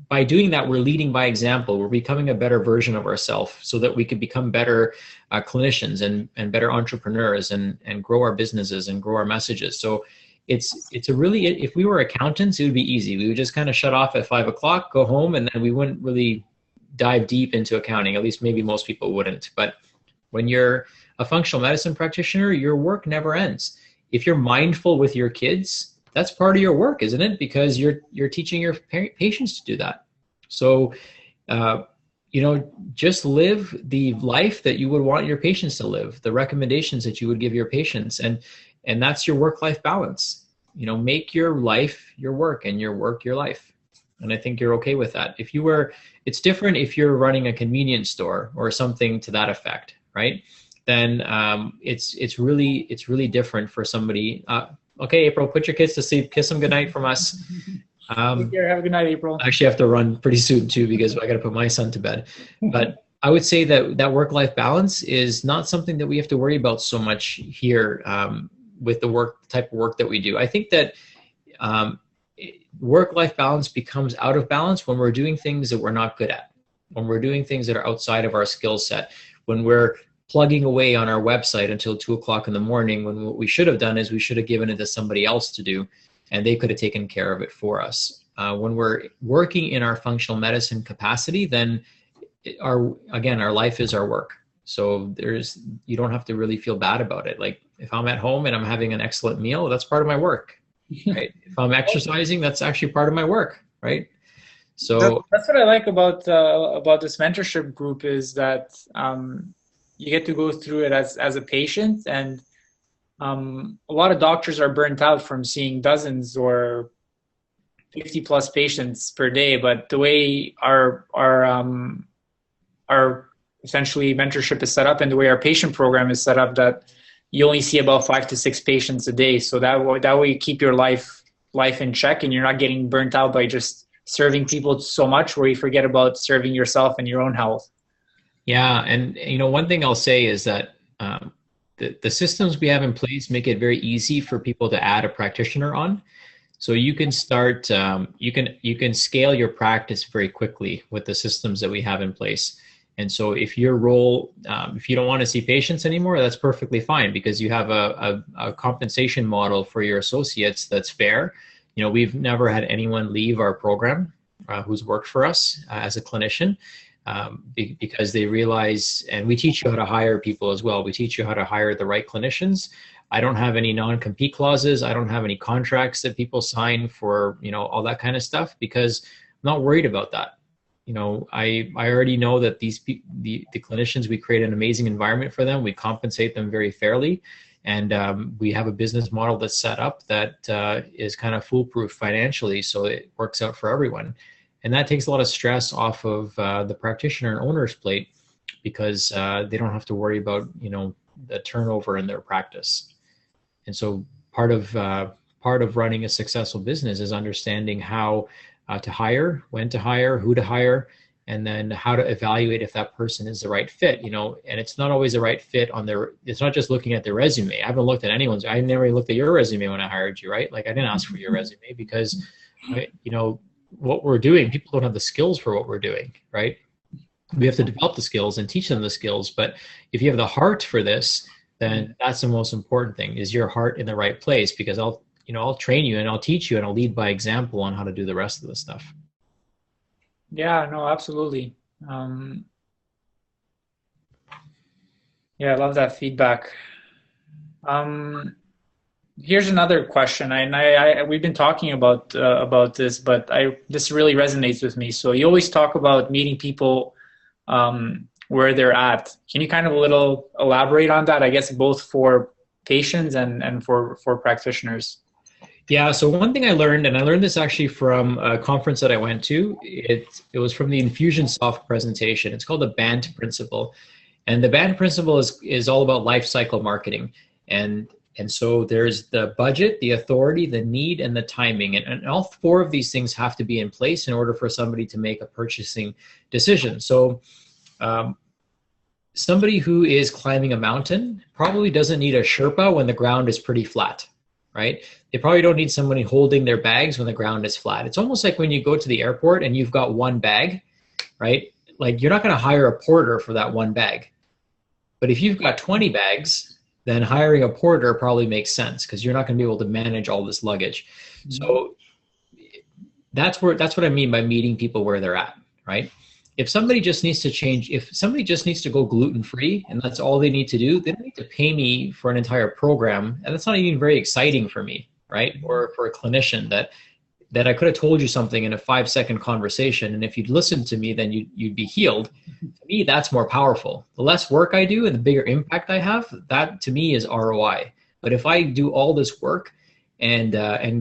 by doing that, we're leading by example. We're becoming a better version of ourselves so that we can become better clinicians and better entrepreneurs and grow our businesses and grow our messages. So it's a really, if we were accountants, it would be easy. We would just kind of shut off at 5 o'clock, go home, and then we wouldn't really dive deep into accounting. At least maybe most people wouldn't. But when you're a functional medicine practitioner, your work never ends. If you're mindful with your kids, that's part of your work, isn't it? Because you're teaching your patients to do that. So, just live the life that you would want your patients to live, the recommendations that you would give your patients, and that's your work-life balance. Make your life your work and your work your life. And I think you're okay with that. It's different if you're running a convenience store or something to that effect, right? Then it's really different for somebody. Okay, April, put your kids to sleep. Kiss them goodnight from us. Take care. Have a good night, April. I actually have to run pretty soon too because I got to put my son to bed. But I would say that work-life balance is not something that we have to worry about so much here with the type of work that we do. I think that work-life balance becomes out of balance when we're doing things that we're not good at, when we're doing things that are outside of our skill set, when we're plugging away on our website until 2 o'clock in the morning, when what we should have done is we should have given it to somebody else to do, and they could have taken care of it for us. When we're working in our functional medicine capacity, then our life is our work. So you don't have to really feel bad about it. Like if I'm at home and I'm having an excellent meal, that's part of my work, right? If I'm exercising, that's actually part of my work, right? So that's what I like about this mentorship group is that you get to go through it as a patient, and a lot of doctors are burnt out from seeing dozens or 50 plus patients per day. But the way our essentially mentorship is set up and the way our patient program is set up, that you only see about 5 to 6 patients a day. So that way you keep your life in check, and you're not getting burnt out by just serving people so much where you forget about serving yourself and your own health. Yeah, and one thing I'll say is that the systems we have in place make it very easy for people to add a practitioner on. So you can start, you can scale your practice very quickly with the systems that we have in place. And so if your role, if you don't want to see patients anymore, that's perfectly fine because you have a compensation model for your associates that's fair. We've never had anyone leave our program who's worked for us as a clinician. Because they realize, and we teach you how to hire people as well. We teach you how to hire the right clinicians. I don't have any non-compete clauses. I don't have any contracts that people sign for, all that kind of stuff because I'm not worried about that. I already know that the clinicians, we create an amazing environment for them. We compensate them very fairly. And we have a business model that's set up that is kind of foolproof financially. So it works out for everyone. And that takes a lot of stress off of the practitioner and owner's plate because they don't have to worry about, the turnover in their practice. And so part of running a successful business is understanding how to hire, when to hire, who to hire, and then how to evaluate if that person is the right fit, and it's not always the right fit it's not just looking at their resume. I haven't looked at anyone's. I never looked at your resume when I hired you, right? Like I didn't ask for your resume because, what we're doing, people don't have the skills for what we're doing, right? We have to develop the skills and teach them the skills. But if you have the heart for this, then that's the most important thing, is your heart in the right place, because I'll train you and I'll teach you and I'll lead by example on how to do the rest of the stuff. Yeah, no, absolutely. Yeah, I love that feedback. Here's another question, and we've been talking about this, but this really resonates with me. So you always talk about meeting people where they're at. Can you kind of a little elaborate on that? I guess both for patients and for practitioners? Yeah, so one thing I learned, and I learned this actually from a conference that I went to, it was from the Infusionsoft presentation. It's called the BANT principle. And the BANT principle is all about life cycle marketing. And so there's the budget, the authority, the need, and the timing. And all four of these things have to be in place in order for somebody to make a purchasing decision. So somebody who is climbing a mountain probably doesn't need a Sherpa when the ground is pretty flat, right? They probably don't need somebody holding their bags when the ground is flat. It's almost like when you go to the airport and you've got one bag, right? Like you're not going to hire a porter for that one bag. But if you've got 20 bags, then hiring a porter probably makes sense because you're not going to be able to manage all this luggage. So that's what I mean by meeting people where they're at, right? If somebody just needs to change, if somebody just needs to go gluten-free and that's all they need to do, they don't need to pay me for an entire program. And that's not even very exciting for me, right? Or for a clinician that I could have told you something in a 5-second conversation. And if you'd listened to me, then you'd be healed. To me, that's more powerful. The less work I do and the bigger impact I have, that to me is ROI. But if I do all this work and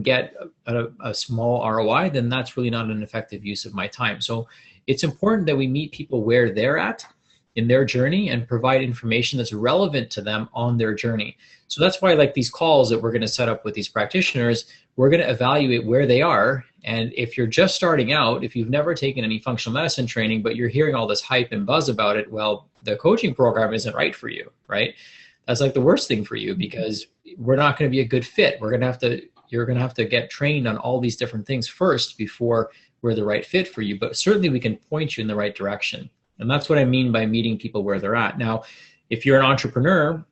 get a small ROI, then that's really not an effective use of my time. So it's important that we meet people where they're at in their journey and provide information that's relevant to them on their journey. So that's why, like these calls that we're going to set up with these practitioners, we're going to evaluate where they are. And if you're just starting out, if you've never taken any functional medicine training, but you're hearing all this hype and buzz about it, well, the coaching program isn't right for you, right? That's like the worst thing for you because we're not going to be a good fit. You're going to have to get trained on all these different things first before we're the right fit for you. But certainly we can point you in the right direction. And that's what I mean by meeting people where they're at. Now, if you're an entrepreneur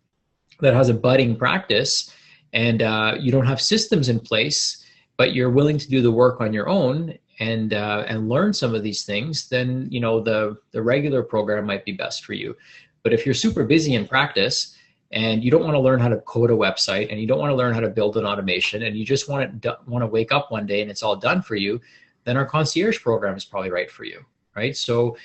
that has a budding practice and you don't have systems in place, but you're willing to do the work on your own and learn some of these things, then the regular program might be best for you. But if you're super busy in practice and you don't want to learn how to code a website and you don't want to learn how to build an automation and you just want to wake up one day and it's all done for you, then our concierge program is probably right for you, right? So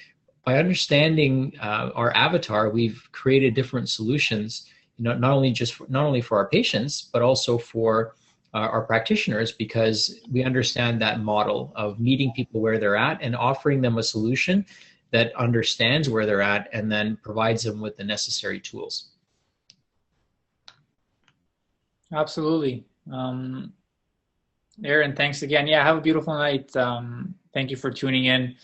by understanding our avatar, we've created different solutions, not only for our patients, but also for our practitioners, because we understand that model of meeting people where they're at and offering them a solution that understands where they're at and then provides them with the necessary tools. Absolutely. Aaron, thanks again. Yeah, have a beautiful night. Thank you for tuning in.